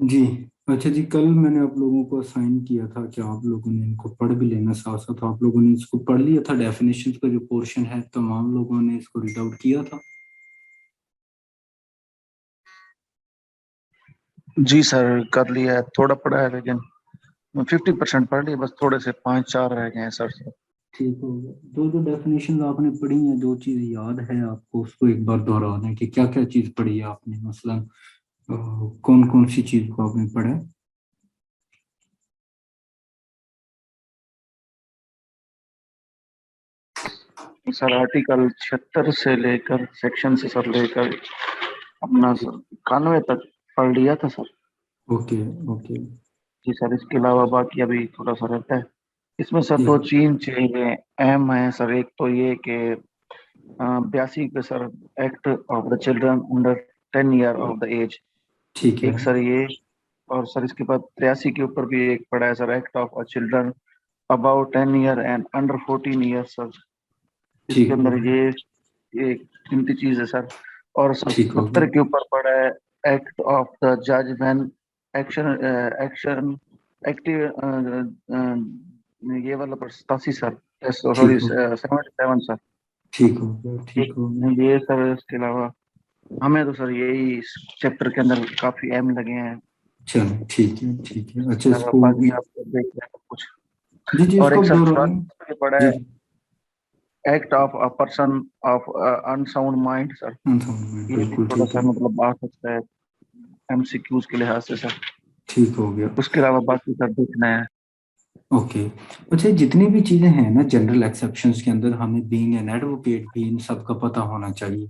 जी। अच्छा जी, कल मैंने आप लोगों को असाइन किया था कि आप लोगों ने इनको पढ़ भी लेना, साथ साथ आप लोगों ने इसको पढ़ लिया था। डेफिनेशन का जो पोर्शन है तमाम लोगों ने इसको रीड आउट किया था। जी सर, कर लिया है। थोड़ा पढ़ा है लेकिन 50% पढ़ लिया, बस थोड़े से 5-4 रह गए हैं सर। ठीक हो गया। जो जो डेफिनेशन आपने पढ़ी है, जो चीज़ याद है आपको, उसको एक बार दोहरा दें कि क्या क्या चीज़ पढ़ी है आपने। मसलन कौन कौन सी चीज़ को आपने पढ़ा है। सर आर्टिकल 76 से लेकर सेक्शन से सर लेकर अपना सर 91 तक पढ़ लिया था सर। ओके। ओके। जी सर, इसके अलावा बाकी अभी थोड़ा सा रहता है। इसमें सर दो ठीक। चीज चाहिए, अहम है सर। एक तो ये कि 82 पे sir act of the children under 10 year of the age, ठीक है। एक सर ये। और सर इसके बाद 83 के ऊपर भी एक पड़ा है sir, act of children about 10 year and under 14 year sir. इसके ठीक हो अंदर गया। ये कीमती चीज है सर। और सर ठीक हो 70 गया। के ऊपर पड़ा है एक्ट ऑफ द जज व्हेन एक्शन एक्शन एक्टिव, ये वाला पर 87 सर, ठीक सॉरी हो। 77 सर। ठीक हो गया। ठीक एक हो गया। ये सर, इसके अलावा हमें तो सर यही चैप्टर के अंदर काफी अहम लगे हैं। चलो ठीक है। ठीक है। अच्छा, इसके अलावा इसको बाकी आप देख लें कुछ। जी जी, और इसको एक सर दोहरा लें। 74 पे पड़ा जी है जी। Act of a person of unsound mind sir. ये भी बिल्कुल थोड़ा ठीक सा है। मतलब आ सकता है एमसीक्यूज के लिहाज से सर। ठीक हो गया। उसके अलावा बाकी सब देखना है। ओके। अच्छा, जितनी भी चीजें हैं ना जनरल एक्सेप्शंस के अंदर, हमें बीइंग एन एडवोकेट भी इन सब का पता होना चाहिए।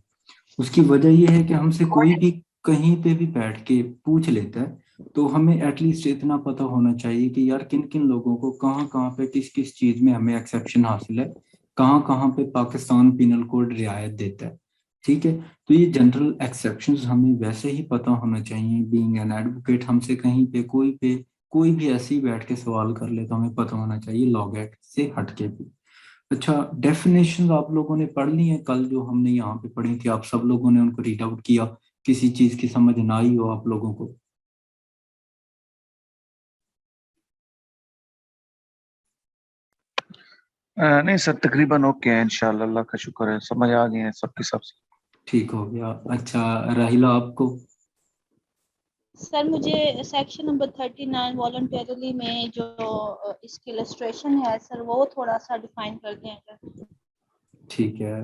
उसकी वजह यह है कि हमसे कोई भी कहीं पे भी बैठ के पूछ लेता है, तो हमें एटलीस्ट इतना पता होना चाहिए कि यार किन किन लोगों को कहाँ कहाँ पे किस किस चीज में हमें एक्सेप्शन हासिल है, कहाँ कहाँ पे पाकिस्तान पिनल कोड रियायत देता है। ठीक है। तो ये जनरल एक्सेप्शंस हमें वैसे ही पता होना चाहिए। बीइंग एन एडवोकेट हमसे कहीं पे कोई भी ऐसे ही बैठ के सवाल कर ले तो हमें पता होना चाहिए, लॉ एक्ट से हटके भी। अच्छा, डेफिनेशंस आप लोगों ने पढ़ ली हैं कल जो हमने यहाँ पे पढ़ी थी, आप सब लोगों ने उनको रीड आउट किया। किसी चीज की समझ ना आई हो आप लोगों को। नहीं सर, तकरीबन ओके है, इंशाल्लाह अल्लाह का शुक्र है, समझ आ गए हैं सबके सब। ठीक हो गया। अच्छा, राहिला आपको। सर मुझे सेक्शन नंबर 39 वॉलंटरली में जो इसकी इलस्ट्रेशन है सर, वो थोड़ा सा डिफाइन कर दें अगर। ठीक है।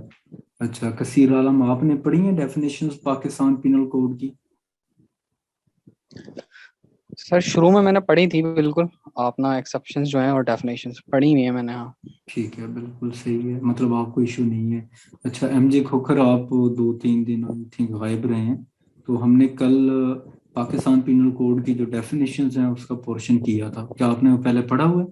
अच्छा, कसीर आलम आपने पढ़ी है डेफिनेशंस पाकिस्तान पिनल कोड की। सर शुरू में मैंने पढ़ी थी बिल्कुल, अपना एक्सेप्शंस जो हैं और डेफिनेशंस पढ़ी हुई है मैंने, हाँ। ठीक है, बिल्कुल सही है, मतलब आपको इशू नहीं है। अच्छा, एमजे खोखर, आप 2-3 दिन आई थिंक गायब रहे हैं। तो हमने कल पाकिस्तान पिनल कोड की जो डेफिनेशंस हैं उसका पोर्शन किया था, क्या आपने वो पहले पढ़ा हुआ है।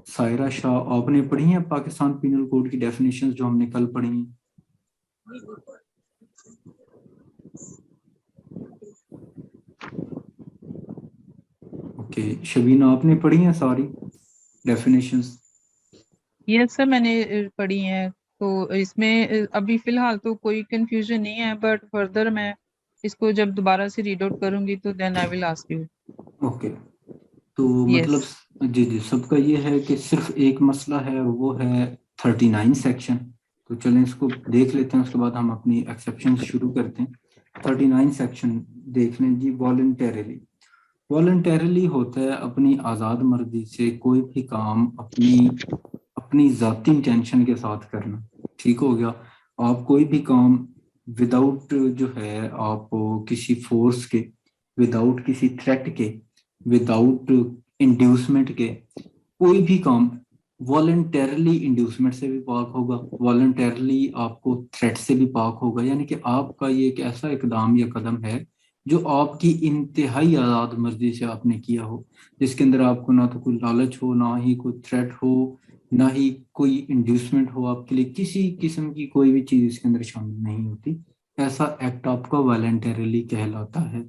सायरा शाह, आपने पढ़ी हैं पाकिस्तान पिनल कोड की डेफिनेशंस जो हमने कल पढ़ी हैं। ओके, शबीना आपने पढ़ी हैं सारी डेफिनेशंस। ये सर मैंने पढ़ी है। तो इसमें अभी फिलहाल तो कोई कंफ्यूजन नहीं है, बट फर्दर मैं इसको जब दोबारा से रीड आउट करूंगी तो then I will ask you. Okay. तो यस। मतलब जी जी, सबका ये है कि सिर्फ एक मसला है, और वो है 39 सेक्शन। तो चलें इसको देख लेते हैं, उसके बाद हम अपनी एक्सेप्शन शुरू करते हैं। 39 सेक्शन देख लें जी। वॉलंटरली, वॉलंटरली होता है अपनी आज़ाद मर्जी से कोई भी काम अपनी अपनी जाती इंटेंशन के साथ करना। ठीक हो गया। आप कोई भी काम विदाउट जो है आप किसी फोर्स के, विदाउट किसी थ्रेट के, विदाउट इंड्यूसमेंट के, कोई भी काम वॉलंटरली इंड्यूसमेंट से भी पाक होगा, वॉलंटरली आपको थ्रेट से भी पाक होगा। यानी कि आपका ये एक ऐसा इकदाम या कदम है जो आपकी इंतहाई आज़ाद मर्जी से आपने किया हो, जिसके अंदर आपको ना तो कोई लालच हो, ना ही कोई थ्रेट हो, ना ही कोई इंड्यूसमेंट हो आपके लिए, किसी किस्म की कोई भी चीज़ इसके अंदर शामिल नहीं होती। ऐसा एक्ट आपका वॉलंटरली कहलाता है।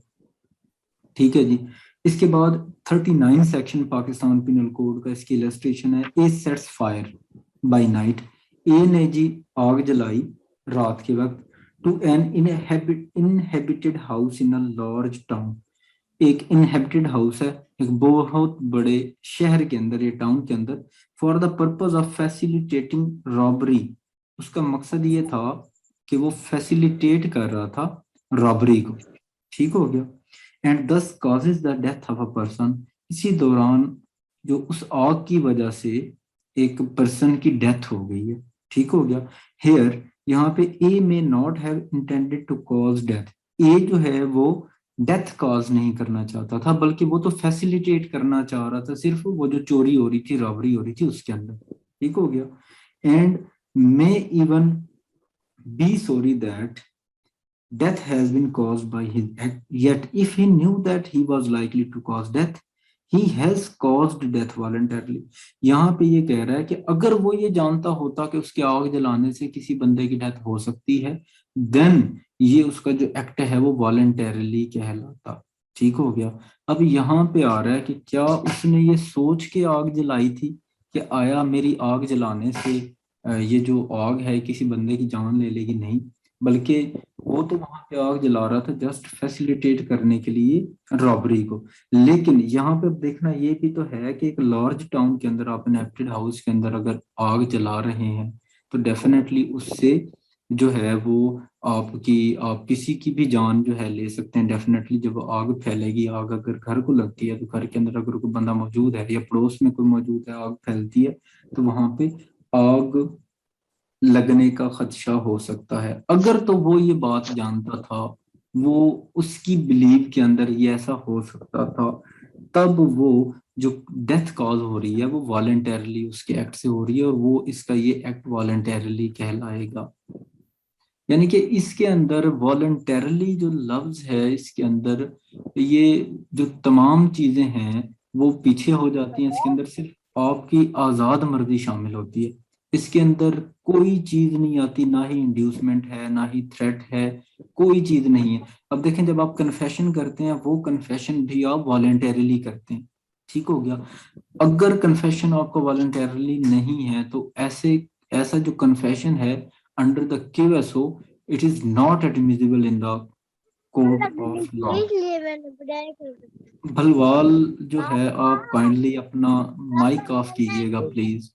ठीक है जी। इसके बाद 39 सेक्शन पाकिस्तान पिनल कोड का, इसकी इलस्ट्रेशन है, A sets fire by night A ने जी आग जलाई रात के वक्त, to an inhabited house in a large town, एक इनहेबिटेड हाउस है एक बहुत बड़े शहर के अंदर, ये टाउन के अंदर, for the purpose of facilitating robbery, उसका मकसद ये था कि वो फैसिलिटेट कर रहा था रॉबरी को, ठीक हो गया, एंड दस causes the death of a person, इसी दौरान जो उस आग की वजह से एक पर्सन की डेथ हो गई है, ठीक हो गया। हेयर यहाँ पे a may not have intended to cause death, ए जो है वो डेथ कॉज नहीं करना चाहता था, बल्कि वो तो फैसिलिटेट करना चाह रहा था, सिर्फ वो जो चोरी हो रही थी, रॉबरी हो रही थी उसके अंदर, ठीक हो गया। And may even be sorry that death has been caused by his act, yet if he knew that he was likely to cause death, he has caused death voluntarily। यहाँ पे ये कह रहा है कि अगर वो ये जानता होता कि उसके आग जलाने से किसी बंदे की डेथ हो सकती है, देन ये उसका जो एक्ट है वो वॉलंटरली कहलाता, ठीक हो गया। अब यहाँ पे आ रहा है कि क्या उसने ये सोच के आग जलाई थी कि आया मेरी आग जलाने से ये जो आग है किसी बंदे की जान ले लेगी, नहीं, बल्कि वो तो वहां पे आग जला रहा था जस्ट फैसिलिटेट करने के लिए रॉबरी को। लेकिन यहाँ पे देखना ये भी तो है कि एक लार्ज टाउन के अंदर आप इनहेबिटेड हाउस के अंदर अगर आग जला रहे हैं तो डेफिनेटली उससे जो है वो आप किसी की भी जान जो है ले सकते हैं। डेफिनेटली जब आग फैलेगी, आग अगर घर को लगती है तो घर के अंदर अगर कोई बंदा मौजूद है या पड़ोस में कोई मौजूद है, आग फैलती है तो वहां पे आग लगने का खदशा हो सकता है। अगर तो वो ये बात जानता था, वो उसकी बिलीव के अंदर ये ऐसा हो सकता था, तब वो जो डेथ कॉज हो रही है वो वॉलंटरली उसके एक्ट से हो रही है और वो इसका ये एक्ट वॉलंटरली कहलाएगा। यानी कि इसके अंदर वॉलंटरली जो लफ्ज है इसके अंदर ये जो तमाम चीजें हैं वो पीछे हो जाती हैं। इसके अंदर सिर्फ आपकी आजाद मर्जी शामिल होती है, इसके अंदर कोई चीज नहीं आती, ना ही इंड्यूसमेंट है ना ही थ्रेट है, कोई चीज नहीं है। अब देखें जब आप कन्फेशन करते हैं वो कन्फेशन भी आप वॉलंटरली करते हैं, ठीक हो गया। अगर कन्फेशन आपका वॉलंटरली नहीं है तो ऐसा जो कन्फेशन है under the QSO it is not admissible in the court of law। Bhalwal जो है आप काइंडली अपना माइक ऑफ कीजिएगा प्लीज,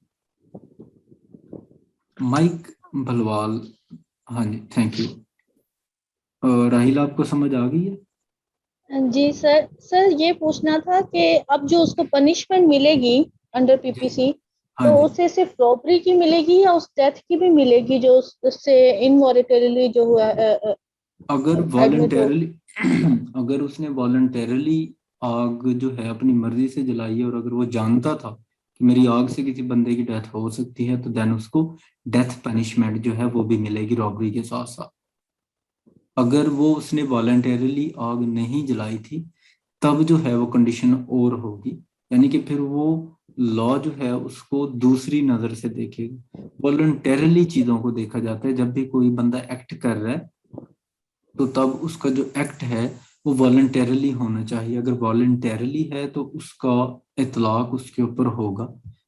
माइक भलवाल। हाँ जी, थैंक यू। राहिल आपको समझ आ गई है? जी सर, ये पूछना था कि अब जो उसको पनिशमेंट मिलेगी अंडर PPC, हाँ तो जी। उसे सिर्फ रॉबरी की मिलेगी या उस डेथ की भी मिलेगी जो उससे इनवॉलेंटरली जो हुआ अगर वॉलंटरली अगर उसने वॉलंटरली आग जो है अपनी मर्जी से जलाई है और अगर वो जानता था कि मेरी आग से किसी बंदे की डेथ हो सकती है तो देन उसको डेथ पनिशमेंट जो है वो भी मिलेगी रॉबरी के साथ साथ। अगर वो उसने वॉलंटरली आग नहीं जलाई थी तब जो है वो कंडीशन और होगी, यानी कि फिर वो लॉ जो है उसको दूसरी नजर से देखेगा। वॉलंटरली चीजों को देखा जाता है, जब भी कोई बंदा एक्ट कर रहा है तो तब उसका जो एक्ट है वो वॉलंटरली होना चाहिए। अगर वॉलंटरली है तो उसका इतलाक उसके ऊपर होगा।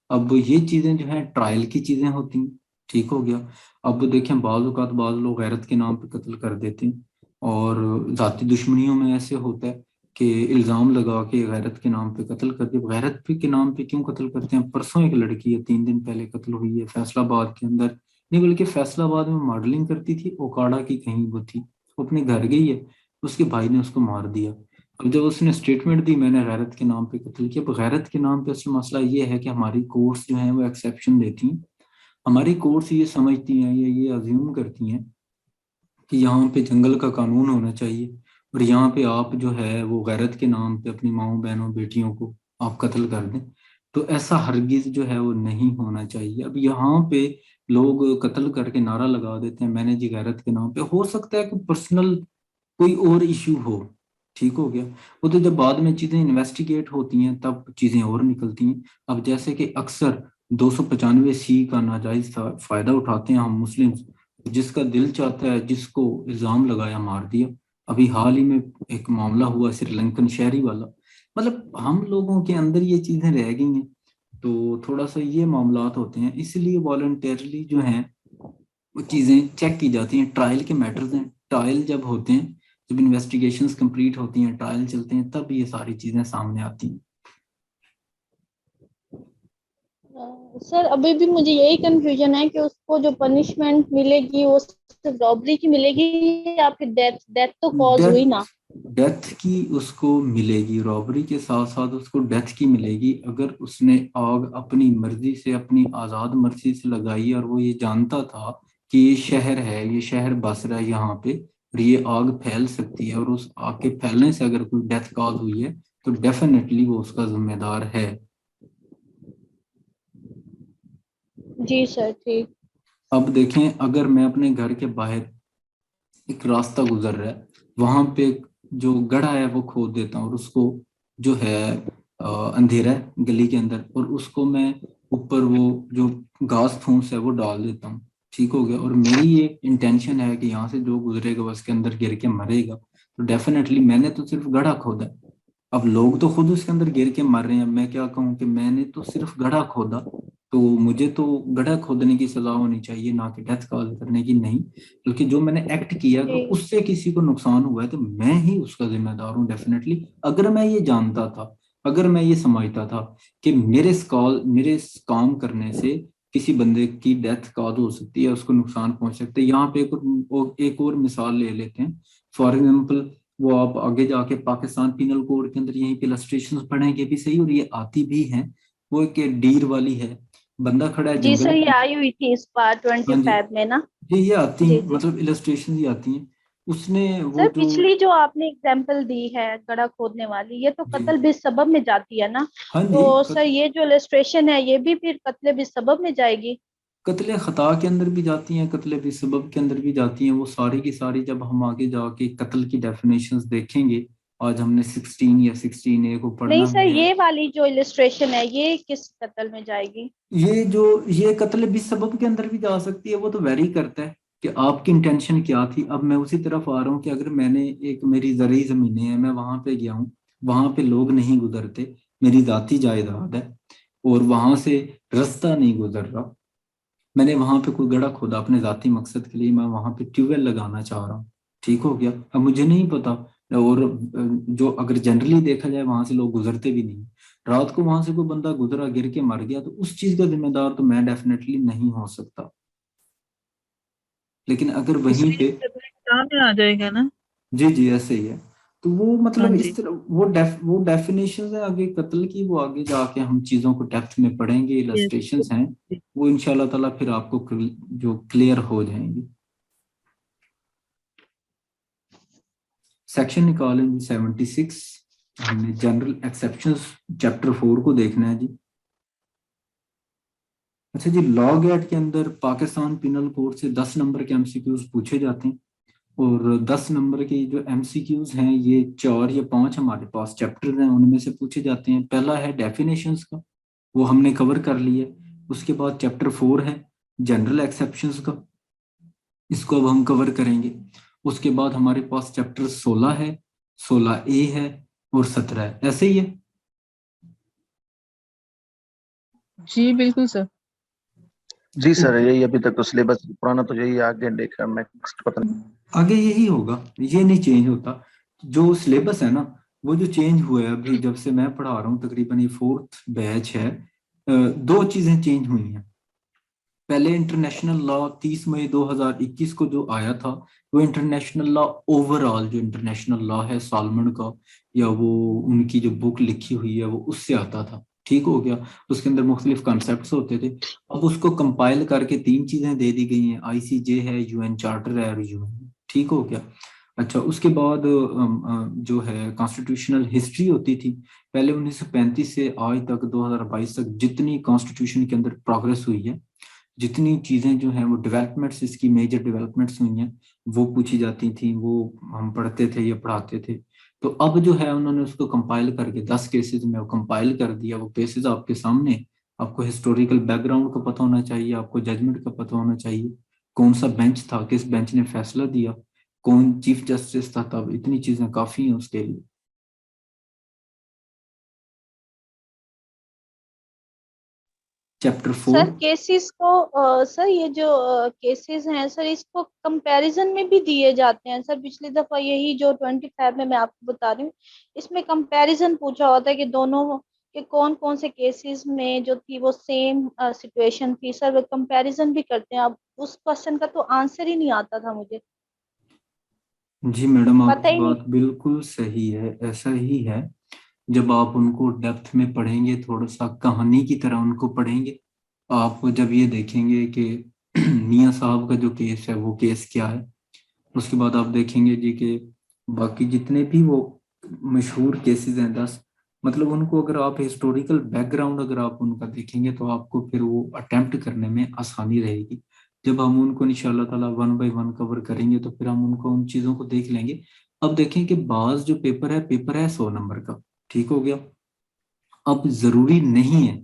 अब ये चीजें जो है ट्रायल की चीजें होती हैं, ठीक हो गया। अब देखें बाज़ औक़ात बाज़ लोग गैरत के नाम पे कत्ल कर देते हैं और जाती दुश्मनियों में ऐसे होता है कि इल्ज़ाम लगा के गैरत के नाम पे कत्ल कर दिया। गैरत के नाम पे क्यों कत्ल करते हैं? परसों एक लड़की है 3 दिन पहले कत्ल हुई है फैसलाबाद के अंदर, नहीं बल्कि फैसलाबाद में मॉडलिंग करती थी, ओकाड़ा की कहीं वो थी, वो अपने घर गई है, उसके भाई ने उसको मार दिया। अब जब उसने स्टेटमेंट दी मैंने गैरत के नाम पे कत्ल किया, अब गैरत के नाम पे असल मसला ये है कि हमारी कोर्ट्स जो हैं वो एक्सेप्शन देती हैं। हमारी कोर्ट्स ये समझती हैं, ये अज्यूम करती हैं कि यहाँ पे जंगल का कानून होना चाहिए और यहाँ पे आप जो है वो गैरत के नाम पे अपनी माओ बहनों बेटियों को आप कत्ल कर दें, तो ऐसा हरगिज जो है वो नहीं होना चाहिए। अब यहाँ पे लोग कत्ल करके नारा लगा देते हैं मैंने जी गैरत के नाम पे, हो सकता है कि पर्सनल कोई और इशू हो, ठीक हो गया। वो तो जब बाद में चीजें इन्वेस्टिगेट होती हैं तब चीजें और निकलती हैं। अब जैसे कि अक्सर 295C का नाजायज फायदा उठाते हैं हम मुस्लिम, जिसका दिल चाहता है जिसको इल्जाम लगाया मार दिया। अभी हाल ही में एक मामला हुआ श्रीलंकन शहरी वाला, मतलब हम लोगों के अंदर ये चीजें रह गई हैं। तो थोड़ा सा ये मामलात होते हैं, इसलिए वॉलंटियरली जो हैं वो चीज़ें चेक की जाती हैं। ट्रायल के मैटर्स हैं, ट्रायल जब होते हैं, जब इन्वेस्टिगेशंस कंप्लीट होती हैं, ट्रायल चलते हैं, तब ये सारी चीज़ें सामने आती हैं। सर अभी भी मुझे यही कंफ्यूजन है कि उसको जो पनिशमेंट मिलेगी वो सिर्फ रॉबरी की मिलेगी या फिर डेथ डेथ तो कॉज हुई ना। डेथ की उसको मिलेगी, रॉबरी के साथ साथ उसको डेथ की मिलेगी अगर उसने आग अपनी मर्जी से, अपनी आज़ाद मर्जी से लगाई और वो ये जानता था कि ये शहर है, ये शहर बस रहा है यहाँ पे और ये आग फैल सकती है, और उस आग के फैलने से अगर कोई डेथ कॉज हुई है तो डेफिनेटली वो उसका जिम्मेदार है। जी सर ठीक। अब देखें, अगर मैं अपने घर के बाहर एक रास्ता गुजर रहा है, वहां पे जो गड्ढा है वो खोद देता हूँ और उसको जो है अंधेरा है गली के अंदर, और उसको मैं ऊपर वो जो घास फूस है वो डाल देता हूँ, ठीक हो गया, और मेरी ये इंटेंशन है कि यहाँ से जो गुजरेगा वो उसके अंदर गिर के मरेगा, तो डेफिनेटली मैंने तो सिर्फ गड्ढा खोदा है। अब लोग तो खुद उसके अंदर गिर के मर रहे हैं, अब मैं क्या कहूँ कि मैंने तो सिर्फ गड्ढा खोदा, तो मुझे तो गड्ढा खोदने की सजा होनी चाहिए, ना कि डेथ कॉज करने की नहीं। क्योंकि जो मैंने एक्ट किया अगर जी उससे किसी को नुकसान हुआ है तो मैं ही उसका जिम्मेदार हूँ डेफिनेटली। अगर मैं ये जानता था, अगर मैं ये समझता था कि मेरे इस काम करने से किसी बंदे की डेथ कॉज हो सकती है, उसको नुकसान पहुंच सकता है, यहाँ पे एक और मिसाल ले लेते हैं। फॉर एग्जाम्पल, वो आप आगे जाके पाकिस्तान पिनल कोड के अंदर यहीं पे इलस्ट्रेशन पढ़ेंगे भी सही, और ये आती भी हैं। वो एक डीर वाली है, बंदा खड़ा है जी जंगल सर ये में। आई हुई थी इस बार हाँ जी, 25 में ना। ये आती जी हैं, जी। मतलब इलस्ट्रेशन ही आती हैं। उसने वो सर जो, पिछली जो आपने एग्जांपल दी है गड्ढा खोदने वाली ये तो जी कत्ल बिस्बब में जाती है ना। हाँ जी, तो सर ये जो इलस्ट्रेशन है ये भी फिर कत्ल बिस्बब में जाएगी। कत्ले खता के अंदर भी जाती हैं, कत्ले बिसबब के अंदर भी जाती हैं, वो सारी की सारी जब हम आगे जाके कत्ल की डेफिनेशंस देखेंगे। आज हमने 16 या 16A को नहीं पढ़ना सर भी है। ये वाली जो इलस्ट्रेशन है ये किस कत्ल में जाएगी। ये कत्ल बिसबब के अंदर भी जा सकती है, वो तो वेरी करता है कि आपकी इंटेंशन क्या थी। अब मैं उसी तरफ आ रहा हूँ कि अगर मैंने एक, मेरी ज़रूरी ज़मीनें हैं, मैं वहां पे गया हूँ, वहां पे लोग नहीं गुजरते, मेरी जाती जायदाद है, और वहां से रास्ता नहीं गुजर रहा, मैंने वहां पे कोई गड्ढा खोदा अपने जाती मकसद के लिए, मैं वहां पे ट्यूबवेल लगाना चाह रहा हूँ, ठीक हो गया। अब मुझे नहीं पता, और जो अगर जनरली देखा जाए वहां से लोग गुजरते भी नहीं, रात को वहां से कोई बंदा गुजरा, गिर के मर गया, तो उस चीज का जिम्मेदार तो मैं डेफिनेटली नहीं हो सकता। लेकिन अगर वहीं इसलिए पे, कत्ल इस्लाम में आ जाएगा ना। जी जी ऐसे ही है, तो वो हाँ मतलब जी। इस तरह वो डेफिनेशन है आगे कत्ल की, वो आगे जाके हम चीजों को डेप्थ में पढ़ेंगे, यस। इलस्ट्रेशंस हैं वो इंशाल्लाह ताला फिर आपको जो क्लियर हो जाएंगी। सेक्शन निकालेंगे 76, हमने जनरल एक्सेप्शंस चैप्टर 4 को देखना है जी। अच्छा जी, लॉ गेट के अंदर पाकिस्तान पिनल कोड से 10 नंबर के एमसीक्यूज पूछे जाते हैं, और 10 नंबर के जो एमसीक्यूज हैं ये 4 या 5 हमारे पास चैप्टर हैं, उनमें से पूछे जाते हैं। पहला है डेफिनेशंस का, वो हमने कवर कर लिया। उसके बाद चैप्टर 4 है जनरल एक्सेप्शंस का, इसको अब हम कवर करेंगे। उसके बाद हमारे पास चैप्टर 16 है, 16A है और 17 है, ऐसे ही है। जी बिल्कुल सर। जी सर, ओके, यही अभी तक तो सिलेबस पुराना तो यही, आगे देखा नेक्स्ट पता नहीं। आगे यही होगा, ये नहीं चेंज होता। जो सिलेबस है ना, वो जो चेंज हुआ है अभी जब से मैं पढ़ा रहा हूँ, तकरीबन ये 4th बैच है, दो चीजें चेंज हुई हैं। पहले इंटरनेशनल लॉ 30 मई 2021 को जो आया था, वो इंटरनेशनल लॉ ओवरऑल, जो इंटरनेशनल लॉ है सालमन का, या वो उनकी जो बुक लिखी हुई है वो उससे आता था, ठीक हो गया। उसके अंदर मुख्तलिफ कॉन्सेप्ट्स होते थे। अब उसको कंपाइल करके 3 चीजें दे दी गई हैं, आईसीजे है, यूएन चार्टर है और यूएन, ठीक हो गया। अच्छा, उसके बाद जो है कॉन्स्टिट्यूशनल हिस्ट्री होती थी, पहले 1935 से आज तक 2022 तक जितनी कॉन्स्टिट्यूशन के अंदर प्रोग्रेस हुई है, जितनी चीजें जो हैं वो डेवलपमेंट्स, इसकी मेजर डेवलपमेंट्स हुई हैं, वो पूछी जाती थी, वो हम पढ़ते थे या पढ़ाते थे। तो अब जो है उन्होंने उसको कंपाइल करके 10 केसेस में वो कंपाइल कर दिया। वो केसेस आपके सामने, आपको हिस्टोरिकल बैकग्राउंड का पता होना चाहिए, आपको जजमेंट का पता होना चाहिए, कौन सा बेंच था, किस बेंच ने फैसला दिया, कौन चीफ जस्टिस था तब, इतनी चीजें काफी हैं उसके लिए। Chapter sir 4। केसेस को सर ये जो केसेस हैं सर इसको कंपैरिजन में भी दिए जाते हैं सर। पिछली दफा यही जो 25 में मैं आपको बता रही हूँ, इसमें कंपैरिजन पूछा होता है कि दोनों के कौन कौन से केसेस में जो थी वो सेम सिचुएशन थी सर, वो कंपैरिजन भी करते हैं। अब उस क्वेश्चन का तो आंसर ही नहीं आता था मुझे, जी मैडम, पता आपकी ही नहीं। बात बिल्कुल सही है, ऐसा ही है। जब आप उनको डेप्थ में पढ़ेंगे, थोड़ा सा कहानी की तरह उनको पढ़ेंगे, आप जब ये देखेंगे कि मियाँ साहब का जो केस है वो केस क्या है, उसके बाद आप देखेंगे जी कि बाकी जितने भी वो मशहूर केसेस हैं 10, मतलब उनको अगर आप हिस्टोरिकल बैकग्राउंड अगर आप उनका देखेंगे तो आपको फिर वो अटेम्प्ट करने में आसानी रहेगी। जब हम उनको इंशाल्लाह ताला 1 बाय 1 कवर करेंगे तो फिर हम उनको उन चीज़ों को देख लेंगे। अब देखें कि बाज जो पेपर है 100 नंबर का, ठीक हो गया। अब जरूरी नहीं है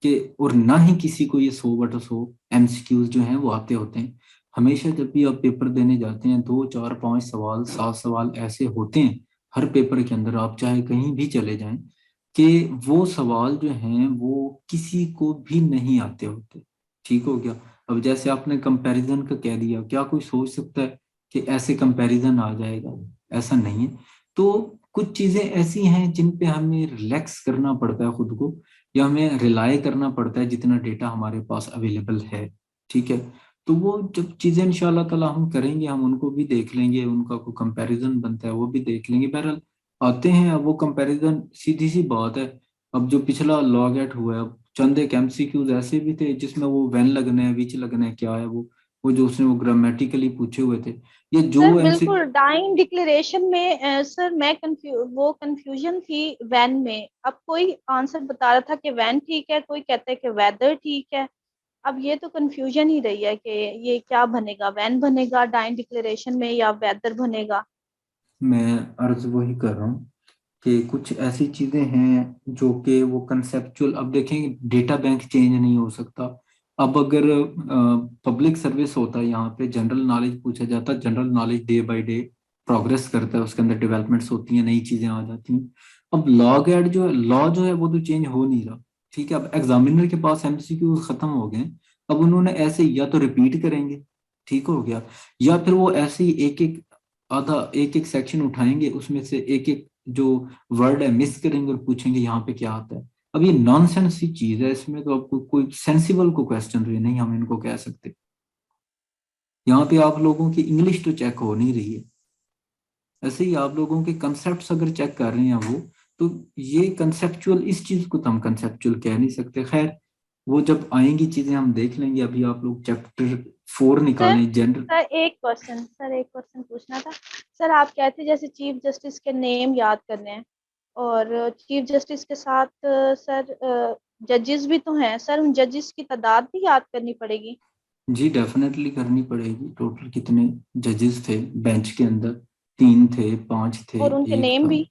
कि, और ना ही किसी को ये 100/100 एमसीक्यूज जो हैं वो आते होते हैं। हमेशा जब भी आप पेपर देने जाते हैं 2 4 5 सवाल 7 सवाल ऐसे होते हैं हर पेपर के अंदर, आप चाहे कहीं भी चले जाएं, कि वो सवाल जो हैं वो किसी को भी नहीं आते होते। ठीक हो गया। अब जैसे आपने कंपैरिजन का कह दिया, क्या कोई सोच सकता है कि ऐसे कंपैरिजन आ जाएगा? ऐसा नहीं है। तो कुछ चीजें ऐसी हैं जिन पे हमें रिलैक्स करना पड़ता है खुद को, या हमें रिलाय करना पड़ता है जितना डेटा हमारे पास अवेलेबल है। ठीक है। तो वो जब चीजें इंशाल्लाह ताला हम करेंगे, हम उनको भी देख लेंगे, उनका कोई कंपैरिजन बनता है वो भी देख लेंगे। बहरहाल आते हैं, अब वो कंपैरिजन सीधी सी बात है। अब जो पिछला लॉग एट हुआ है, अब चंद एक एमसीक्यूज ऐसे भी थे जिसमें वो व्हेन लगना है, विच लगना है, क्या है वो जो उसने वो ग्रामेटिकली पूछे हुए थे, ये जो सर एमसी। बिल्कुल डाइंग डिक्लेरेशन में सर मैं वो कंफ्यूजन थी वैन में। अब कोई आंसर बता रहा था कि वैन ठीक है, कोई कहता है कि वेदर ठीक है। अब ये तो कंफ्यूजन ही रही है कि ये क्या बनेगा, वैन बनेगा डाइंग डिक्लेरेशन में या वेदर बनेगा। मैं अर्ज वही कर रहा हूँ कि कुछ ऐसी चीजें हैं जो कि वो कंसेप्चुअल, अब देखें डेटा बैंक चेंज नहीं हो सकता। अब अगर पब्लिक सर्विस होता है, यहाँ पे जनरल नॉलेज पूछा जाता है, general knowledge day by day progress करता है, उसके अंदर डेवलपमेंट्स होती हैं, नई चीजें आ जाती हैं। अब लॉ जो है वो तो चेंज हो नहीं रहा। ठीक है। अब एग्जामिनर के पास एमसीक्यू खत्म हो गए, अब उन्होंने ऐसे या तो रिपीट करेंगे, ठीक हो गया, या फिर वो ऐसे ही एक एक आधा एक एक सेक्शन उठाएंगे, उसमें से एक एक जो वर्ड है मिस करेंगे और पूछेंगे यहाँ पे क्या आता है। अब ये नॉनसेंस सी चीज है, इसमें तो आपको कोई सेंसिबल को क्वेश्चन तो ये नहीं हम इनको कह सकते। यहाँ पे आप लोगों की इंग्लिश तो चेक हो नहीं रही है, ऐसे ही आप लोगों के कंसेप्ट अगर चेक कर रहे हैं वो, तो ये कंसेप्चुअल, इस चीज को तो हम कंसेप्चुअल कह नहीं सकते। खैर, वो जब आएंगी चीजें हम देख लेंगे। अभी आप लोग चैप्टर 4 सर निकालें, जेंडर। सर एक क्वेश्चन पूछना था। सर आप कहते हैं जैसे चीफ जस्टिस के नेम याद करने हैं, और चीफ जस्टिस के साथ सर जजेस भी तो हैं सर, उन जजेस की तादाद भी याद करनी पड़ेगी। जी डेफिनेटली करनी पड़ेगी। टोटल कितने जजेस थे बेंच के अंदर? 3 थे, 5 थे, और उनके 1 नेम था। भी।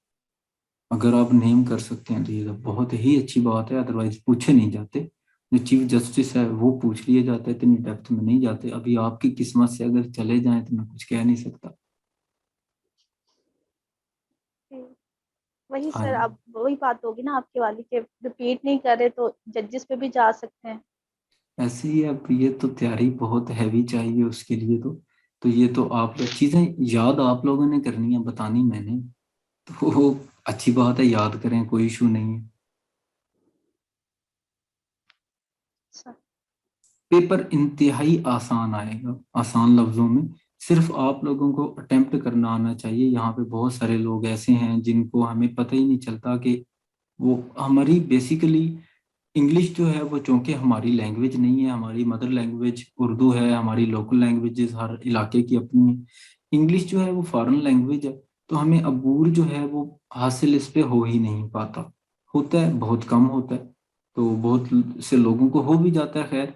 अगर आप नेम कर सकते हैं तो ये तो बहुत ही अच्छी बात है, अदरवाइज पूछे नहीं जाते। जो चीफ जस्टिस है वो पूछ लिए जाते हैं, इतनी डेप्थ में नहीं जाते। अभी आपकी किस्मत से अगर चले जाएं तो मैं कुछ कह नहीं सकता। वही हाँ सर, जी। अब वही बात होगी ना आपकी वाली के रिपीट नहीं करे तो जजेस पे भी जा सकते हैं। ऐसे ही अब ये तो तैयारी बहुत हैवी चाहिए उसके लिए तो ये तो आप चीजें याद आप लोगों ने करनी है, बतानी मैंने। तो अच्छी बात है, याद करें, कोई इशू नहीं है। सर पेपर इंतहाई आसान आएगा, आसान लफ्जों में। सिर्फ आप लोगों को अटेम्प्ट करना आना चाहिए। यहाँ पे बहुत सारे लोग ऐसे हैं जिनको हमें पता ही नहीं चलता कि वो हमारी बेसिकली इंग्लिश जो है वो, चूंकि हमारी लैंग्वेज नहीं है, हमारी मदर लैंग्वेज उर्दू है, हमारी लोकल लैंग्वेजेस हर इलाके की अपनी है। इंग्लिश जो है वो फॉरेन लैंग्वेज है, तो हमें अबूर जो है वो हासिल इस पे हो ही नहीं पाता। होता है, बहुत कम होता है, तो बहुत से लोगों को हो भी जाता है। खैर,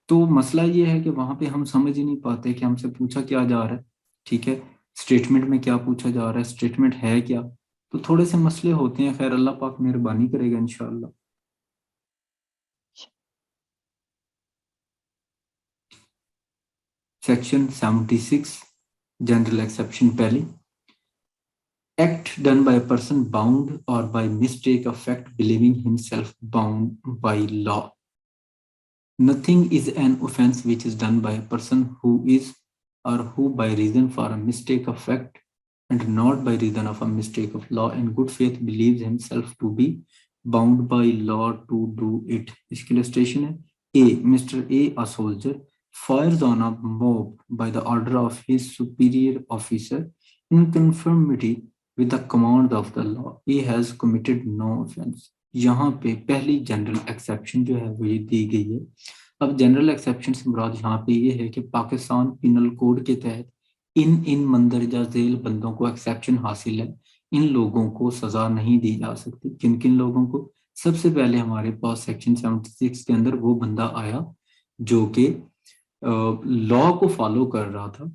तो मसला ये है कि वहां पे हम समझ ही नहीं पाते कि हमसे पूछा क्या जा रहा है। ठीक है। स्टेटमेंट में क्या पूछा जा रहा है, स्टेटमेंट है क्या, तो थोड़े से मसले होते हैं। खैर, अल्लाह पाक मेहरबानी करेगा इंशाल्लाह। सेक्शन 76, जनरल एक्सेप्शन पहली। Act done by a person bound or by mistake of fact believing himself bound by law. Nothing is an offense which is done by a person who is or who by reason for a mistake of fact and not by reason of a mistake of law in good faith believes himself to be bound by law to do it. इसकी illustration है A. Mr. A, a soldier, fires on a mob by the order of his superior officer in conformity with the command of the law. A has committed no offense. यहाँ पे पहली general exception जो है वो ये दी गई है। अब जनरल एक्सेप्शन से मुराद यहाँ पे ये है कि पाकिस्तान पिनल कोड के तहत इन मंदरजा झेल बंदों को एक्सेप्शन हासिल है, इन लोगों को सजा नहीं दी जा सकती। किन किन लोगों को? सबसे पहले हमारे पास सेक्शन 76 के अंदर वो बंदा आया जो कि लॉ को फॉलो कर रहा था,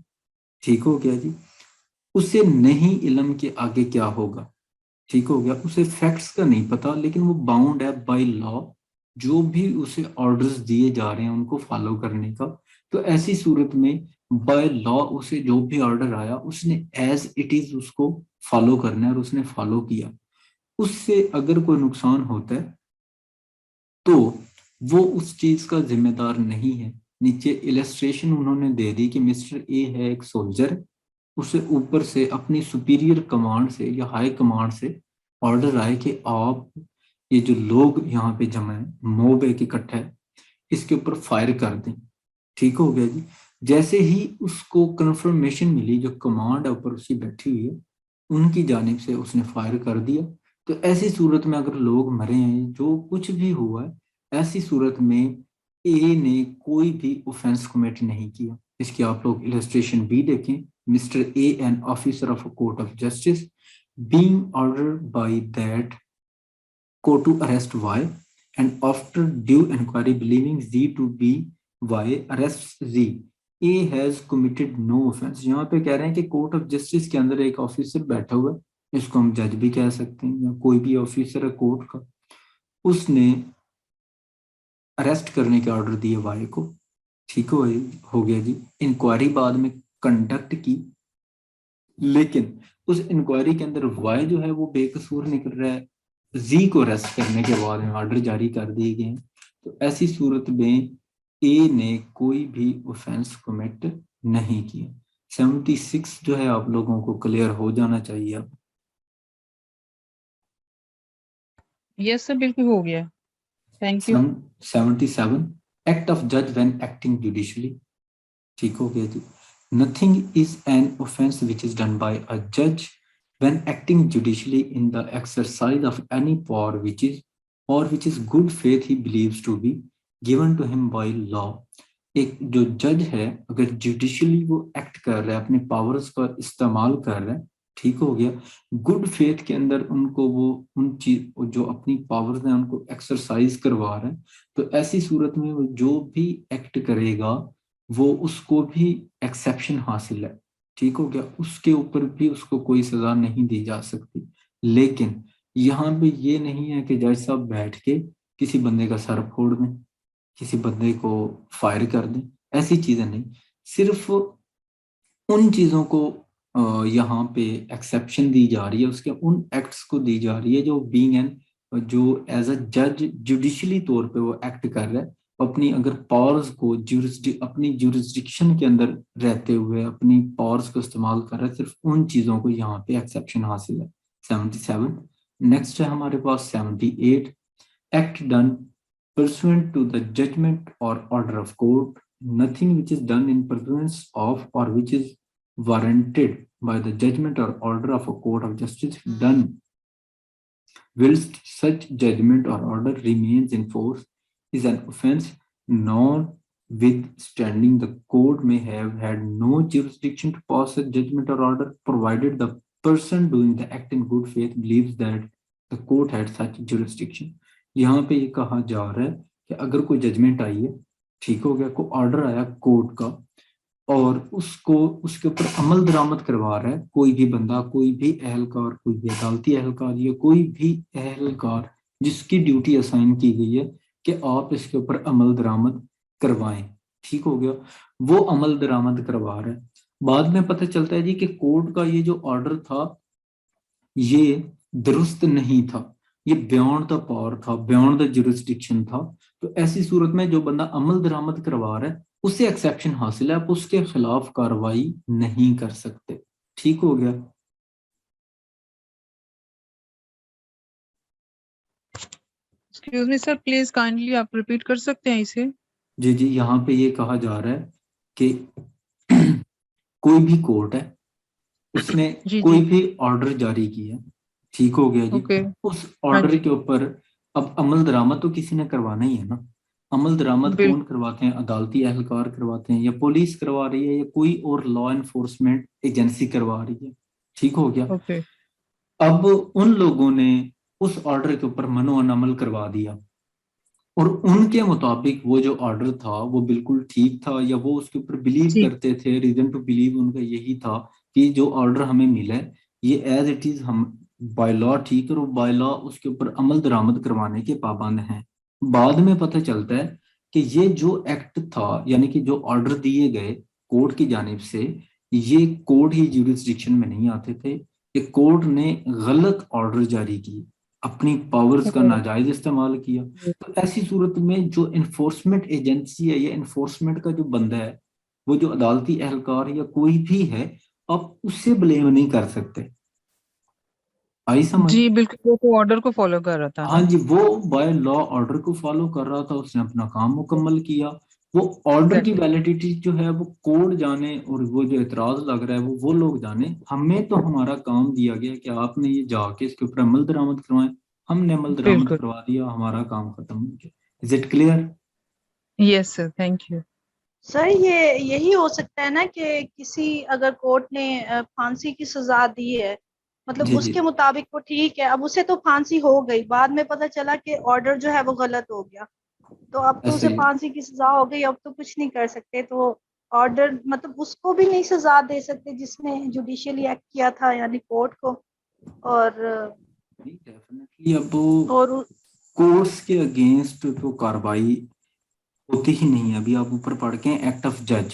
ठीक हो गया जी। उसे नहीं इल्म के आगे क्या होगा, ठीक हो गया। उसे फैक्ट्स का नहीं पता, लेकिन वो बाउंड है बाय लॉ, जो भी उसे ऑर्डर्स दिए जा रहे हैं उनको फॉलो करने का। तो ऐसी सूरत में बाय लॉ उसे जो भी ऑर्डर आया उसने एज इट इज उसको फॉलो करना है और उसने फॉलो किया। उससे अगर कोई नुकसान होता है तो वो उस चीज का जिम्मेदार नहीं है। नीचे इलस्ट्रेशन उन्होंने दे दी कि मिस्टर ए है एक सोल्जर, उसे ऊपर से अपनी सुपीरियर कमांड से या हाई कमांड से ऑर्डर आए कि आप ये जो लोग यहाँ पे जमा है, मोब एक इकट्ठा है, इसके ऊपर फायर कर दें, ठीक हो गया जी। जैसे ही उसको कंफर्मेशन मिली, जो कमांड है ऊपर उसकी बैठी हुई है उनकी जानिब से, उसने फायर कर दिया। तो ऐसी सूरत में अगर लोग मरे हैं, जो कुछ भी हुआ है, ऐसी सूरत में ए ने कोई भी ऑफेंस कमिट नहीं किया। इसकी आप लोग इलस्ट्रेशन भी देखें। Mister A an officer of a court of justice being ordered by that court to arrest Y and after due inquiry believing Z to be Y arrest Z, A has committed no offence. यहाँ पे कह रहे हैं कि court of justice के अंदर एक officer बैठा हुआ है, इसको हम जज भी कह सकते हैं या कोई भी ऑफिसर है कोर्ट का, उसने अरेस्ट करने के ऑर्डर दिए वाई को, ठीक हो गया जी। इंक्वायरी बाद में कंडक्ट की, लेकिन उस इंक्वायरी के अंदर वाई जो है वो बेकसूर निकल रहा है, जी को अरेस्ट करने के बाद में ऑर्डर जारी कर दिए गए हैं। तो ऐसी सूरत में ए ने कोई भी ऑफेंस कमिट नहीं किया। 76 जो है आप लोगों को क्लियर हो जाना चाहिए अब। यस सर, बिल्कुल हो गया, थैंक यू। 77 एक्ट ऑफ जज व्हेन एक्टिंग जुडिशली, ठीक हो गया जी। Nothing is an offence which is done by a जज when acting judicially in the exercise of any power which is good faith he believes to be given to him by law। एक जो जज है अगर judicially वो act कर रहा है, अपने पावर्स का इस्तेमाल कर रहा है, ठीक हो गया, गुड फेथ के अंदर उनको वो उन चीज जो अपनी पावर्स हैं उनको एक्सरसाइज करवा रहा है, तो ऐसी सूरत में वो जो भी एक्ट करेगा वो उसको भी एक्सेप्शन हासिल है, ठीक हो गया, उसके ऊपर भी उसको कोई सजा नहीं दी जा सकती। लेकिन यहाँ पे ये नहीं है कि जज साहब बैठ के किसी बंदे का सर फोड़ दें, किसी बंदे को फायर कर दें, ऐसी चीजें नहीं। सिर्फ उन चीजों को यहाँ पे एक्सेप्शन दी जा रही है, उसके उन एक्ट्स को दी जा रही है जो बीइंग एन, जो एज अ जज जुडिशली तौर पे वो एक्ट कर रहा है, अपनी अगर पावर्स को अपनी जुरिस्डिक्शन के अंदर रहते हुए अपनी पावर्स को इस्तेमाल कर रहा है, सिर्फ उन चीजों को यहाँ पे एक्सेप्शन हासिल है। 77 नेक्स्ट है हमारे पास 78 act done pursuant to the judgment or order of court, nothing which is done in pursuance of or which is warranted by the judgment or order of a court of justice done whilst such judgment or order remains in force is an offense, notwithstanding the court may have had no jurisdiction to pass a judgment or order, provided the person doing the act in good faith believes that the court had such jurisdiction। यहाँ पे ये कहा जा रहा है कि अगर कोई जजमेंट आई है, ठीक हो गया, कोई ऑर्डर आया कोर्ट का और उसको उसके ऊपर अमल दरामद करवा रहा है कोई भी बंदा, कोई भी अहलकार, कोई भी अदालती अहलकार या कोई भी अहलकार जिसकी ड्यूटी असाइन की गई है कि आप इसके ऊपर अमल दरामद करवाएं, ठीक हो गया, वो अमल दरामद करवा रहा है। बाद में पता चलता है जी कि कोर्ट का ये जो ऑर्डर था ये दुरुस्त नहीं था, ये बियॉन्ड द पावर था, बियॉन्ड द जुरिस्डिक्शन था, तो ऐसी सूरत में जो बंदा अमल दरामद करवा रहा है उससे एक्सेप्शन हासिल है, आप उसके खिलाफ कार्रवाई नहीं कर सकते। ठीक हो गया? Excuse me sir, please kindly आप रिपीट कर सकते हैं इसे? जी जी, यहाँ पे ये कहा जा रहा है कि कोई भी कोर्ट है, उसने जी कोई जी। भी ऑर्डर जारी किया, ठीक हो गया जी। ओके। उस हाँ ऑर्डर जी। के ऊपर अब अमल दरामद तो किसी ने करवाना ही है ना। अमल दरामद कौन बिल्कुल। करवाते हैं? अदालती एहलकार करवाते हैं, या पुलिस करवा रही है, या कोई और लॉ एनफोर्समेंट एजेंसी करवा रही है। ठीक हो गया? ओके। अब उन लोगों ने उस ऑर्डर के ऊपर मनो अमल करवा दिया, और उनके मुताबिक वो जो ऑर्डर था वो बिल्कुल ठीक था, या वो उसके ऊपर बिलीव जी। करते थे, रीजन टू बिलीव उनका यही था कि जो ऑर्डर हमें मिला है ये एज इट इज हम बाय लॉ ठीक है, और बाय लॉ उसके ऊपर अमल दरामद करवाने के पाबंद हैं। बाद में पता चलता है कि ये जो एक्ट था, यानी कि जो ऑर्डर दिए गए कोर्ट की जानिब से, ये कोर्ट ही ज्यूरिसडिक्शन में नहीं आते थे, ये कोर्ट ने गलत ऑर्डर जारी किए, अपनी पावर्स का नाजायज इस्तेमाल किया। तो ऐसी सूरत में जो इन्फोर्समेंट एजेंसी है या इन्फोर्समेंट का जो बंदा है, वो जो अदालती एहलकार या कोई भी है, आप उससे ब्लेम नहीं कर सकते। आई समझ? जी बिल्कुल, वो तो ऑर्डर को फॉलो कर रहा था हाँ ना। जी, वो बाय लॉ ऑर्डर को फॉलो कर रहा था, उसने अपना काम मुकम्मल किया। वो ऑर्डर की एग्जैक्टली। वैलिडिटी जो है वो कोर्ट जाने, और वो जो एतराज लग रहा है वो लोग जाने। हमें तो हमारा काम दिया गया कि आपने ये जाके इसके ऊपर अमल दरामद करवाएं, हमने अमल दरामद बिल्कुल। करवा दिया, हमारा काम खत्म हो गया। Is it clear? Yes sir, thank you. Sir ये यही हो सकता है ना कि किसी अगर कोर्ट ने फांसी की सजा दी है, मतलब जी जी, उसके मुताबिक वो ठीक है, अब उसे तो फांसी हो गई, बाद में पता चला कि ऑर्डर जो है वो गलत हो गया, तो अब तो ऐसे उसे ही। फांसी की सजा हो गई, अब तो कुछ नहीं कर सकते। तो ऑर्डर मतलब उसको भी नहीं सजा दे सकते जिसने जुडिशियली एक्ट किया था, यानी कोर्ट को। और डेफिनेटली अब और उ- कोर्ट्स के अगेंस्ट तो कार्रवाई होती ही नहीं है। अभी आप ऊपर पढ़ के एक्ट ऑफ जज,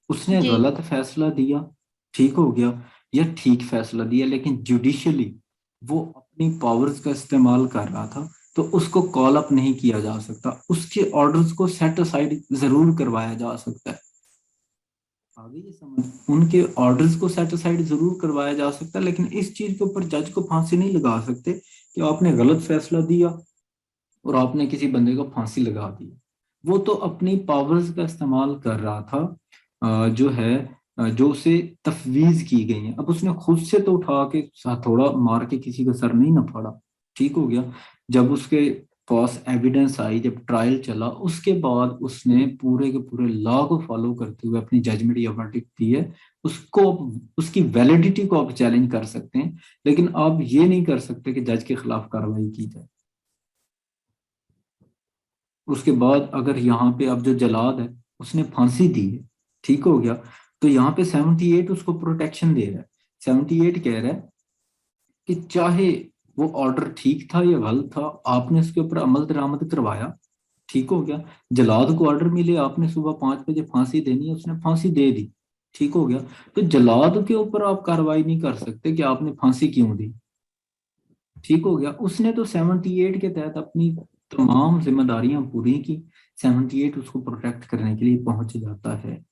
उसने जी गलत फैसला दिया, ठीक हो गया, या ठीक फैसला दिया, लेकिन जुडिशियली वो अपनी पावर्स का इस्तेमाल कर रहा था, तो उसको कॉल अप नहीं किया जा सकता, उसके ऑर्डर्स को सेट असाइड जरूर करवाया जा सकता है। आगे ये समझ, उनके ऑर्डर्स को सेट असाइड जरूर करवाया जा सकता है, लेकिन इस चीज के ऊपर जज को फांसी नहीं लगा सकते कि आपने गलत फैसला दिया और आपने किसी बंदे को फांसी लगा दी। वो तो अपनी पावर्स का इस्तेमाल कर रहा था, जो है जो उसे तफवीज की गई है। अब उसने खुद से तो उठा के हथौड़ा मार के किसी का सर नहीं न फाड़ा, ठीक हो गया। जब उसके पास एविडेंस आई, जब ट्रायल चला, उसके बाद उसने पूरे के पूरे लॉ को फॉलो करते हुए अपनी जजमेंट या वर्डिक्ट दी है। उसको, उसकी वैलिडिटी को आप चैलेंज कर सकते हैं, लेकिन आप ये नहीं कर सकते कि जज के खिलाफ कार्रवाई की जाए। उसके बाद अगर यहाँ पे अब जो जलाद है उसने फांसी दी है, ठीक हो गया, तो यहाँ पे 78 उसको प्रोटेक्शन दे रहा है। 78 कह रहा है कि चाहे वो ऑर्डर ठीक था या गलत था, आपने उसके ऊपर अमल दरामद करवाया, ठीक हो गया। जलाद को ऑर्डर मिले, आपने सुबह 5 बजे फांसी देनी है, उसने फांसी दे दी, ठीक हो गया। तो जलाद के ऊपर आप कार्रवाई नहीं कर सकते कि आपने फांसी क्यों दी, ठीक हो गया। उसने तो 78 के तहत अपनी तमाम जिम्मेदारियां पूरी की, 78 उसको प्रोटेक्ट करने के लिए पहुंच जाता है।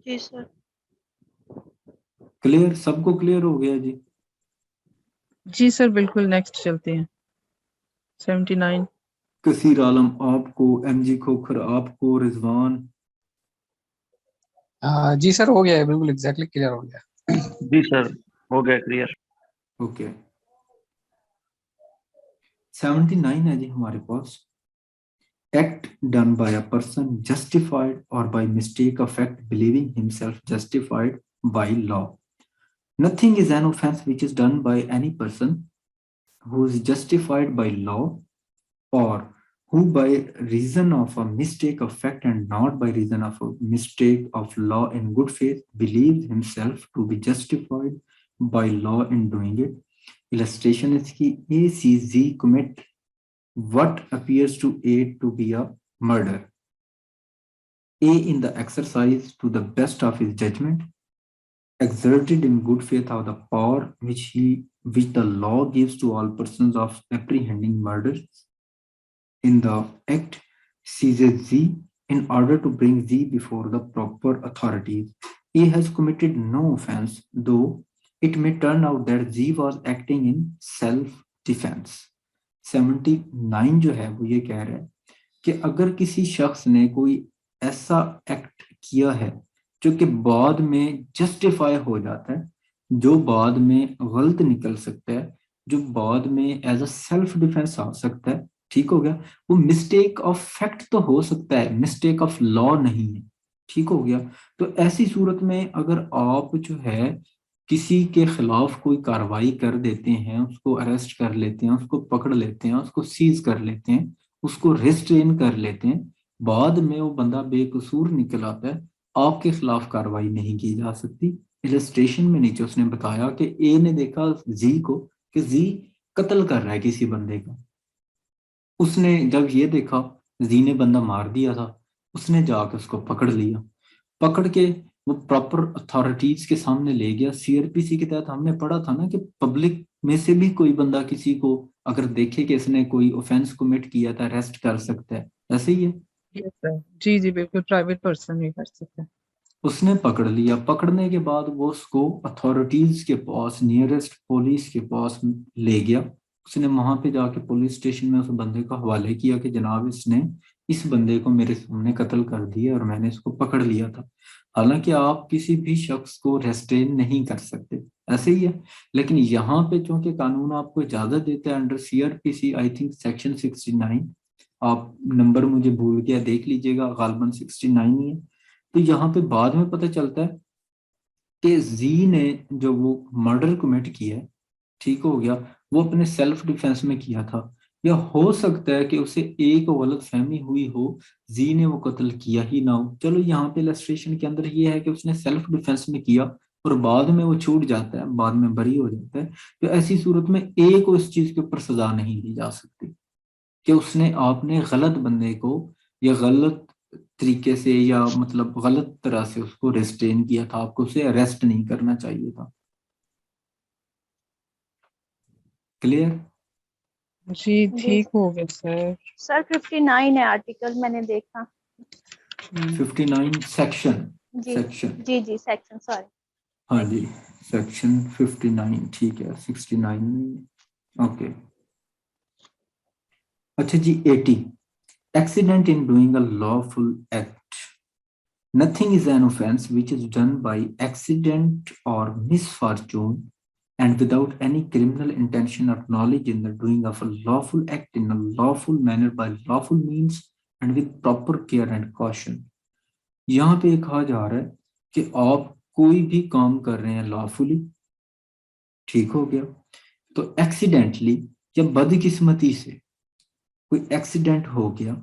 जी सर। क्लियर? सबको क्लियर हो गया जी? जी सर बिल्कुल, नेक्स्ट चलते हैं। 79। कसीर आलम आपको, एमजी खोखर आपको, रिजवान। जी सर, हो गया है, बिल्कुल एग्जैक्टली क्लियर हो गया। जी सर, हो गया क्लियर। ओके, 79 है जी हमारे पास। Act done by a person justified or by mistake of fact believing himself justified by law. Nothing is an offense which is done by any person who is justified by law, or who by reason of a mistake of fact and not by reason of a mistake of law in good faith believes himself to be justified by law in doing it. Illustration is कि A C Z commit what appears to A to be a murder. A in the exercise to the best of his judgment, exerted in good faith of the power which the law gives to all persons of apprehending murders, in the act seizes Z in order to bring Z before the proper authorities. A has committed no offense, though it may turn out that Z was acting in self-defense. 79 जो है वो ये कह रहा है कि अगर किसी शख्स ने कोई ऐसा एक्ट किया है जो कि बाद में जस्टिफाई हो जाता है, जो बाद में गलत निकल सकता है, जो बाद में एज अ सेल्फ डिफेंस आ सकता है, ठीक हो गया, वो मिस्टेक ऑफ फैक्ट तो हो सकता है, मिस्टेक ऑफ लॉ नहीं है, ठीक हो गया। तो ऐसी सूरत में अगर आप जो है किसी के खिलाफ कोई कार्रवाई कर देते हैं, उसको अरेस्ट कर लेते हैं, उसको पकड़ लेते हैं, उसको सीज कर लेते हैं, उसको रिस्ट्रेन कर लेते हैं, बाद में वो बंदा बेकसूर निकल आता है, आपके खिलाफ कार्रवाई नहीं की जा सकती। इलस्ट्रेशन में नीचे उसने बताया कि ए ने देखा जी को कि जी कत्ल कर रहा है किसी बंदे का, उसने जब ये देखा जी ने बंदा मार दिया था, उसने जाके उसको पकड़ लिया, पकड़ के वो प्रॉपर अथॉरिटीज के सामने ले गया। सीआरपीसी के तहत हमने पढ़ा था ना कि पब्लिक में से भी कोई बंदा किसी को अगर देखे कि इसने कोई ऑफेंस कमिट किया था अरेस्ट कर सकता है, ऐसे ही है। यस सर, जी जी बिल्कुल, प्राइवेट पर्सन भी कर सकते हैं। उसने पकड़ लिया, पकड़ने के बाद वो उसको अथॉरिटीज के पास, नियरेस्ट पुलिस के पास ले गया। उसने वहां पे जाके पुलिस स्टेशन में उस बंदे को हवाले किया कि जनाब इसने इस बंदे को मेरे सामने कत्ल कर दिया और मैंने इसको पकड़ लिया था। हालांकि आप किसी भी शख्स को रेस्ट्रेन नहीं कर सकते, ऐसे ही है, लेकिन यहाँ पे चूंकि कानून आपको इजाजत देता है under CrPC I think section 69, आप नंबर मुझे भूल गया, देख लीजिएगा, गालबन 69 ही है। तो यहाँ पे बाद में पता चलता है कि जी ने जो वो मर्डर कमिट किया है, ठीक हो गया, वो अपने सेल्फ डिफेंस में किया था, या हो सकता है कि उसे एक गलत फहमी हुई हो, जी ने वो कत्ल किया ही ना हो। चलो यहाँ पे इलस्ट्रेशन के अंदर ये है कि उसने सेल्फ डिफेंस में किया और बाद में वो छूट जाता है, बाद में बरी हो जाता है, तो ऐसी सूरत में ए को इस चीज के ऊपर सजा नहीं दी जा सकती कि उसने आपने गलत बंदे को या गलत तरीके से या मतलब गलत तरह से उसको रेस्ट्रेन किया था, आपको उसे अरेस्ट नहीं करना चाहिए था। क्लियर? जी ठीक हो गया सर। सर 59 है आर्टिकल, मैंने देखा। 59 सेक्शन, जी सेक्शन, जी जी सेक्शन, सॉरी। हाँ जी, सेक्शन 59, ठीक है, 69, ओके। अच्छा जी, 80, accident in doing a lawful act. Nothing is an offense which is done by accident or misfortune and without any criminal intention or knowledge in the doing of a lawful act in a lawful manner by lawful means and with proper care and caution. यहाँ पे कहा जा रहा है कि आप कोई भी काम कर रहे हैं लॉफुली, ठीक हो गया, तो एक्सीडेंटली या बदकिस्मती से कोई एक्सीडेंट हो गया,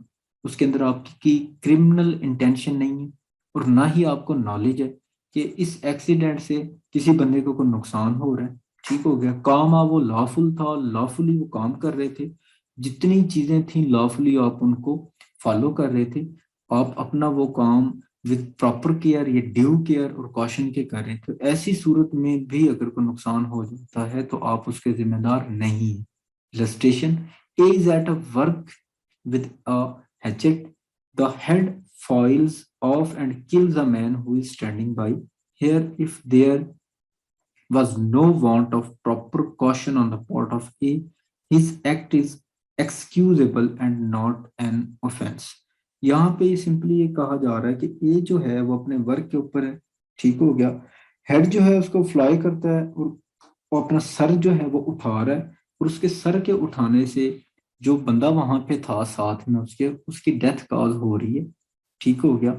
उसके अंदर आपकी क्रिमिनल इंटेंशन नहीं है और ना ही आपको नॉलेज है कि इस एक्सीडेंट से किसी बंदे को कोई नुकसान हो रहा है, ठीक हो गया, काम आप वो लॉफुल था, लॉफुली वो काम कर रहे थे, जितनी चीजें थी लॉफुली आप उनको फॉलो कर रहे थे, आप अपना वो काम विद प्रॉपर केयर या ड्यू केयर और कॉशन के कर रहे थे, ऐसी सूरत में भी अगर कोई नुकसान हो जाता है तो आप उसके जिम्मेदार नहीं है। Illustration, A is at a work with a hatchet. The head foils off and kills a man who is standing by. Here, if there was no want of proper caution on the part of A, his act is excusable and not an offense. यहाँ पे simply ये कहा जा रहा है कि ए जो है वो अपने वर्क के ऊपर है, ठीक हो गया, हेड जो है उसको फ्लाई करता है और वो अपना सर जो है वो उठा रहा है और उसके सर के उठाने से जो बंदा वहां पे था साथ में उसके, उसकी डेथ कॉज हो रही है, ठीक हो गया।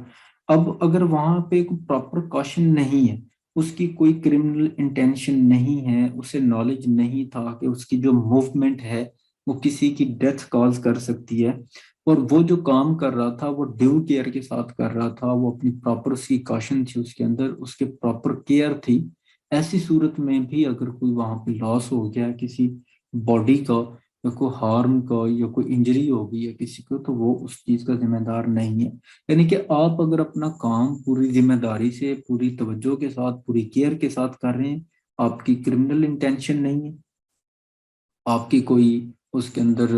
अब अगर वहां पे कोई प्रॉपर कॉशन नहीं है, उसकी कोई क्रिमिनल इंटेंशन नहीं है, उसे नॉलेज नहीं था कि उसकी जो मूवमेंट है वो किसी की डेथ कॉज कर सकती है, और वो जो काम कर रहा था वो ड्यू केयर के साथ कर रहा था, वो अपनी प्रॉपर उसकी कॉशन थी उसके अंदर, उसके प्रॉपर केयर थी, ऐसी सूरत में भी अगर कोई वहां पे लॉस हो गया किसी बॉडी का या कोई हार्म का या कोई इंजरी हो गई है किसी को, तो वो उस चीज का जिम्मेदार नहीं है। यानी कि आप अगर अपना काम पूरी जिम्मेदारी से, पूरी तवज्जो के साथ, पूरी केयर के साथ कर रहे हैं, आपकी क्रिमिनल इंटेंशन नहीं है, आपकी कोई उसके अंदर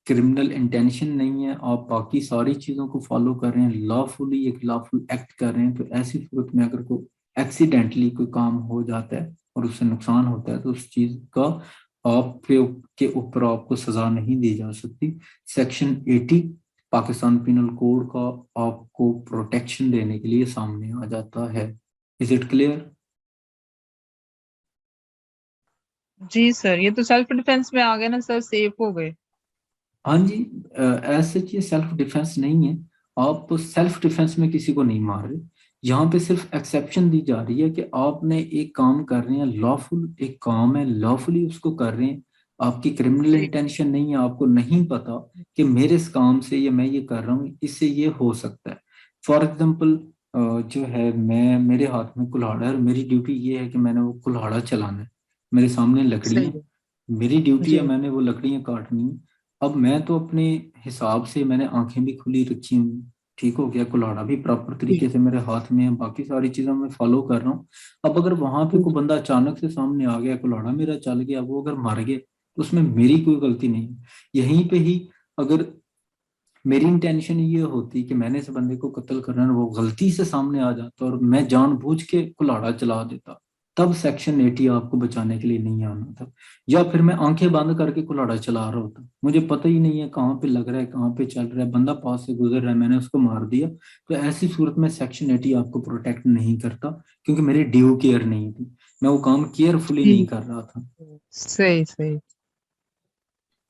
क्रिमिनल इंटेंशन नहीं है, आप बाकी सारी चीज़ों को फॉलो कर रहे हैं, लॉफुली एक लॉफुल एक्ट कर रहे हैं, तो ऐसी सूरत में अगर कोई एक्सीडेंटली कोई काम हो जाता है और उससे नुकसान होता है तो उस चीज़ का के ऊपर आपको सजा नहीं दी जा सकती। सेक्शन 80 पाकिस्तान पिनल कोड का आपको प्रोटेक्शन देने के लिए सामने आ जाता है। Is it clear? जी सर, ये तो सेल्फ डिफेंस में आ गए ना सर, सेफ हो गए। हाँ जी, ऐसे ये सेल्फ डिफेंस नहीं है, आप सेल्फ डिफेंस में किसी को नहीं मार रहे। यहाँ पे सिर्फ एक्सेप्शन दी जा रही है कि आपने एक काम कर रहे हैं, लॉफुल एक काम है, लॉफुली उसको कर रहे हैं, आपकी क्रिमिनल जी इंटेंशन नहीं है, आपको नहीं पता कि मेरे इस काम से या मैं ये कर रहा हूँ इससे ये हो सकता है। फॉर एग्जाम्पल जो है, मेरे हाथ में कुल्हाड़ा है और मेरी ड्यूटी ये है कि मैंने वो कुल्हाड़ा चलाना है, मेरे सामने सही लकड़ियाँ, है। मेरी ड्यूटी है जी मैंने वो लकड़ियाँ काटनी है। अब मैं तो अपने हिसाब से मैंने आंखें भी खुली रखी हुई, ठीक हो गया, कुल्हाड़ा भी प्रॉपर जी तरीके से मेरे हाथ में है, बाकी सारी चीजें मैं फॉलो कर रहा हूँ। अब अगर वहां पे कोई बंदा अचानक से सामने आ गया, कुल्हाड़ा मेरा चल गया, वो अगर मर गया तो उसमें मेरी कोई गलती नहीं है। यहीं पे ही अगर मेरी इंटेंशन ये होती कि मैंने इस बंदे को कत्ल करना है, वो गलती से सामने आ जाता और मैं जानबूझ के कुल्हाड़ा चला देता, तब सेक्शन 80 आपको बचाने के लिए नहीं आना था। या फिर मैं आंखें बंद करके कुल्हाड़ा चला रहा होता, मुझे पता ही नहीं है कहाँ पे लग रहा है, कहाँ पे चल रहा है, बंदा पास से गुजर रहा है, मैंने उसको मार दिया, तो ऐसी सूरत में सेक्शन 80 आपको प्रोटेक्ट नहीं करता, क्योंकि मेरी ड्यू केयर नहीं थी, मैं वो काम केयरफुली नहीं जी कर रहा था। सही सही।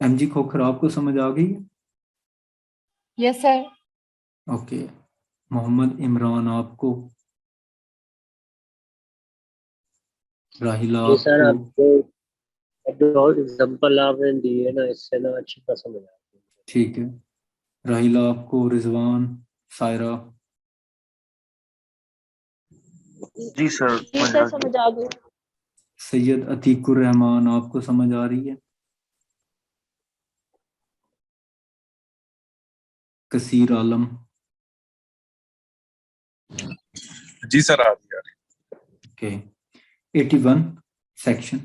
एमजी खोखर आपको समझ आ गई है? Yes sir. Okay, Mohammad Imran आपको, राहिला जी सर, आपको, अब जो एग्जांपल आपने दिए ना, इससे ना अच्छी तरह समझ आ गई। ठीक है, राहिला आपको, रिजवान, सायरा, जी सर, जी समझ सर, आ गई। समझ आ गई। सैयद अतीकुर रहमान आपको समझ आ रही है? कसीर आलम, जी सर, आ गया। Okay. 81 section,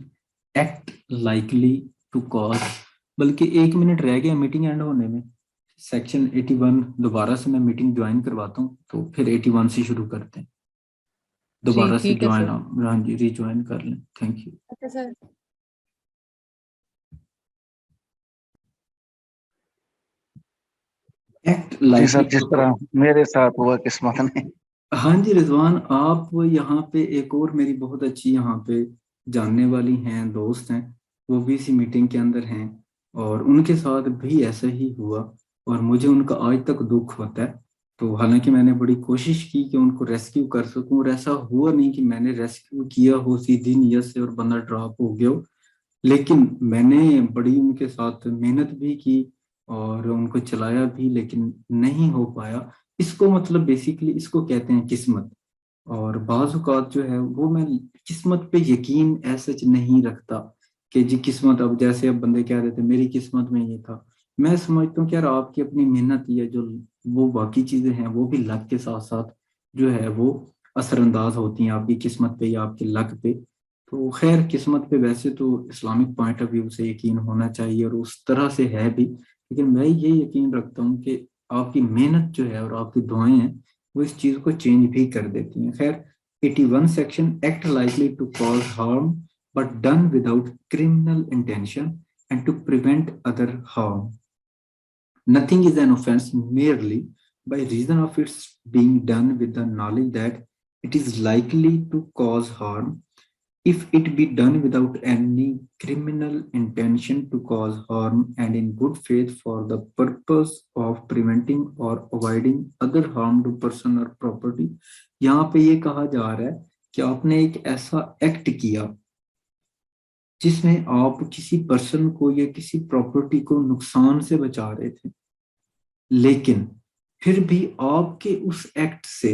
act likely to cause, बल्कि 1 मिनट रह गया मीटिंग एंड होने में। सेक्शन 81 दोबारा से मैं मीटिंग ज्वाइन करवाता हूँ, तो फिर 81 से शुरू करते हैं। जी दोबारा से ठीक है ज्वाइन, सर। हाँ जी, रिज्वाइन कर लें। Thank you. Okay sir. Act जी लाइकली सर, जिस टू, तरह मेरे साथ हुआ किस्मत ने। हाँ जी रिजवान, आप यहाँ पे एक और मेरी बहुत अच्छी यहाँ पे जानने वाली हैं, दोस्त हैं, वो भी इसी मीटिंग के अंदर हैं, और उनके साथ भी ऐसा ही हुआ और मुझे उनका आज तक दुख होता है। तो हालांकि मैंने बड़ी कोशिश की कि उनको रेस्क्यू कर सकूं, और ऐसा हुआ नहीं कि मैंने रेस्क्यू किया हो सीधी नीयत से और बंदा ड्रॉप हो गया हो, लेकिन मैंने बड़ी उनके साथ मेहनत भी की और उनको चलाया भी, लेकिन नहीं हो पाया। इसको मतलब बेसिकली इसको कहते हैं किस्मत। और बाज़ औक़ात जो है वो मैं किस्मत पे यकीन ऐसा नहीं रखता कि जी किस्मत, अब जैसे अब बंदे कह रहे थे मेरी किस्मत में ये था, मैं समझता हूँ कि यार आपकी अपनी मेहनत ही है, जो वो बाकी चीजें हैं वो भी लक के साथ साथ जो है वो असरअंदाज होती हैं आपकी किस्मत पे या आपके लक पे। तो खैर, किस्मत पे वैसे तो इस्लामिक पॉइंट ऑफ व्यू से यकीन होना चाहिए और उस तरह से है भी, लेकिन मैं ये यकीन रखता हूँ कि आपकी मेहनत जो है और आपकी दुआएं हैं वो इस चीज को चेंज भी कर देती हैं। खैर, 81 section, act likely to cause harm but done without criminal intention and to prevent other harm. Nothing is an offense merely by reason of its being done with the knowledge that it is likely to cause harm. If it be done without any criminal intention to cause harm and in good faith for the purpose of preventing or avoiding other harm to person or property, यहाँ पे ये कहा जा रहा है कि आपने एक ऐसा एक्ट किया जिसमें आप किसी पर्सन को या किसी प्रॉपर्टी को नुकसान से बचा रहे थे, लेकिन फिर भी आपके उस एक्ट से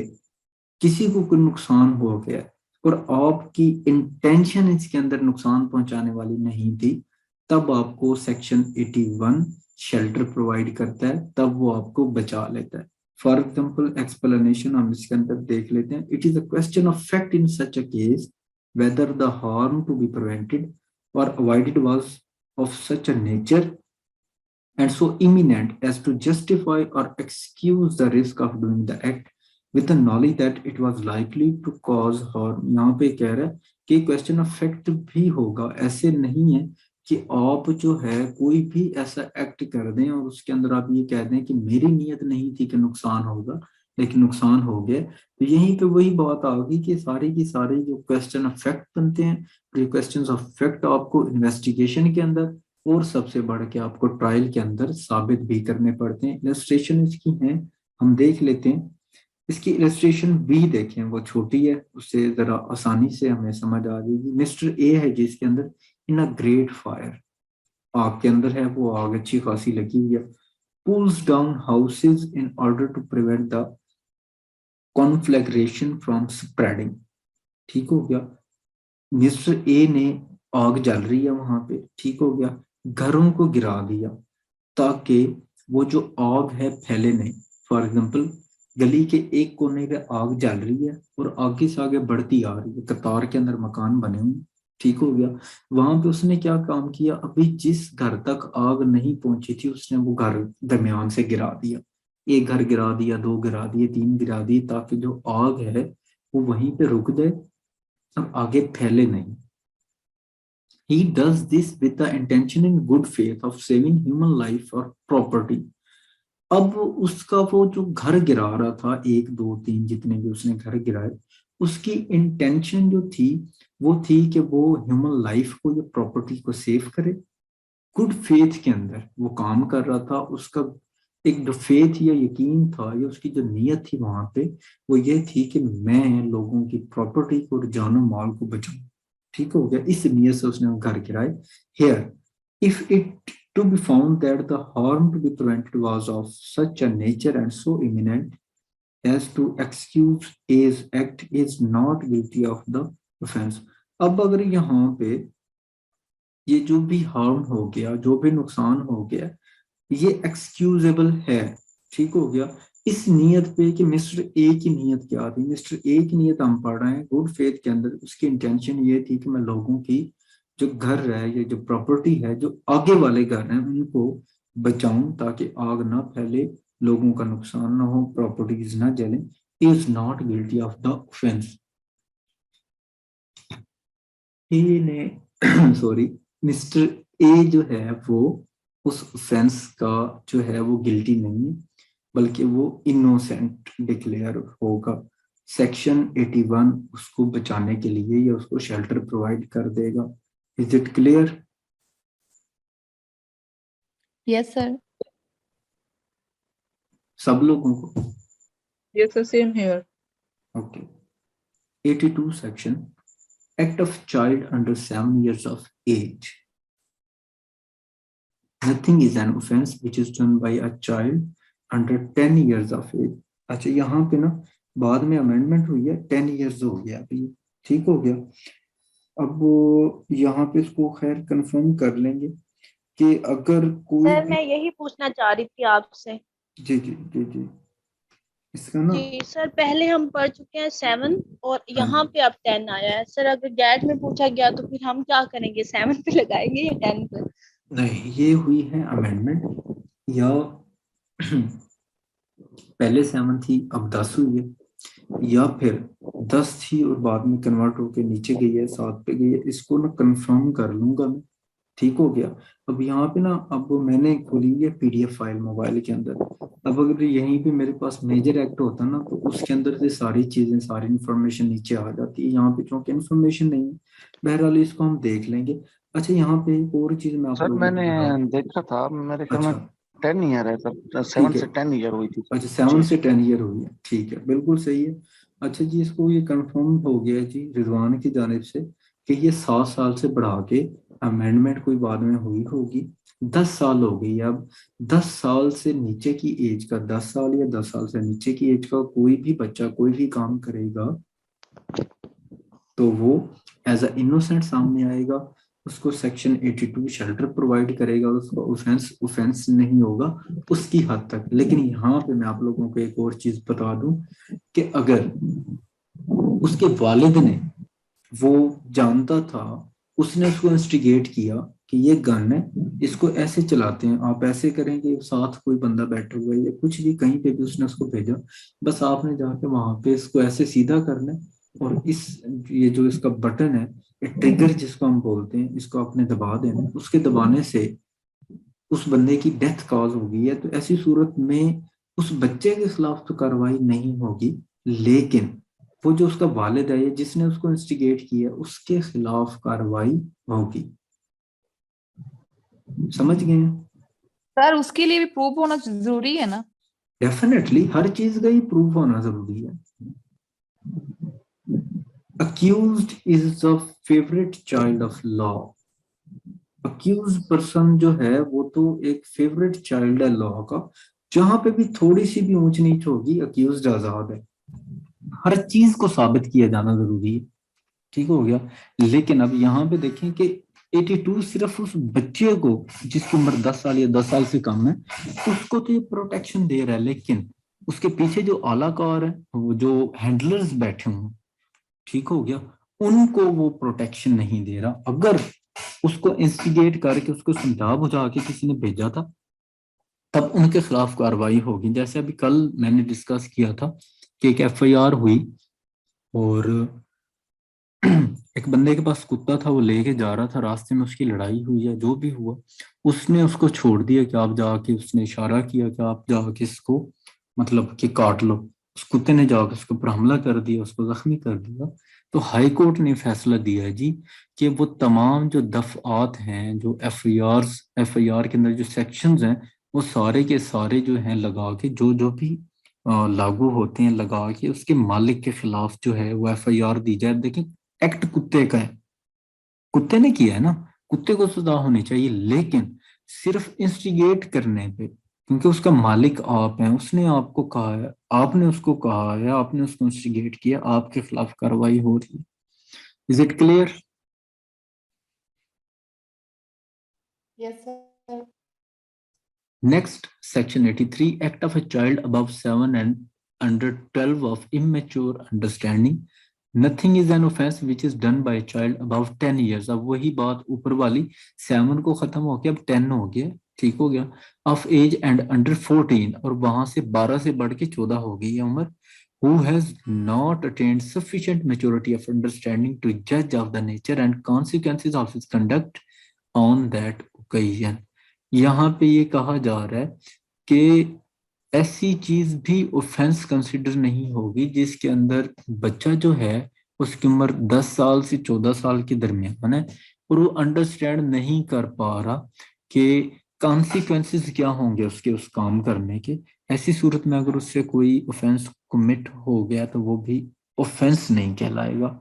किसी को कोई नुकसान हो गया और आपकी इंटेंशन इसके अंदर नुकसान पहुंचाने वाली नहीं थी, तब आपको सेक्शन 81 शेल्टर प्रोवाइड करता है, तब वो आपको बचा लेता है। फॉर एग्जाम्पल एक्सप्लेनेशन हम इसके अंदर देख लेते हैं। It is a question of fact in such a case whether the harm to be prevented or avoided was of such a nature and so imminent as to justify or excuse the risk of doing the act with the knowledge that it was likely to cause harm। यहाँ पे कह रहा है कि question of fact भी होगा, ऐसे नहीं है कि आप जो है कोई भी ऐसा एक्ट कर दें और उसके अंदर आप ये कह दें कि मेरी नीयत नहीं थी कि नुकसान होगा लेकिन नुकसान हो गया। तो यहीं पे वही बात आ गई कि सारी की सारी जो क्वेश्चन ऑफ फैक्ट बनते हैं, क्वेश्चन ऑफ फैक्ट आपको इन्वेस्टिगेशन के अंदर और सबसे बढ़ के आपको ट्रायल के अंदर साबित भी करने पड़ते हैं। इलस्ट्रेशन इसकी है, हम देख लेते हैं। इसकी इलस्ट्रेशन भी देखें, वो छोटी है, उससे जरा आसानी से हमें समझ आ जाएगी। मिस्टर ए है जिसके अंदर इन अ ग्रेट फायर, आग के अंदर है, वो आग अच्छी खासी लगी हुई है। Pulls down houses in order to prevent the conflagration from spreading. ठीक हो गया, मिस्टर ए ने आग जल रही है वहां पे, ठीक हो गया, घरों को गिरा दिया ताकि वो जो आग है फैले नहीं। फॉर एग्जाम्पल गली के एक कोने पे आग जल रही है और आगे से आगे बढ़ती आ रही है, कतार के अंदर मकान बने हुए, ठीक हो गया। वहां पे उसने क्या काम किया, अभी जिस घर तक आग नहीं पहुंची थी उसने वो घर दरमियान से गिरा दिया, एक घर गिरा दिया, दो गिरा दिए, तीन गिरा दिए, ताकि जो आग है वो वहीं पे रुक जाए और आगे फैले नहीं। He does this with the intention in good faith of saving human life or property। अब उसका वो जो घर गिरा रहा था, एक दो तीन जितने भी उसने घर गिराए, उसकी इंटेंशन जो थी वो थी कि वो ह्यूमन लाइफ को या प्रॉपर्टी को सेव करे। गुड फेथ के अंदर वो काम कर रहा था, उसका एक जो फेथ या यकीन था या उसकी जो नीयत थी वहां पे वो ये थी कि मैं लोगों की प्रॉपर्टी को और जानो माल को बचाऊं। ठीक हो गया, इस नीयत से उसने घर गिराए। Here if it to be found that the harm to be prevented was of such a nature and so imminent as to excuse A's act, is not guilty of the offense। अब अगर यहाँ पे ये जो भी harm हो गया, जो भी नुकसान हो गया, ये एक्सक्यूजेबल है, ठीक हो गया, इस नियत पे कि मिस्टर ए की नियत क्या थी। मिस्टर ए की नियत हम पढ़ रहे हैं गुड फेथ के अंदर, उसकी इंटेंशन ये थी कि मैं लोगों की जो घर है या जो प्रॉपर्टी है, जो आगे वाले घर हैं, उनको बचाऊं ताकि आग ना फैले, लोगों का नुकसान ना हो, प्रॉपर्टीज ना जले। Is not guilty of the offence. Sorry, mister A जो है वो उस ऑफेंस का जो है वो गिल्टी नहीं है, बल्कि वो इनोसेंट डिक्लेयर होगा। सेक्शन 81 उसको बचाने के लिए या उसको शेल्टर प्रोवाइड कर देगा। Is it clear? Yes sir. सब लोगों को? Yes, sir, same here. Okay. 82 section, act of child under 7 years of age। Nothing is an offense which is done by a child under 10 years of age। अच्छा, यहाँ पे ना बाद में amendment हुई है, 10 years हो गया अभी, ठीक हो गया। अब यहाँ पे इसको खैर कंफर्म कर लेंगे कि अगर कोई सर मैं यही पूछना चाह रही थी आपसे। जी जी जी जी, इसका ना जी सर, पहले हम पढ़ चुके हैं 7 और यहाँ पे अब 10 आया है। सर अगर गैट में पूछा गया तो फिर हम क्या करेंगे, 7 पे लगाएंगे या 10 पे? नहीं, ये हुई है अमेंडमेंट, या पहले 7 थी अब 10 हुई है, या फिर 10 थी और बाद में कन्वर्ट होके नीचे गई है, 7 पे गई है। इसको ना कंफर्म कर लूंगा मैं, ठीक हो गया। अब यहाँ पे ना अब मैंने खोली है PDF फाइल मोबाइल के अंदर। अब अगर यहीं पे मेरे पास मेजर एक्ट होता ना तो उसके अंदर से सारी चीजें, सारी इंफॉर्मेशन नीचे आ जाती है। यहाँ पे क्योंकि इंफॉर्मेशन नहीं है, बहरहाल इसको हम देख लेंगे। अच्छा, यहाँ पे एक और चीज मैं आप सर लोगों को मैंने देखा था, मेरे ख्याल में अच्छा 10 ईयर है सर, 7 ठीक से है, 10 ईयर हुई थी। अच्छा 7 से 10 ईयर हुई है, ठीक है, बिल्कुल सही है। अच्छा जी, इसको ये कंफर्म हो गया जी रिजवान की जानिब से कि ये 7 साल से बढ़ा के अमेंडमेंट कोई बाद में हुई होगी, 10 साल हो गई। अब 10 साल से नीचे की एज का, 10 साल या 10 साल से नीचे की एज का कोई भी बच्चा कोई भी काम करेगा तो वो एज अ इनोसेंट सामने आएगा, उसको सेक्शन 82 शेल्टर प्रोवाइड करेगा, उसको ऑफेंस नहीं होगा उसकी हद तक। लेकिन यहाँ पे मैं आप लोगों को एक और चीज बता दूं कि अगर उसके वालिद ने वो जानता था, उसने उसको इंस्टिगेट किया कि ये गन है, इसको ऐसे चलाते हैं, आप ऐसे करेंगे, साथ कोई बंदा बैठा हुआ है या कुछ भी, कहीं पे भी उसने उसको भेजा, बस आपने जाके वहां पे इसको ऐसे सीधा करना है, और इस ये जो इसका बटन है, ये ट्रिगर जिसको हम बोलते हैं, इसको आपने दबा देना, उसके दबाने से उस बंदे की डेथ कॉज होगी। है तो ऐसी सूरत में उस बच्चे के खिलाफ तो कार्रवाई नहीं होगी, लेकिन वो जो उसका वालिद है, जिसने उसको इंस्टिगेट किया, उसके खिलाफ कार्रवाई होगी। समझ गए हैं? सर उसके लिए भी प्रूफ होना जरूरी है ना? डेफिनेटली हर चीज का ही प्रूफ होना जरूरी है। Accused is the favourite child of law. Accused person जो है वो तो एक फेवरेट चाइल्ड है लॉ का, जहां पे भी थोड़ी सी भी ऊंच नीच होगी, अक्यूज आजाद है। हर चीज को साबित किया जाना जरूरी है। ठीक हो गया। लेकिन अब यहाँ पे देखें कि 82 सिर्फ उस बच्चे को जिसकी उम्र 10 साल या 10 साल से कम है, उसको तो ये प्रोटेक्शन दे रहा है, लेकिन उसके पीछे जो आलाकार है, वो जो हैंडलर्स बैठे हुए, ठीक हो गया, उनको वो प्रोटेक्शन नहीं दे रहा। अगर उसको इंस्टिगेट करके उसको समझा बुझा के किसी ने भेजा था, तब उनके खिलाफ कार्रवाई होगी। जैसे अभी कल मैंने डिस्कस किया था कि एक FIR हुई, और एक बंदे के पास कुत्ता था, वो लेके जा रहा था, रास्ते में उसकी लड़ाई हुई या जो भी हुआ, उसने उसको छोड़ दिया कि आप जाके, उसने इशारा किया कि आप जाके इसको मतलब कि काट लो। उस कुत्ते ने जाकर उसके ऊपर हमला कर दिया, उसको जख्मी कर दिया। तो हाई कोर्ट ने फैसला दिया है जी कि वो तमाम जो दफआत हैं, जो FIR के अंदर जो सेक्शंस हैं, वो सारे के सारे जो हैं लगा के, जो जो भी लागू होते हैं लगा के, उसके मालिक के खिलाफ जो है वो FIR दी जाए। देखें, एक्ट कुत्ते का है, कुत्ते ने किया है ना, कुत्ते को सजा होनी चाहिए, लेकिन सिर्फ इंस्टिगेट करने पे, क्योंकि उसका मालिक आप हैं, उसने आपको कहा है, आपने उसको कहा है, आपने उसको इंस्टिगेट किया, आपके खिलाफ कार्रवाई हो रही है। Is it clear? Yes sir. Next, Section 83, Act of a child above 7 and under 12 of immature understanding. Nothing is an offense which is done by a child above 10 years. अब वही बात ऊपर वाली, 7 को खत्म हो गया, अब 10 हो गया, ठीक हो गया, of age and under 14, और वहां से 12 से बढ़ के 14 हो गई है उम्र, who has not attained sufficient maturity of understanding to judge of the nature and consequences of his conduct on that occasion. यहाँ पे ये कहा जा रहा है कि ऐसी चीज भी ऑफेंस कंसिडर नहीं होगी जिसके अंदर बच्चा जो है उसकी उम्र 10 साल से 14 साल के दरमियान है, और वो अंडरस्टैंड नहीं कर पा रहा कि कॉन्सिक्वेंसेस क्या होंगे उसके उस काम करने के। ऐसी सूरत में अगर उससे कोई ऑफेंस कमिट हो गया तो वो भी ऑफेंस नहीं कहलाएगा।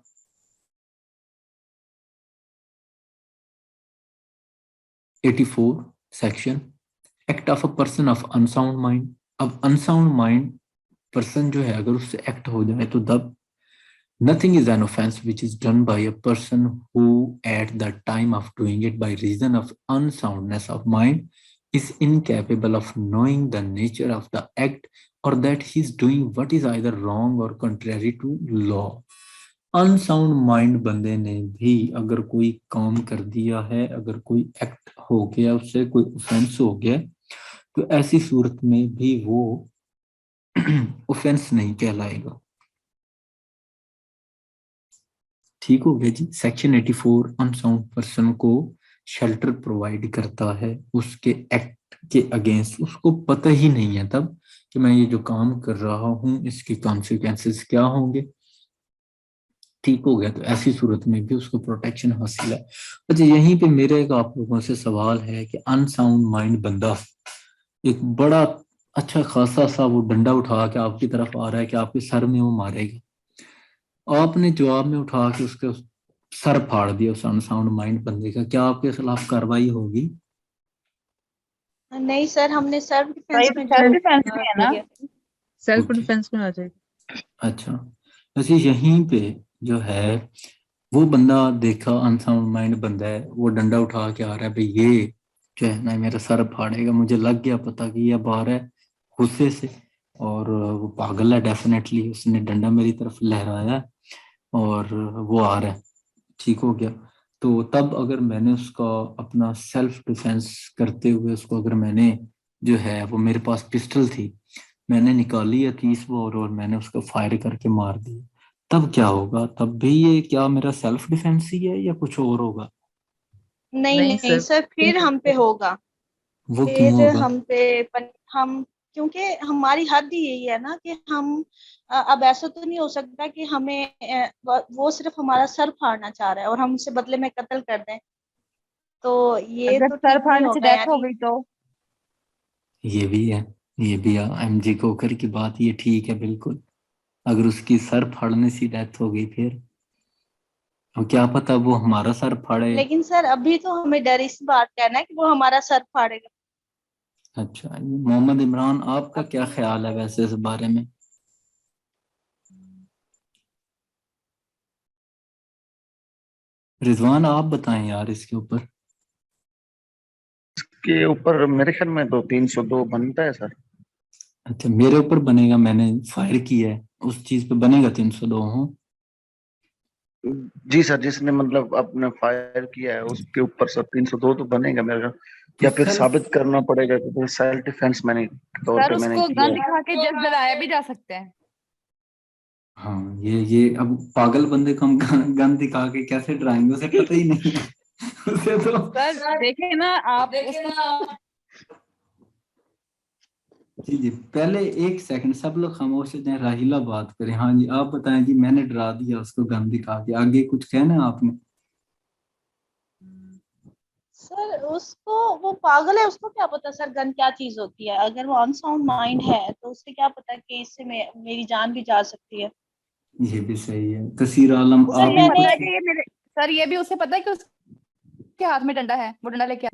Section act of a person of unsound mind. अब अनसाउंड माइंड पर्सन जो है अगर उससे एक्ट हो जाए तो तब nothing is an offense which is done by a person who at the time of doing it by reason of unsoundness of mind is incapable of knowing the nature of the act, or that he is doing what is either wrong or contrary to law. Unsound mind बंदे ने भी अगर कोई काम कर दिया है, अगर कोई एक्ट हो गया, उससे कोई ऑफेंस हो गया, तो ऐसी सूरत में भी वो ऑफेंस नहीं कहलाएगा। ठीक हो गया जी। सेक्शन 84 अनसाउंड पर्सन को शेल्टर प्रोवाइड करता है उसके एक्ट के अगेंस्ट, उसको पता ही नहीं है तब कि मैं ये जो काम कर रहा हूँ इसके कॉन्सिक्वेंसेस क्या होंगे। ठीक हो गया, तो ऐसी सूरत में भी उसको प्रोटेक्शन हासिल है। अच्छा, यहीं पे मेरे एक आप लोगों से सवाल है कि अनसाउंड माइंड बंदा एक बड़ा अच्छा खासा सा वो डंडा उठा के आपकी तरफ आ रहा है कि आपके सर में वो मारेगा, आपने जवाब में उठा के उसके सर फाड़ दिया उस अनसाउंड माइंड बंदे का, क्या आपके खिलाफ कार्रवाई होगी? नहीं सर, हमने सेल्फ डिफेंस में सेल्फ डिफेंस में है ना? Self Okay. डिफेंस में आ जाएगा। अच्छा, वैसे यहीं पे जो है वो बंदा देखा, अनसाउंड माइंड बंदा है, वो डंडा उठा के आ रहा है, भाई ये जो है ना मेरा सर फाड़ेगा, मुझे लग गया पता कि ये अब आ रहा है गुस्से से, और वो पागल है डेफिनेटली, उसने डंडा मेरी तरफ लहराया और वो आ रहा है। ठीक हो गया, तो तब अगर मैंने उसका अपना सेल्फ डिफेंस करते हुए उसको, अगर मैंने जो है वो, मेरे पास पिस्टल थी, मैंने निकाली या 30 बोर और मैंने उसको फायर करके मार दिया, तब क्या होगा? तब भी ये क्या मेरा सेल्फ डिफेंस ही है या कुछ और होगा? नहीं नहीं सर, फिर हम पे होगा, वो क्यों फिर होगा? हम पे हम, क्योंकि हमारी हद ही यही है ना कि हम अब ऐसा तो नहीं हो सकता कि हमें वो सिर्फ हमारा सर फाड़ना चाह रहा है और हम उसे बदले में कत्ल कर दें, तो ये अगर तो सर ठीक नहीं फाड़ने से होगा डेथ हो यानी। गई तो? ये भी है, ये भी है एमजी कोकर की बात, ये ठीक है बिल्कुल। अगर उसकी सर फाड़ने से डेथ हो गई फिर, और क्या पता वो हमारा सर फाड़े। लेकिन सर अभी तो हमें डर इस बात का है ना कि वो हमारा सर फाड़ेगा। अच्छा, ये मोहम्मद इमरान, आपका क्या अभी ख्याल है वैसे इस बारे में? रिजवान आप बताएं यार इसके ऊपर। के ऊपर मेरे ख्याल में तो 302 बनता है सर। अच्छा, मेरे ऊपर बनेगा, मैंने फायर किया है, उस चीज पे बनेगा 302? हूँ। जी सर, जिसने मतलब अपने फायर किया है उसके ऊपर सर 302 तो बनेगा मेरे ख्याल। तो या फिर सेल्फ, साबित करना पड़ेगा कि सेल्फ डिफेंस मैंने तौर सर पे मैंने उसको किया गन है। दिखा के जज दिलाया भी जा सकता है। हाँ ये अब पागल बंदे को हम गन दिखा के कैसे डराएंगे? उसे पता ही नहीं है। उसे तो सर देखे ना आप उसको। जी जी, पहले एक सेकंड सब लोग खामोश हो जाएं, राहिला बात करें। हाँ जी, आप बताएं जी। मैंने डरा दिया उसको गन दिखा के, आगे कुछ कहना है आपने? सर उसको, वो पागल है, उसको क्या पता सर गन क्या चीज होती है। अगर वो अनसाउंड माइंड है तो उसे क्या पता कि इससे मेरी जान भी जा सकती है। ये भी सही है। कसीर आलम, उसे सर ये आपने मैंने, पता है कुछ? कि ये मेरे, सर ये भी उसे पता है कि उसके हाथ में डंडा है, वो डंडा लेके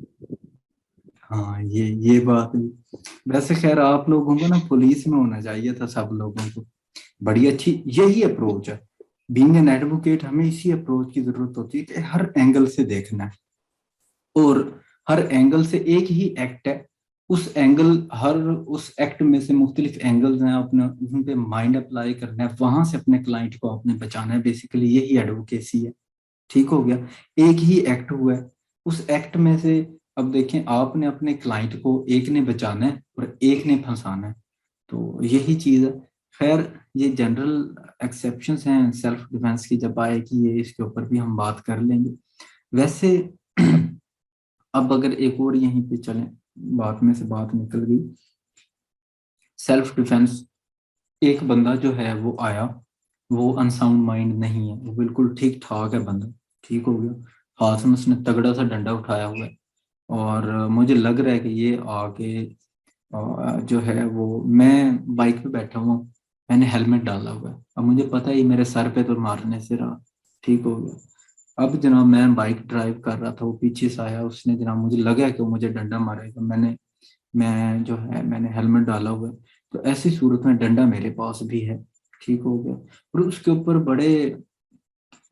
हाँ ये बात भी। वैसे खैर आप लोगों को ना पुलिस में होना चाहिए था, सब लोगों को। बड़ी अच्छी यही अप्रोच है। बीइंग एन एडवोकेट हमें इसी अप्रोच की जरूरत होती है कि हर एंगल से देखना है, और हर एंगल से एक ही एक्ट है, उस एंगल, हर उस एक्ट में से मुख्तलिफ एंगल्स हैं, अपना उन पे माइंड अप्लाई करना है, वहां से अपने क्लाइंट को आपने बचाना है। बेसिकली यही एडवोकेसी है। ठीक हो गया? एक ही एक्ट हुआ है, उस एक्ट में से अब देखें, आपने अपने क्लाइंट को, एक ने बचाना है और एक ने फंसाना है, तो यही चीज है। खैर, ये जनरल एक्सेप्शंस हैं सेल्फ डिफेंस की, जब आएगी ये इसके ऊपर भी हम बात कर लेंगे। वैसे अब अगर एक और यहीं पे चलें, बात में से बात निकल गई। सेल्फ डिफेंस, एक बंदा जो है वो आया, वो अनसाउंड माइंड नहीं है, वो बिल्कुल ठीक ठाक है बंदा। ठीक हो गया, हाथ में उसने तगड़ा सा डंडा उठाया हुआ है, और मुझे लग रहा है कि ये आगे जो है वो, मैं बाइक पे बैठा हुआ हूँ, मैंने हेलमेट डाला हुआ है, अब मुझे पता है ये मेरे सर पे तो मारने से रहा। ठीक हो गया, अब जनाब मैं बाइक ड्राइव कर रहा था, वो पीछे से आया, उसने जनाब, मुझे लगा कि वो मुझे डंडा मारेगा, मैं जो है मैंने हेलमेट डाला हुआ है, तो ऐसी सूरत में डंडा मेरे पास भी है। ठीक हो गया, और उसके ऊपर बड़े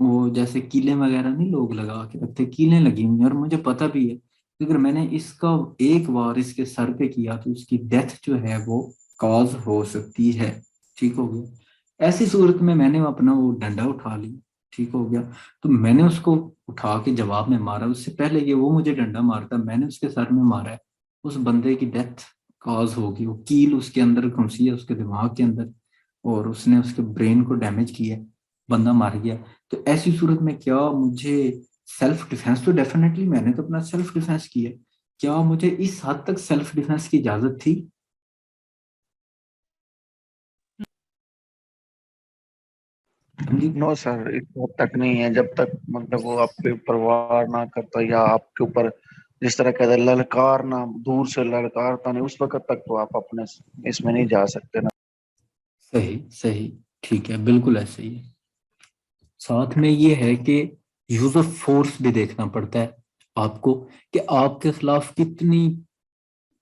वो जैसे कीले वगैरह नहीं लोग लगा के रखते, कीलें लगी हुई हैं, और मुझे पता भी है कि अगर मैंने इसका एक बार इसके सर पे किया तो उसकी डेथ जो है वो कॉज हो सकती है। ठीक हो गया, ऐसी सूरत में मैंने अपना वो डंडा उठा लिया। ठीक हो गया, तो मैंने उसको उठा के जवाब में मारा, उससे पहले कि वो मुझे डंडा मारता, मैंने उसके सर में मारा है, उस बंदे की डेथ कॉज होगी। वो कील उसके अंदर घुसी है, उसके दिमाग के अंदर, और उसने उसके ब्रेन को डैमेज किया, बंदा मर गया। तो ऐसी सूरत में क्या मुझे सेल्फ डिफेंस, तो डेफिनेटली मैंने तो अपना सेल्फ डिफेंस किया, क्या मुझे इस हद तक सेल्फ डिफेंस की इजाजत थी? नो सर, इस हद तक नहीं है। जब तक मतलब वो आपके ऊपर वार ना करता या आपके ऊपर जिस तरह कहते हैं ललकारना, दूर से ललकारता नहीं, उस वक्त तक तो आप अपने इसमें नहीं जा सकते ना। सही सही, ठीक है, बिल्कुल ऐसे ही है। साथ में ये है कि यूज ऑफ फोर्स भी देखना पड़ता है आपको, कि आपके खिलाफ कितनी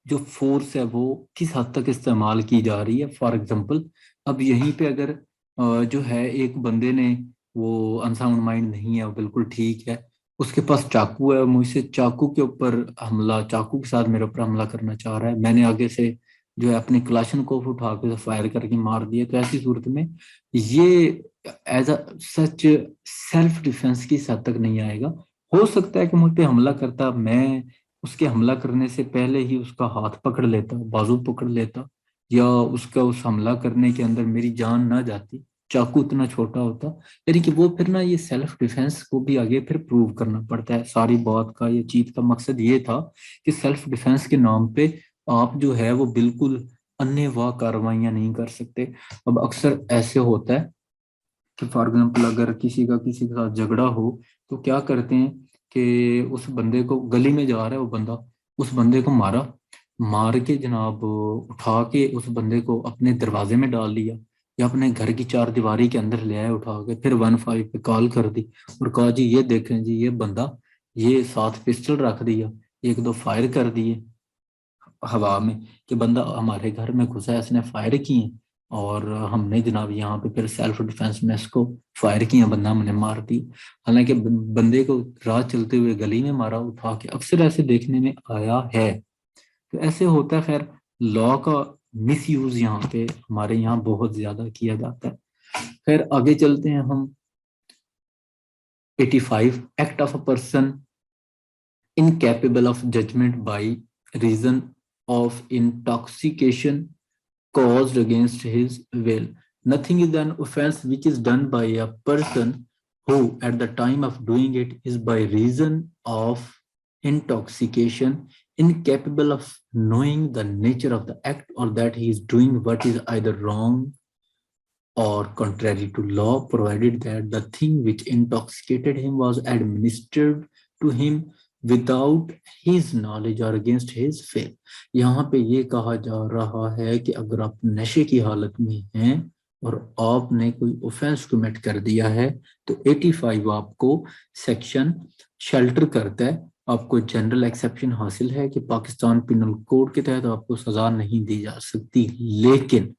जो फोर्स है वो किस हद तक इस्तेमाल की जा रही है। फॉर एग्जांपल, अब यहीं पे अगर जो है एक बंदे ने, वो अनसाउंड माइंड नहीं है, वो बिल्कुल ठीक है, उसके पास चाकू है, मुझसे चाकू के ऊपर हमला, चाकू के साथ मेरे ऊपर हमला करना चाह रहा है, मैंने आगे से जो है अपनी क्लाशनकोफ उठा के फायर करके मार दिया, तो ऐसी सूरत में ये as a such self defence की हद तक नहीं आएगा। हो सकता है कि मुझ पे हमला करता, मैं उसके हमला करने से पहले ही उसका हाथ पकड़ लेता, बाजू पकड़ लेता, या उसका उस हमला करने के अंदर मेरी जान ना जाती, चाकू इतना छोटा होता। यानी कि वो फिर ना ये सेल्फ डिफेंस को भी आगे फिर प्रूव करना पड़ता है। सारी बात का, ये चीज का मकसद ये था कि सेल्फ डिफेंस के नाम पे आप जो है वो बिल्कुल अन्यवाह कार्रवाइयां नहीं कर सकते। अब अक्सर ऐसे होता है कि फॉर एग्जाम्पल अगर किसी के साथ झगड़ा हो तो क्या करते हैं कि उस बंदे को, गली में जा रहा है वो बंदा, उस बंदे को मारा, मार के जनाब उठा के उस बंदे को अपने दरवाजे में डाल लिया, या अपने घर की चार दीवारी के अंदर ले आए उठा के, फिर 15 पे कॉल कर दी और कहा जी ये देखें जी ये बंदा, ये 7 पिस्टल रख दिया, 1-2 फायर कर दिए हवा में कि बंदा हमारे घर में घुसा है, इसने फायर किए, और हमने जनाब यहाँ पे फिर सेल्फ डिफेंस में इसको फायर किया, बंदा हमने मार दी। हालांकि बंदे को राह चलते हुए गली में मारा उठा के, अक्सर ऐसे देखने में आया है। तो ऐसे होता है। खैर, लॉ का मिस यूज यहाँ पे हमारे यहाँ बहुत ज्यादा किया जाता है। फिर आगे चलते हैं हम। 85, act of a person incapable of judgment by reason of intoxication caused against his will. Nothing is an offense which is done by a person who at the time of doing it is by reason of intoxication incapable of knowing the nature of the act, or that he is doing what is either wrong or contrary to law, provided that the thing which intoxicated him was administered to him without his knowledge or against his will. यहाँ पे ये कहा जा रहा है कि अगर आप नशे की हालत में हैं और आपने कोई ऑफेंस कमिट कर दिया है तो 85 आपको सेक्शन शेल्टर करता है। आपको जनरल एक्सेप्शन हासिल है कि पाकिस्तान पिनल कोड के तहत आपको सजा नहीं दी जा सकती, लेकिन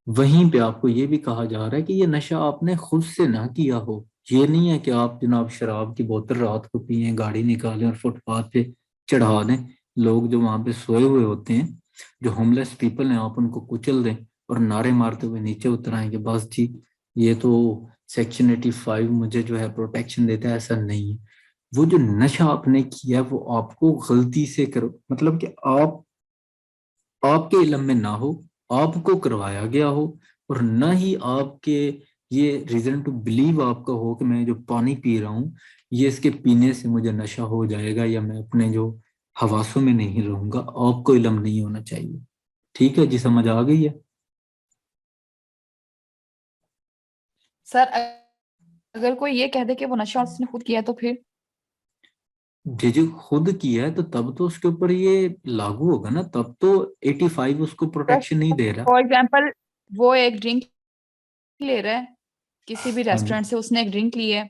वहीं पे आपको ये भी कहा जा रहा है कि ये नशा आपने खुद से ना किया हो। ये नहीं है कि आप जनाब शराब की बोतल रात को पिए, गाड़ी निकालें और फुटपाथ पे चढ़ा दें। लोग जो वहां पे सोए हुए होते हैं, जो होमलेस पीपल हैं, आप उनको कुचल दें और नारे मारते हुए नीचे उतर आएंगे, बस जी ये तो सेक्शन 85 मुझे जो है प्रोटेक्शन देता है। ऐसा नहीं है। वो जो नशा आपने किया वो आपको गलती से करो, मतलब कि आप आपके इल्म में ना हो, आपको करवाया गया हो, और ना ही आपके ये रीजन टू बिलीव आपका हो कि मैं जो पानी पी रहा हूँ ये इसके पीने से मुझे नशा हो जाएगा या मैं अपने जो हवासों में नहीं रहूंगा। आपको इल्म नहीं होना चाहिए। ठीक है जी, समझ आ गई है? सर अगर कोई ये कह दे कि वो नशा उसने खुद किया तो फिर? जो खुद किया है तो तब तो उसके ऊपर ये लागू होगा ना, तब तो 85 उसको प्रोटेक्शन नहीं दे रहा। फॉर एग्जाम्पल वो एक ड्रिंक ले रहा है किसी भी हाँ जी, रेस्टोरेंट से, उसने एक ड्रिंक ली है,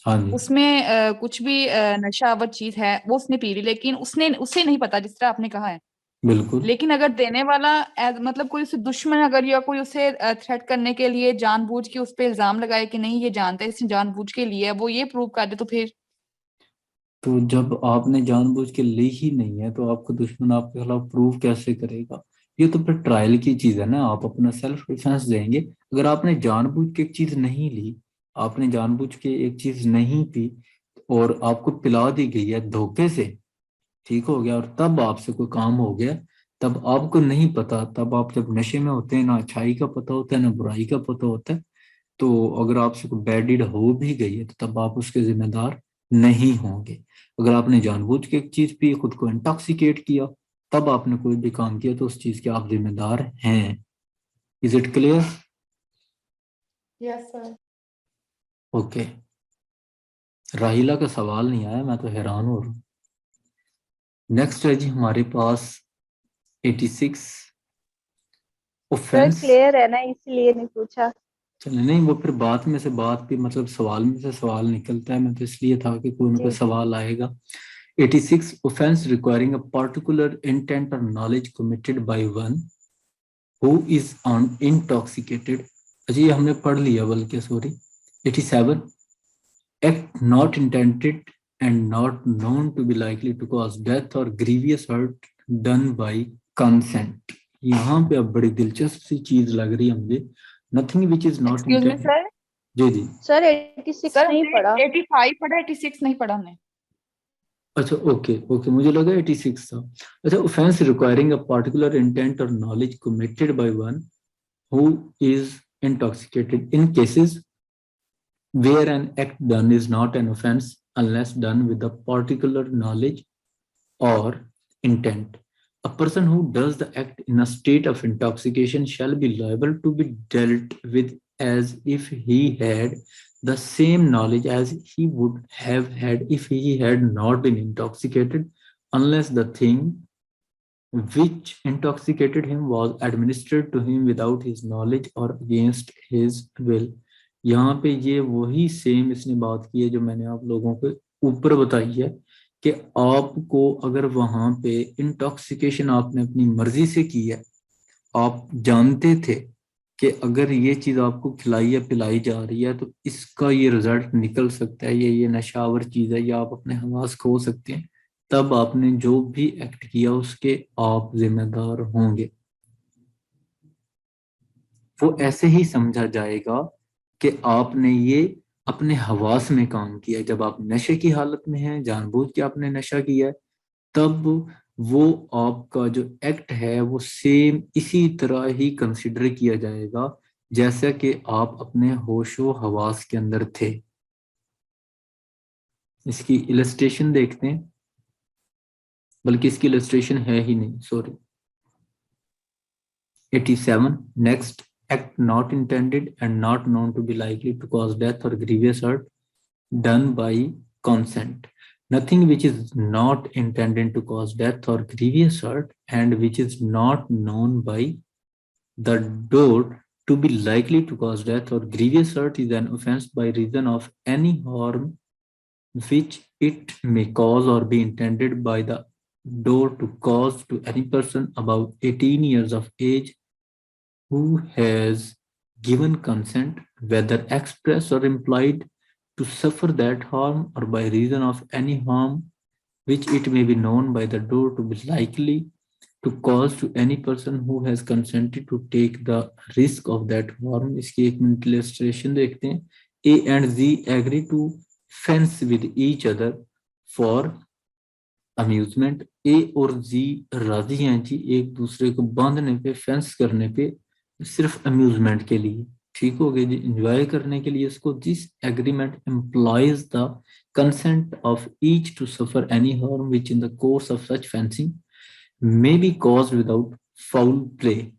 हाँ जी, उसमें कुछ भी नशावर चीज है वो उसने पी ली, लेकिन उसे नहीं पता जिस तरह आपने कहा है। बिल्कुल। लेकिन अगर देने वाला मतलब कोई उसे दुश्मन अगर या कोई उसे थ्रेट करने के लिए जानबूझ के उस पर इल्जाम लगाए कि नहीं ये जानता है इसने जानबूझ के लिया है, वो ये प्रूव कर दे तो फिर? तो जब आपने जानबूझ के ली ही नहीं है तो आपको दुश्मन आपके खिलाफ प्रूव कैसे करेगा? ये तो फिर ट्रायल की चीज है ना, आप अपना सेल्फ डिफेंस देंगे। अगर आपने जानबूझ के एक चीज नहीं ली, आपने जानबूझ के एक चीज नहीं पी और आपको पिला दी गई है धोखे से, ठीक हो गया, और तब आपसे कोई काम हो गया, तब आपको नहीं पता, तब आप जब नशे में होते हैं ना अच्छाई का पता होता है ना बुराई का पता होता है, तो अगर आपसे कोई बैड डीड हो भी गई है तो तब आप उसके जिम्मेदार नहीं होंगे। अगर आपने जानबूझ के एक चीज पी, खुद को इंटॉक्सिकेट किया, तब आपने कोई भी काम किया तो उस चीज के आप जिम्मेदार हैं। Is it clear? Yes sir. Okay. राहिला का सवाल नहीं आया, मैं तो हैरान हो रहा हूँ। नेक्स्ट है जी हमारे पास 86, सर ऑफेंस। क्लियर है ना, इसलिए नहीं पूछा। चलिए, नहीं वो फिर बात में से बात भी, मतलब सवाल में से सवाल निकलता है, मैं तो इसलिए था कि कोई ना कोई जी सवाल आएगा। 86, offense requiring a particular intent or knowledge committed by one who is intoxicated। अच्छा ये हमने पढ़ लिया बल्कि, sorry. 87, act not intended and not known to be likely to cause death or grievous hurt done by consent। यहाँ पे अब बड़ी दिलचस्प सी चीज लग रही है मुझे। Nothing which is not excuse me intended. Sir. जी जी, सर 86 सर नहीं हमने पढ़ा। 85 पढ़ा, 86 नहीं पढ़ा हमने। अच्छा ओके ओके, मुझे लगा 86 था। अच्छा, offence requiring a particular intent or knowledge committed by one who is intoxicated in cases where an act done is not an offense unless done with a particular knowledge or intent. A person who does the act in a state of intoxication shall be liable to be dealt with as if he had the same knowledge as he would have had if he had not been intoxicated, unless the thing which intoxicated him was administered to him without his knowledge or against his will. यहाँ पे ये वही same इसने बात की है जो मैंने आप लोगों को ऊपर बताई है कि आपको अगर वहां पे इंटॉक्सिकेशन आपने अपनी मर्जी से की है, आप जानते थे कि अगर ये चीज आपको खिलाई या पिलाई जा रही है तो इसका ये रिजल्ट निकल सकता है, ये नशावर चीज है, या आप अपने हवास खो सकते हैं, तब आपने जो भी एक्ट किया उसके आप जिम्मेदार होंगे। वो ऐसे ही समझा जाएगा कि आपने ये अपने हवास में काम किया। जब आप नशे की हालत में हैं, जानबूझ के आपने नशा किया है, तब वो आपका जो एक्ट है वो सेम इसी तरह ही कंसिडर किया जाएगा जैसा कि आप अपने होशो हवास के अंदर थे। इसकी इलस्ट्रेशन देखते हैं, बल्कि इसकी इलस्ट्रेशन है ही नहीं, sorry. 87 next, act not intended and not known to be likely to cause death or grievous hurt done by consent. Nothing which is not intended to cause death or grievous hurt and which is not known by the door to be likely to cause death or grievous hurt is an offense by reason of any harm which it may cause or be intended by the door to cause to any person above 18 years of age who has given consent, whether express or implied, to suffer that harm or by reason of any harm which it may be known by the door to be likely to cause to any person who has consented to take the risk of that harm. इसकी एक minute illustration देखते हैं। A and Z agree to fence with each other for amusement. A और Z राजी हैं जी एक दूसरे को बांधने पे, फेंस करने पे, सिर्फ अम्यूजमेंट के लिए, ठीक हो गया जी, एंजॉय करने के लिए इसको। This agreement employs the consent of each to suffer any harm which in the course of such fencing may be caused without foul play,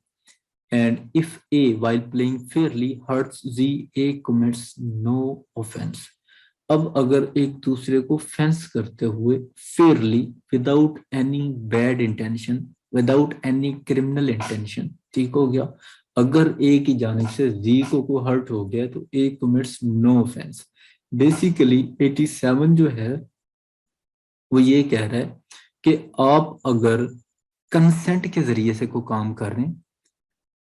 and if A while playing fairly hurts Z, A commits no offense. अब अगर एक दूसरे को fence करते हुए Fairlie, without any bad intention, without any criminal intention, ठीक हो गया, अगर ए की जानिब से जी को हर्ट हो गया तो ए कमिट्स नो ऑफेंस। बेसिकली 87 जो है वो ये कह रहा है कि आप अगर कंसेंट के जरिए से कोई काम कर रहे हैं,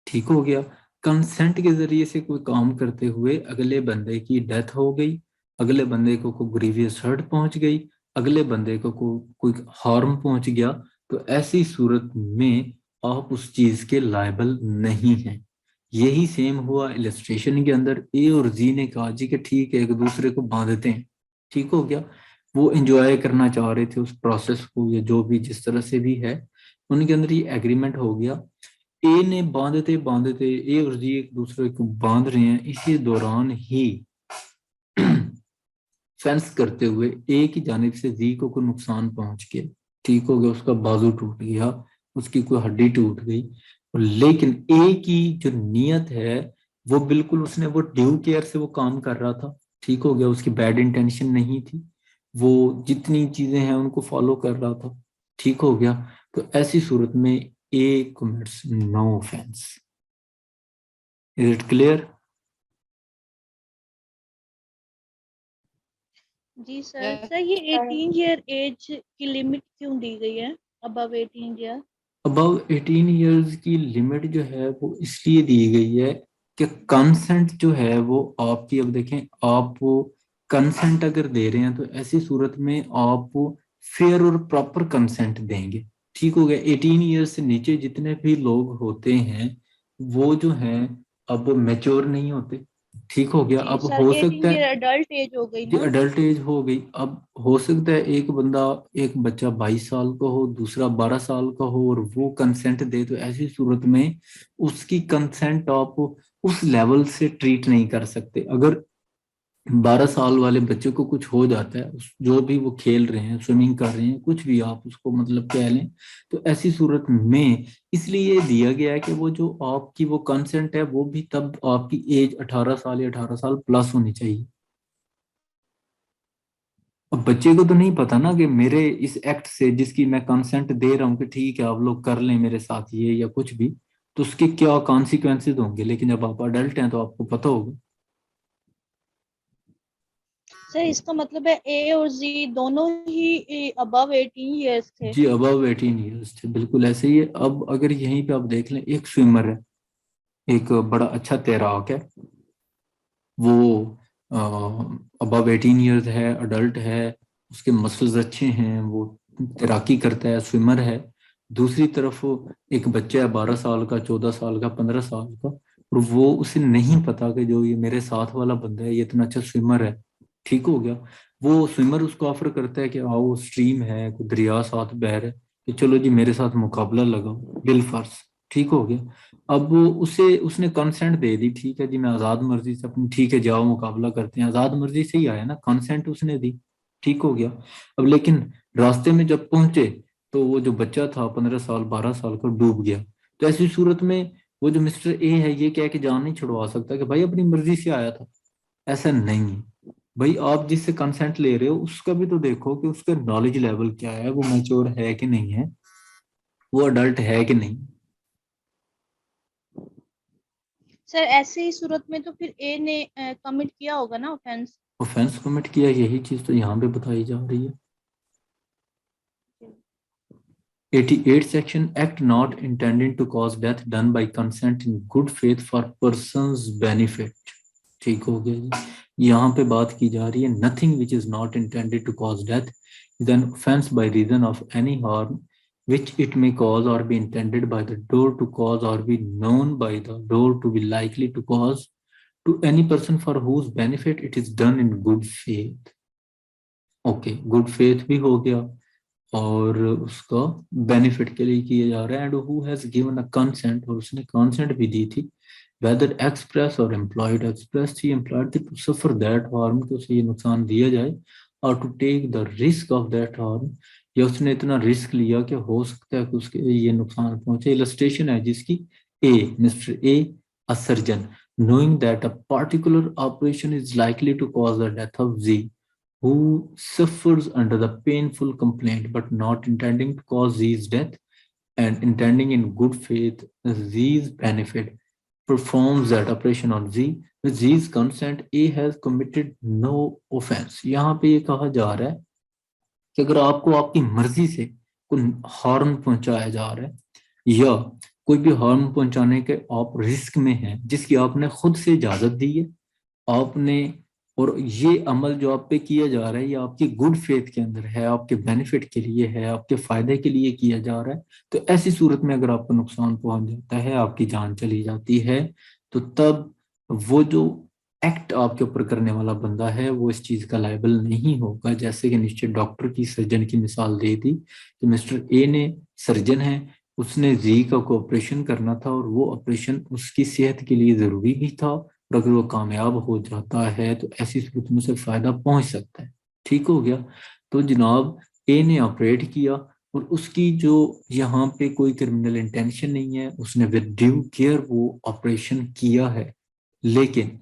ठीक हो गया, कंसेंट के जरिए से कोई काम करते हुए अगले बंदे की डेथ हो गई, अगले बंदे को कोई ग्रीवियस हर्ट पहुंच गई, अगले बंदे को कोई हार्म पहुंच गया, तो ऐसी सूरत में आप उस चीज के लायबल नहीं हैं। यही सेम हुआ इलस्ट्रेशन के अंदर। ए और जी ने कहा जी कि ठीक है, एक दूसरे को बांधते हैं, ठीक हो गया, वो एंजॉय करना चाह रहे थे उस प्रोसेस को, या जो भी जिस तरह से भी है, उनके अंदर ये एग्रीमेंट हो गया। ए ने बांधते बांधते, ए और जी एक दूसरे को बांध रहे हैं, इसी दौरान ही फेंस करते हुए ए की जानिब से जी को कोई नुकसान पहुंच गया, ठीक हो गया, उसका बाजू टूट गया, उसकी कोई हड्डी टूट गई, लेकिन ए की जो नीयत है वो बिल्कुल, उसने वो ड्यू केयर से वो काम कर रहा था, ठीक हो गया, उसकी बैड इंटेंशन नहीं थी, वो जितनी चीजें हैं उनको फॉलो कर रहा था, ठीक हो गया, तो ऐसी सूरत में A commits no offence. Is it clear? जी सर। सर ये 18 ईयर एज की लिमिट क्यों दी गई है, अबव 18 ईयर? अबव 18 इयर्स की लिमिट जो है वो इसलिए दी गई है कि कंसेंट जो है वो आपकी, अब देखें, आप वो कंसेंट अगर दे रहे हैं तो ऐसी सूरत में आप फेयर और प्रॉपर कंसेंट देंगे, ठीक हो गया। 18 इयर्स से नीचे जितने भी लोग होते हैं वो जो हैं अब मैच्योर नहीं होते, ठीक हो गया। जी अब सर, हो 18 सकता ईयर है अडल्ट एज हो गई जी ना। अडल्ट एज हो गई। अब हो सकता है एक बच्चा 22 साल का हो, दूसरा 12 साल का हो, और वो कंसेंट दे, तो ऐसी सूरत में उसकी कंसेंट आप उस लेवल से ट्रीट नहीं कर सकते। अगर 12 साल वाले बच्चे को कुछ हो जाता है, जो भी वो खेल रहे हैं, स्विमिंग कर रहे हैं, कुछ भी आप उसको मतलब कह लें, तो ऐसी सूरत में इसलिए ये दिया गया है कि वो जो आपकी वो कंसेंट है वो भी तब आपकी एज 18 साल या 18 साल प्लस होनी चाहिए। अब बच्चे को तो नहीं पता ना कि मेरे इस एक्ट से जिसकी मैं कंसेंट दे रहा हूँ कि ठीक है आप लोग कर लें मेरे साथ ये या कुछ भी, तो उसके क्या कॉन्सिक्वेंसेज होंगे। लेकिन जब आप अडल्ट हैं तो आपको पता होगा। सर इसका मतलब है ए और जी दोनों ही अबव 18 इयर्स थे। जी अबव 18 ईयर्स थे, बिल्कुल ऐसे ही है। अब अगर यहीं पे आप देख लें, एक स्विमर है, एक बड़ा अच्छा तैराक है, वो अबव 18 ईयर्स है, अडल्ट है, उसके मसल्स अच्छे हैं, वो तैराकी करता है, स्विमर है। दूसरी तरफ एक बच्चा है 12 साल का, 14 साल का, 15 साल का, और वो उसे नहीं पता कि जो ये मेरे साथ वाला बंदा है ये इतना अच्छा स्विमर है। ठीक हो गया। वो स्विमर उसको ऑफर करता है कि आओ स्ट्रीम है, कोई दरिया साथ बह रहा है, कि चलो जी मेरे साथ मुकाबला लगाओ बिल फर्स। ठीक हो गया। अब उसे उसने कंसेंट दे दी, ठीक है जी मैं आजाद मर्जी से अपनी, ठीक है जाओ मुकाबला करते हैं, आजाद मर्जी से ही आया ना, कंसेंट उसने दी। ठीक हो गया। अब लेकिन रास्ते में जब पहुंचे तो वो जो बच्चा था 15 साल 12 साल का डूब गया। तो ऐसी सूरत में वो जो मिस्टर ए है ये कह के जान नहीं छुड़वा सकता कि भाई अपनी मर्जी से आया था। ऐसा नहीं है भाई, आप जिससे कंसेंट ले रहे हो उसका भी तो देखो कि उसका नॉलेज लेवल क्या है, वो मैच्योर है कि नहीं है, वो अडल्ट है कि नहीं। सर ऐसे ही सूरत में तो फिर ए ने कमिट किया होगा ना ऑफेंस। ऑफेंस कमिट किया, यही चीज तो यहाँ पे बताई जा रही है। 88 section, act not intending to cause death done by consent in good faith for person's benefit। ठीक हो गया जी। यहाँ पे बात की जा रही है, nothing which is not intended to cause death is an offense by reason of any harm which it may cause or be intended by the door to cause or be known by the door to be likely to cause to any person for whose benefit it is done in good faith। Okay, good faith भी हो गया और उसका benefit के लिए किया जा रहा है। And who has given a consent, और उसने कंसेंट भी दी थी, वेदर एक्सप्रेस और एम्प्लॉयड, एक्सप्रेस थी एम्प्लॉयड थी, टू सफर दैट हार्म, कि उसे ये नुकसान दिया जाए, और to take the risk of that harm, या उसने इतना रिस्क लिया कि हो सकता है कि उसके ये नुकसान पहुंचे। इलस्ट्रेशन है जिसकी, A mister A a surgeon knowing that a particular operation is likely to cause the death of Z, who suffers under the painful complaint but not intending to cause Z's death and intending in good faith Z's benefit, performs that operation on Z with Z's consent, A has committed no offense। यहाँ पे ये कहा जा रहा है कि अगर आपको आपकी मर्जी से कोई हार्म पहुंचाया जा रहा है, या कोई भी हार्म पहुंचाने के आप रिस्क में हैं जिसकी आपने खुद से इजाजत दी है आपने, और ये अमल जो आप पे किया जा रहा है ये आपकी गुड फेथ के अंदर है, आपके बेनिफिट के लिए है, आपके फायदे के लिए किया जा रहा है, तो ऐसी सूरत में अगर आपको नुकसान पहुंच जाता है, आपकी जान चली जाती है, तो तब वो जो एक्ट आपके ऊपर करने वाला बंदा है वो इस चीज का लायबल नहीं होगा। जैसे कि निश्चित डॉक्टर की सर्जन की मिसाल दे दी कि मिस्टर ए ने, सर्जन है, उसने जी का को ऑपरेशन करना था और वो ऑपरेशन उसकी सेहत के लिए जरूरी भी था, और अगर वो कामयाब हो जाता है तो ऐसी सूरत में उसे फायदा पहुंच सकता है। ठीक हो गया। तो जनाब ए ने ऑपरेट किया और उसकी जो यहाँ पे कोई क्रिमिनल इंटेंशन नहीं है, उसने विद ड्यू केयर वो ऑपरेशन किया है, लेकिन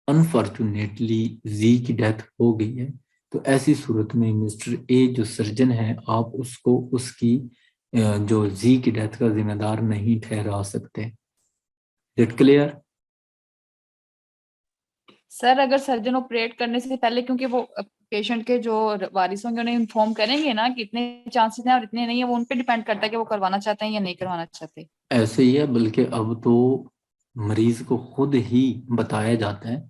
अनफॉर्चुनेटली जी की डेथ हो गई है, तो ऐसी सूरत में मिस्टर ए जो सर्जन है, आप उसको उसकी जो जी की डेथ का जिम्मेदार नहीं ठहरा सकते। It clear? सर अगर सर्जन ऑपरेट करने से पहले, क्योंकि वो पेशेंट के जो वारिस होंगे उन्हें इन्फॉर्म करेंगे ना कि इतने चांसेस हैं और इतने नहीं है, वो उन पे डिपेंड करता है कि वो करवाना चाहते हैं या नहीं करवाना चाहते। ऐसे ही है, बल्कि अब तो मरीज को खुद ही बताया जाता है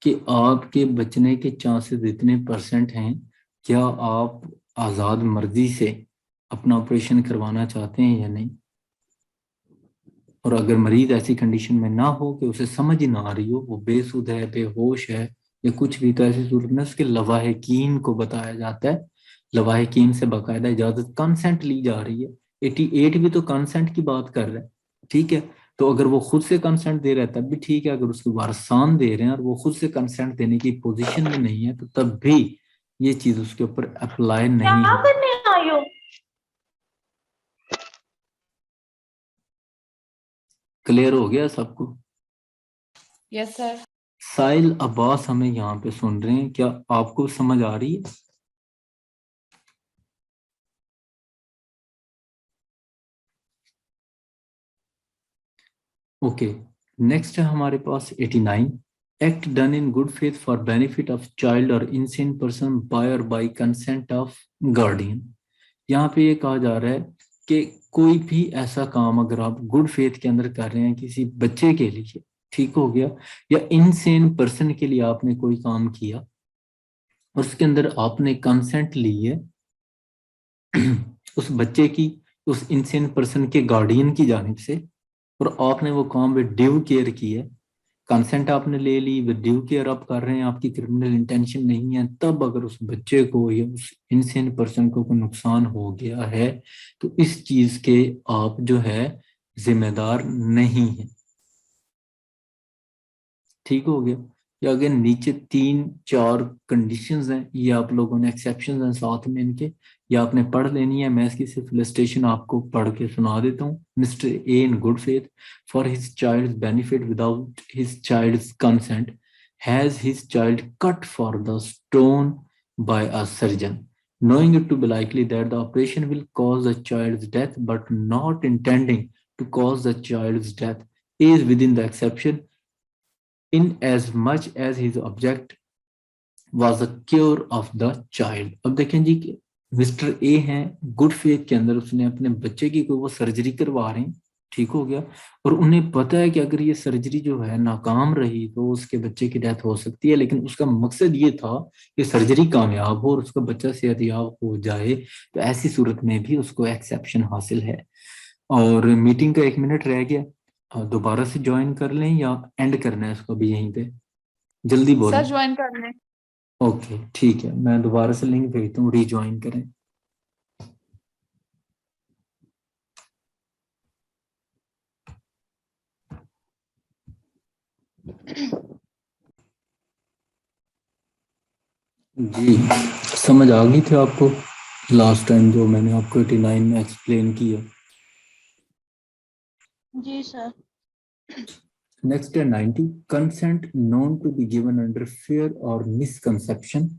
कि आपके बचने के चांसेस इतने परसेंट हैं, क्या आप आज़ाद मर्जी से अपना ऑपरेशन करवाना चाहते हैं या नहीं। और अगर मरीज ऐसी कंडीशन में ना हो कि उसे समझ ही ना आ रही हो, वो बेसुध है, बेहोश है या कुछ भी, तो ऐसी सूरत में उसके लवाहिकीन को बताया जाता है। लवाहिकीन से बाकायदा इजाजत कंसेंट ली जा रही है। 88 भी तो कंसेंट की बात कर रहा है, ठीक है। तो अगर वो खुद से कंसेंट दे रहा है तब भी ठीक है, अगर उसके वारसान दे रहे हैं और वो खुद से कंसेंट देने की पोजीशन में नहीं है तो तब भी ये चीज उसके ऊपर अप्लाई नहीं क्या है। करने आई हो? क्लियर हो गया सबको? Yes sir. साहिल अब्बास हमें यहाँ पे सुन रहे हैं, क्या आपको समझ आ रही है? ओके, नेक्स्ट है हमारे पास 89। Act done in good faith for benefit of child और इनसेंट पर्सन बाय और बाय कंसेंट ऑफ गार्डियन। यहाँ पे ये कहा जा रहा है कि कोई भी ऐसा काम अगर आप गुड फेथ के अंदर कर रहे हैं किसी बच्चे के लिए, ठीक हो गया, या इनसेन पर्सन के लिए आपने कोई काम किया, उसके अंदर आपने कंसेंट ली है उस बच्चे की, उस इनसेन पर्सन के गार्डियन की जानिब से, और आपने वो काम विद ड्यू केयर की है, कंसेंट आपने ले ली, विद ड्यू केयर आप कर रहे हैं, आपकी क्रिमिनल इंटेंशन नहीं है, तब अगर उस बच्चे को या उस इनसेन पर्सन को कोई नुकसान हो गया है तो इस चीज के आप जो है जिम्मेदार नहीं है, ठीक हो गया। या अगर नीचे 3-4 कंडीशंस हैं, ये आप लोगों ने एक्सेप्शंस हैं साथ में इनके, या आपने पढ़ लेनी है, मैं इसकी सिर्फ लिस्टेशन आपको पढ़ के सुना देता हूँ। Mister A in good faith for his child's benefit without his child's consent has his child cut for the stone by a surgeon knowing it to be likely that the operation will cause the child's death but not intending to cause the child's death is within the exception in as much as his object was the cure of the child। अब देखें जी कि mister A हैं good faith के अंदर, उसने अपने बच्चे की कोई वो सर्जरी करवा रहे हैं, ठीक हो गया, और उन्हें पता है कि अगर ये सर्जरी जो है नाकाम रही तो उसके बच्चे की डेथ हो सकती है, लेकिन उसका मकसद ये था कि सर्जरी कामयाब हो और उसका बच्चा सेहतयाब हो जाए, तो ऐसी सूरत में भी उसको एक्सेप्शन हासिल है। और मीटिंग का 1 मिनट रह गया, दोबारा से ज्वाइन कर लें या एंड करना है इसको भी यहीं पे? जल्दी बोलें। सर ज्वाइन कर लें। ओके ठीक है, मैं दोबारा से लिंक भेजता हूँ, रीज्वाइन करें। जी समझ आ गई थी आपको लास्ट टाइम जो मैंने आपको 89 में एक्सप्लेन किया? जी सर। नेक्स्ट है 90। Consent known to be given under fear और मिसकंसेप्शन।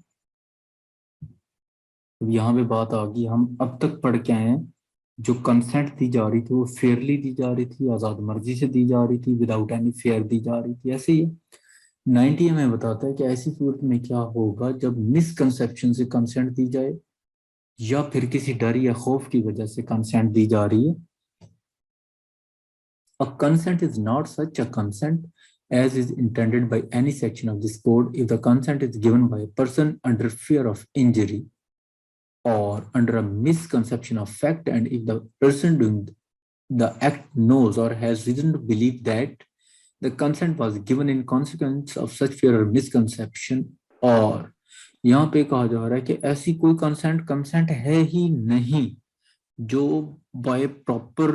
यहाँ पे बात आ गई, हम अब तक पढ़ के आए हैं जो कंसेंट दी जा रही थी वो फेयरली दी जा रही थी, आजाद मर्जी से दी जा रही थी, विदाउट एनी फेयर दी जा रही थी, ऐसे ही 90 हमें बताता है कि ऐसी सूरत में क्या होगा जब मिसकंसेप्शन से कंसेंट दी जाए या फिर किसी डर या खौफ की वजह से कंसेंट दी जा रही है। A consent is not such a consent as is intended by any section of this code if the consent is given by a person under fear of injury or under a misconception of fact, and if the person doing the act knows or has reason to believe that the consent was given in consequence of such fear or misconception, और यहाँ पे कहा जा रहा है कि ऐसी कोई कंसेंट है ही नहीं जो बाय प्रॉपर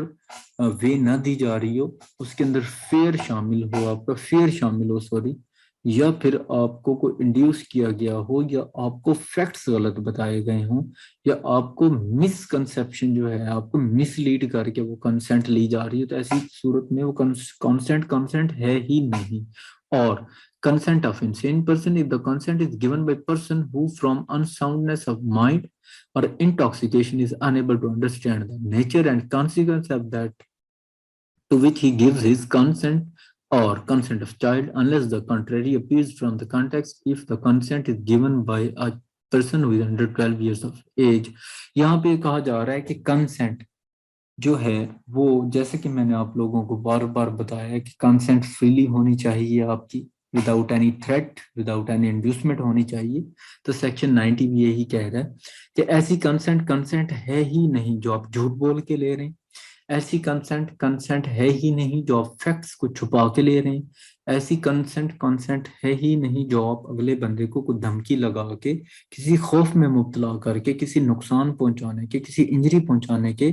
वे ना दी जा रही हो, उसके अंदर फेयर शामिल हो, आपका फेयर शामिल हो, सॉरी, या फिर आपको कोई इंड्यूस किया गया हो, या आपको फैक्ट्स गलत बताए गए हों, या आपको मिसकंसेप्शन जो है आपको मिसलीड करके वो कंसेंट ली जा रही है, तो ऐसी सूरत में वो कंसेंट है ही नहीं। और consent of insane person if the consent is given by person who from unsoundness of mind or intoxication is unable to understand the nature and consequence of that to which he gives his consent or consent of child unless the contrary appears from the context if the consent is given by a person who is under 12 years of age। यहाँ पे कहा जा रहा है कि consent जो है वो, जैसे कि मैंने आप लोगों को बार बार बताया है कि कंसेंट फ्रीली होनी चाहिए आपकी, without any threat, without any inducement होनी चाहिए। तो सेक्शन 90 भी यही कह रहा है कि ऐसी कंसेंट है ही नहीं जो आप झूठ बोल के ले रहे हैं, ऐसी कंसेंट कंसेंट है ही नहीं जो आप फैक्ट्स को छुपा के ले रहे हैं। ऐसी कंसेंट कंसेंट है ही नहीं जो आप अगले बंदे को कोई धमकी लगा के, किसी खौफ में मुब्तला करके, किसी नुकसान पहुंचाने के, किसी इंजरी पहुंचाने के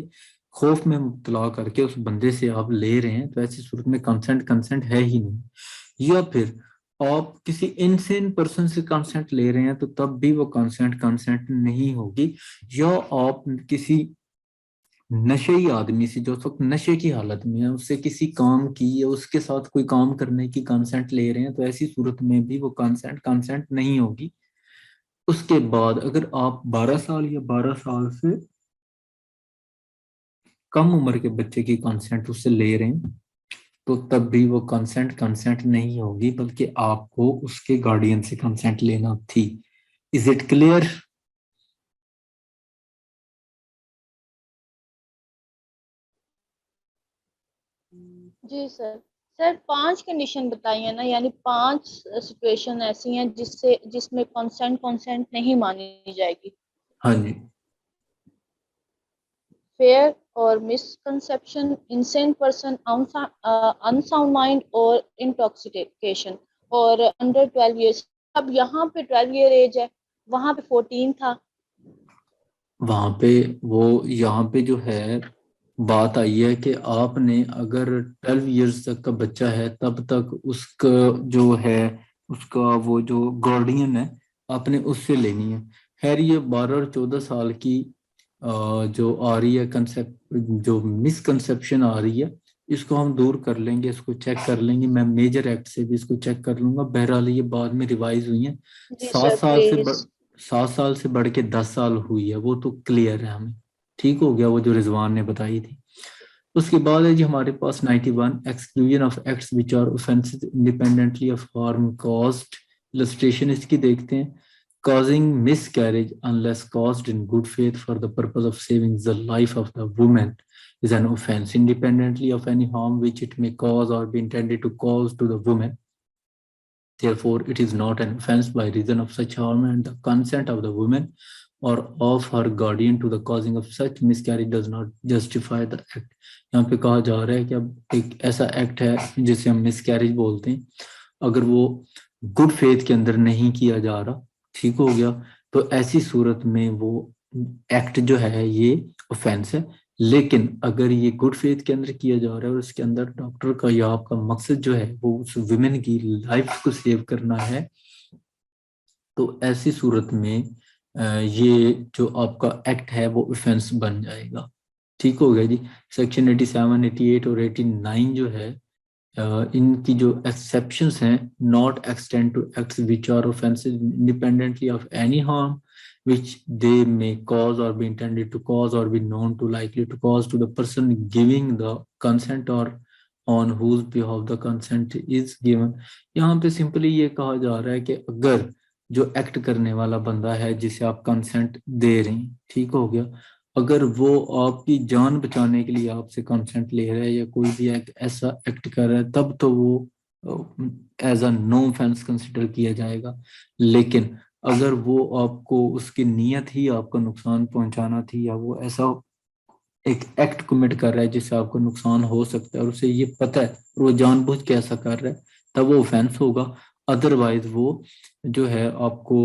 खौफ में मुब्तला करके उस बंदे से आप ले रहे हैं, तो ऐसी सूरत में कंसेंट कंसेंट है ही नहीं। या फिर आप किसी इनसेन पर्सन से कंसेंट ले रहे हैं तो तब भी वो कंसेंट कंसेंट नहीं होगी। या आप किसी नशेई आदमी से जो उस वक्त नशे की हालत में है उससे किसी काम की या उसके साथ कोई काम करने की कंसेंट ले रहे हैं, तो ऐसी सूरत में भी वो कंसेंट कंसेंट नहीं होगी। उसके बाद अगर आप 12 साल या 12 साल से कम उम्र के बच्चे की कंसेंट उससे ले रहे हैं तो तब भी वो कंसेंट कंसेंट नहीं होगी, बल्कि आपको उसके गार्डियन से कंसेंट लेना थी। Is it clear? जी सर। सर 5 कंडीशन बताई है ना, यानी 5 सिचुएशन ऐसी हैं जिसमें कंसेंट कंसेंट नहीं मानी जाएगी। हाँ जी। फेयर और मिसकंसेप्शन, इंसेंट पर्सन, अनसाउंड माइंड और इंटॉक्सिकेशन और अंडर 12 इयर्स। अब यहाँ पे 12 ईयर एज है, वहां पे 14 था। वहां पे वो यहाँ पे जो है बात आई है कि आपने अगर 12 इयर्स तक का बच्चा है तब तक उसका जो है उसका वो जो गार्डियन है आपने उससे लेनी है। खैर ये 12 और 14 साल की जो आ रही है कंसेप्ट, जो मिसकंसेप्शन आ रही है, इसको हम दूर कर लेंगे, इसको चेक कर लेंगे। मैं मेजर एक्ट से भी इसको चेक कर लूंगा। बहरहाल ये बाद में रिवाइज हुई है। जी 7 सर साल से प्लीज। 7 साल से बढ़ के 10 साल हुई है, वो तो क्लियर है हमें। ठीक हो गया वो जो रिजवान ने बताई थी। उसके बाद है जी हमारे पास 91 exclusion of acts which are offences independently of harm caused. Illustration इसकी देखते हैं। causing miscarriage unless caused in good faith for the purpose of saving the life of the woman is an offense independently of any harm which it may cause or be intended to cause to the woman. Therefore, it is not an offense by reason of such harm, and the consent of the woman or of her guardian to the causing of such miscarriage does not justify the act. यहाँ पे कहा जा रहा है कि अब एक ऐसा एक्ट है जिसे हम मिसकैरेज बोलते हैं, अगर वो गुड फेथ के अंदर नहीं किया जा रहा, ठीक हो गया, तो ऐसी सूरत में वो एक्ट जो है ये ऑफेंस है। लेकिन अगर ये गुड फेथ के अंदर किया जा रहा है और उसके अंदर डॉक्टर का या आपका मकसद जो है वो उस विमेन की लाइफ को सेव करना है, तो ऐसी सूरत में ये जो आपका एक्ट है वो ऑफेंस बन जाएगा। ठीक हो गया जी। सेक्शन 87, 88 और 89 जो है इनकी जो एक्सेप्शंस हैं, not extend to acts which are offences independently of any harm which they may cause or be intended to cause or be known to likely to cause to the person giving the consent or on whose behalf the consent is given। यहाँ पे simply ये कहा जा रहा है कि अगर जो एक्ट करने वाला बंदा है जिसे आप कंसेंट दे रहे हैं, ठीक हो गया, अगर वो आपकी जान बचाने के लिए आपसे कंसेंट ले रहा है या कोई भी एक ऐसा एक्ट कर रहा है, तब तो वो as a no offence consider किया जाएगा। लेकिन अगर वो आपको उसकी नीयत ही आपको नुकसान पहुंचाना थी, या वो ऐसा एक एक्ट कमिट कर रहा है जिससे आपको नुकसान हो सकता है और उसे ये पता है और वो जानबूझ के ऐसा कर रहा है, तब वो ऑफेंस होगा। अदरवाइज वो जो है आपको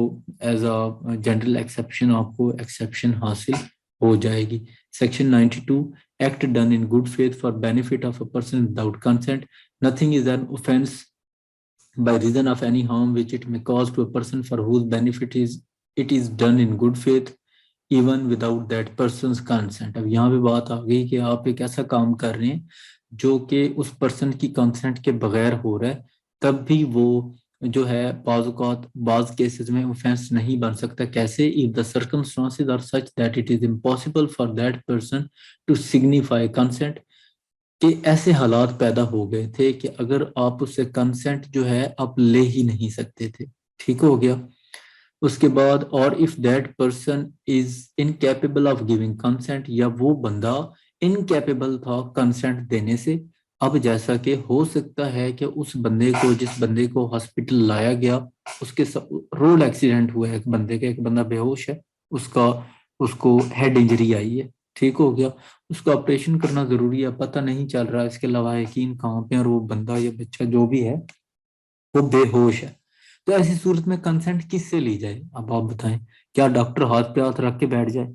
एज अ जनरल एक्सेप्शन आपको एक्सेप्शन हासिल हो जाएगी। Section 92 act done in good faith for benefit of a person without consent, nothing is an offence by reason of any harm which it may cause to a person for whose benefit it is done in good faith even without that person's consent। अब यहाँ पे बात आ गई कि आप एक ऐसा काम कर रहे हैं जो कि उस पर्सन की कंसेंट के बगैर हो रहा है, तब भी वो जो है बाज केसेस में ऑफेंस नहीं बन सकता। कैसे? If the circumstances are such that it is impossible for that person to signify consent, कि ऐसे हालात पैदा हो गए थे कि अगर आप उससे कंसेंट जो है आप ले ही नहीं सकते थे। ठीक हो गया। उसके बाद और if that person is incapable of giving consent, या वो बंदा इनकैपेबल था कंसेंट देने से। अब जैसा कि हो सकता है कि उस बंदे को, जिस बंदे को हॉस्पिटल लाया गया, उसके रोड एक्सीडेंट हुआ है एक बंदे का, एक बंदा बेहोश है, उसको हेड इंजरी आई है, ठीक हो गया, उसका ऑपरेशन करना जरूरी है, पता नहीं चल रहा इसके लवाहिकीन कहाँ पे हैं और वो बंदा या बच्चा जो भी है वो बेहोश है। तो ऐसी सूरत में कंसेंट किससे ली जाए, अब आप बताएं, क्या डॉक्टर हाथ पे हाथ रख के बैठ जाए?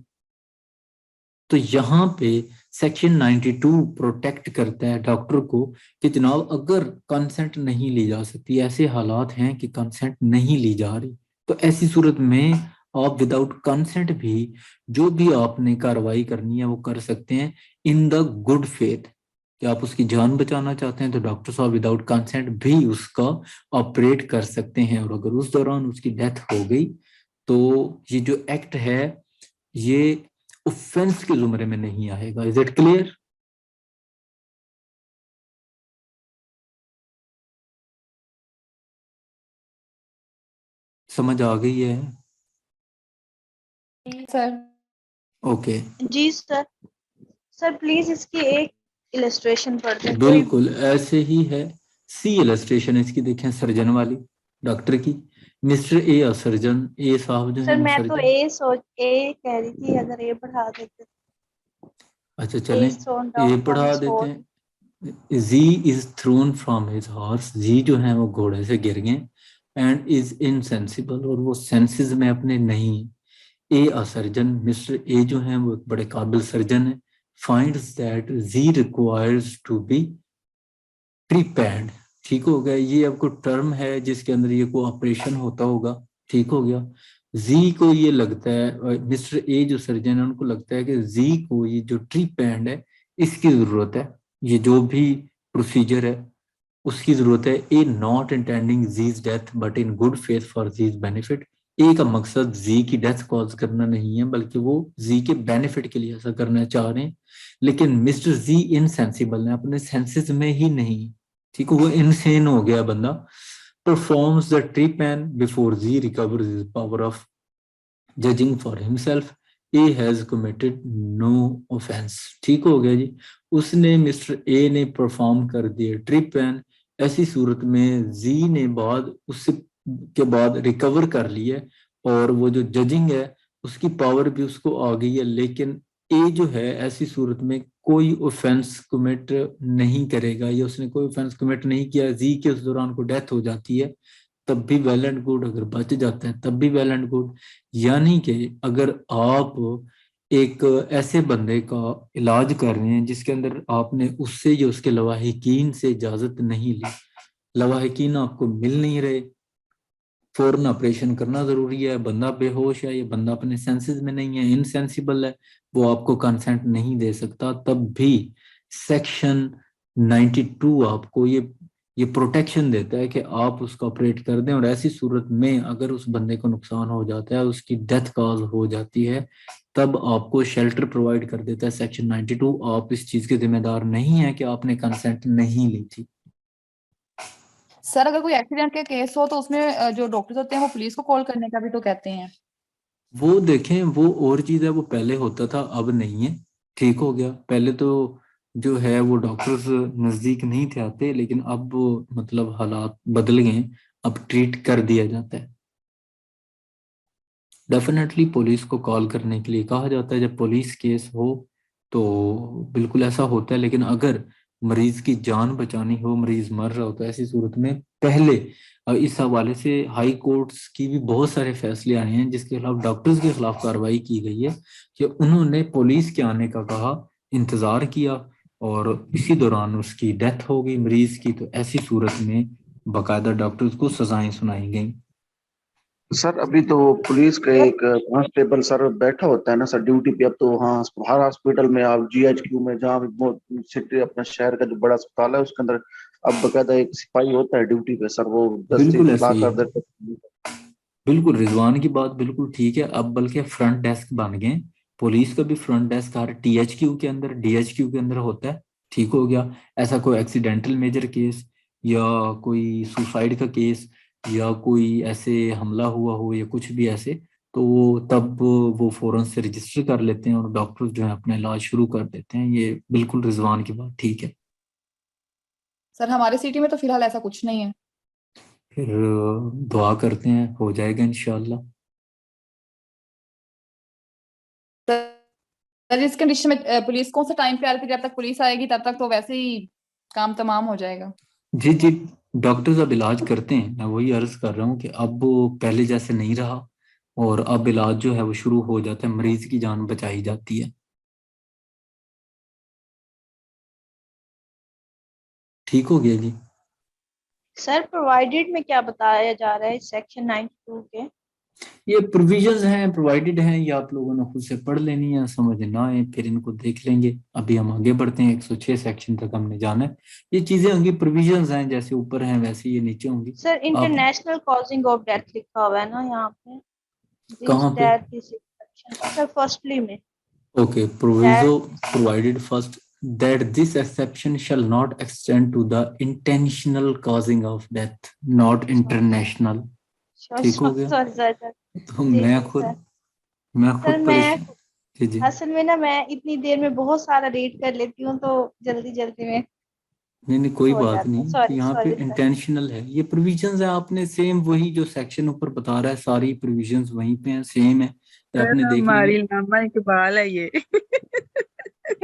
तो यहाँ पे सेक्शन 92 प्रोटेक्ट करता है डॉक्टर को कि जनाब अगर कंसेंट नहीं ली जा सकती, ऐसे हालात हैं कि कंसेंट नहीं ली जा रही, तो ऐसी सूरत में आप विदाउट कंसेंट भी जो भी आपने कार्रवाई करनी है वो कर सकते हैं इन द गुड फेथ। कि आप उसकी जान बचाना चाहते हैं तो डॉक्टर साहब विदाउट कंसेंट भी उसका ऑपरेट कर सकते हैं, और अगर उस दौरान उसकी डेथ हो गई तो ये जो एक्ट है ये ऑफेंस के जुमरे में नहीं आएगा। Is it clear? समझ आ गई है? सर ओके जी सर। सर प्लीज इसकी एक इलस्ट्रेशन पढ़ दें। बिल्कुल ऐसे ही है। सी इलस्ट्रेशन इसकी देखें, सर्जन वाली डॉक्टर की। मिस्टर ए सर्जन, ए साहब जो सर है मैं तो सर्जन। ए कह रही थी, अगर ए बढ़ा देते। अच्छा ए चलें, is thrown uh down from पढ़ा हिज देते हॉर्स। हैं। Z is thrown from his horse, Z जो है वो घोड़े से गिर गए। एंड इज इनसेंसिबल, और वो सेंसेस में अपने नहीं। ए सर्जन, मिस्टर ए जो है वो एक बड़े काबिल सर्जन है। Finds that Z requires to be prepaid. ठीक हो गया, ये आपको टर्म है जिसके अंदर ये कोई ऑपरेशन होता होगा। ठीक हो गया। जी को ये लगता है, मिस्टर ए जो सर्जन है उनको लगता है कि जी को ये जो ट्रीपैड है इसकी जरूरत है, ये जो भी प्रोसीजर है उसकी जरूरत है। A not intending Z's death but in good faith for Z's benefit. A का मकसद जी की डेथ कॉज करना नहीं है बल्कि वो जी के बेनिफिट के लिए ऐसा करना चाह रहे हैं। लेकिन मिस्टर जी इनसेंसिबल है, अपने सेंसेस में ही नहीं। ठीक है, वो इनसेन हो गया बंदा। Performs the trepan before Z recovers his power of judging for himself. A has committed no offence. ठीक हो गया जी। उसने, मिस्टर ए ने परफॉर्म कर दिया ट्रिपैन। ऐसी सूरत में जी ने बाद उससे के बाद रिकवर कर लिया, और वो जो जजिंग है उसकी पावर भी उसको आ गई है। लेकिन ए जो है ऐसी सूरत में कोई ऑफेंस कमिट नहीं करेगा, या उसने कोई ऑफेंस कमिट नहीं किया, जी के उस दौरान को डेथ हो जाती है तब भी वेल एंड गुड, अगर बच जाता है तब भी वेल एंड गुड। यानी कि अगर आप एक ऐसे बंदे का इलाज कर रहे हैं जिसके अंदर आपने उससे या उसके लवाहिकीन से इजाजत नहीं ली, लवाहिकीन आपको मिल नहीं रहे, फौरन ऑपरेशन करना जरूरी है, बंदा बेहोश है, ये बंदा अपने सेंसेस में नहीं है, इनसेंसिबल है, वो आपको कंसेंट नहीं दे सकता, तब भी सेक्शन 92 आपको ये प्रोटेक्शन देता है कि आप उसको ऑपरेट कर दें। और ऐसी सूरत में अगर उस बंदे को नुकसान हो जाता है, उसकी डेथ कॉज हो जाती है, तब आपको शेल्टर प्रोवाइड कर देता है सेक्शन 92। आप इस चीज के जिम्मेदार नहीं है कि आपने कंसेंट नहीं ली थी। सर अगर कोई एक्सीडेंट के केस हो तो उसमें जो डॉक्टर्स होते हैं वो पुलिस को कॉल करने का भी तो कहते हैं। वो देखें, वो और चीज है, वो पहले होता था अब नहीं है। ठीक हो गया। पहले तो जो है वो डॉक्टर्स नजदीक नहीं थे आते, लेकिन अब वो मतलब हालात बदल गए हैं, अब ट्रीट कर दिया जाता है। डेफिनेटली पुलिस को कॉल करने के लिए कहा जाता है जब पुलिस केस हो, तो बिल्कुल ऐसा होता है। लेकिन अगर मरीज की जान बचानी हो, मरीज मर रहा हो, तो ऐसी सूरत में पहले इस हवाले से हाई कोर्ट्स की भी बहुत सारे फैसले आए हैं जिसके खिलाफ डॉक्टर्स के खिलाफ कार्रवाई की गई है कि उन्होंने पुलिस के आने का कहा, इंतजार किया, और इसी दौरान उसकी डेथ हो गई मरीज की। तो ऐसी सूरत में बाकायदा डॉक्टर्स को सजाएं सुनाई गई। सर अभी तो पुलिस का एक कांस्टेबल सर बैठा होता है ना सर ड्यूटी पे। अब तो हाँ हर हॉस्पिटल में, आप जीएचक्यू में, जहाँ भी सिटी अपना शहर का जो बड़ा अस्पताल है उसके अंदर अब बकायदा एक सिपाही होता है ड्यूटी पे सर, वो दस्ते बिल्कुल ला ऐसे ही कर है। देते। बिल्कुल रिजवान की बात बिल्कुल ठीक है। अब बल्कि फ्रंट डेस्क बन गए, पुलिस का भी फ्रंट डेस्क हर टीएचक्यू के अंदर, डीएचक्यू के अंदर होता है। ठीक हो गया। ऐसा कोई एक्सीडेंटल मेजर केस या कोई सुसाइड का केस या कोई ऐसे हमला हुआ हो या कुछ भी ऐसे, तो वो तब वो फौरन से रजिस्टर कर लेते हैं और डॉक्टर जो है अपना इलाज शुरू कर देते हैं। ये बिल्कुल रिजवान की बात ठीक है। सर हमारे सिटी में तो फिलहाल ऐसा कुछ नहीं है। फिर दुआ करते हैं हो जाएगा इंशाल्लाह। सर इस कंडीशन में पुलिस कौन सा टाइम पे आ रही थी, जब तक पुलिस आएगी तब तक तो वैसे ही काम तमाम हो जाएगा। जी जी, डॉक्टर्स अब इलाज करते हैं, मैं वही अर्ज कर रहा हूँ कि अब वो पहले जैसे नहीं रहा और अब इलाज जो है वो शुरू हो जाता है, मरीज की जान बचाई जाती है। ठीक हो गया जी। सर प्रोवाइडेड में क्या बताया जा रहा है सेक्शन 92 के? ये प्रोविजंस हैं, प्रोवाइडेड हैं, ये आप लोगों ने खुद से पढ़ लेनी है, समझ ना आए फिर इनको देख लेंगे। अभी हम आगे बढ़ते हैं, 106 सेक्शन तक हमने जाना है। ये चीजें होंगी, प्रोविजंस हैं, जैसे ऊपर हैं वैसे ये नीचे होंगी। सर आप इंटरनेशनल कॉजिंग ऑफ डेथ लिखा हुआ है ना यहाँ पे, दिस कहाँ पे? That this section sir firstly में Okay, proviso provided first that this exception shall not extend to the intentional causing of death, not international। ठीक हो गया? सॉरी सर सर तो जी मैं जी खुद सर। मैं सर खुद मैं परेशान। जी जी, असल में ना मैं इतनी देर में बहुत सारा रीड कर लेती हूँ तो जल्दी जल्दी में नहीं नहीं कोई हो बात जाता है, नहीं, तो सॉरी यहाँ पे सॉरी सर। इंटेंशनल है, ये प्रोविजंस है, आपने सेम वही जो सेक्शन ऊपर बता रहा है, सारी प्रोविजंस वहीं पे हैं, सेम है, ये आपने सर देख लिया। हमारी लामा इकबाल है ये।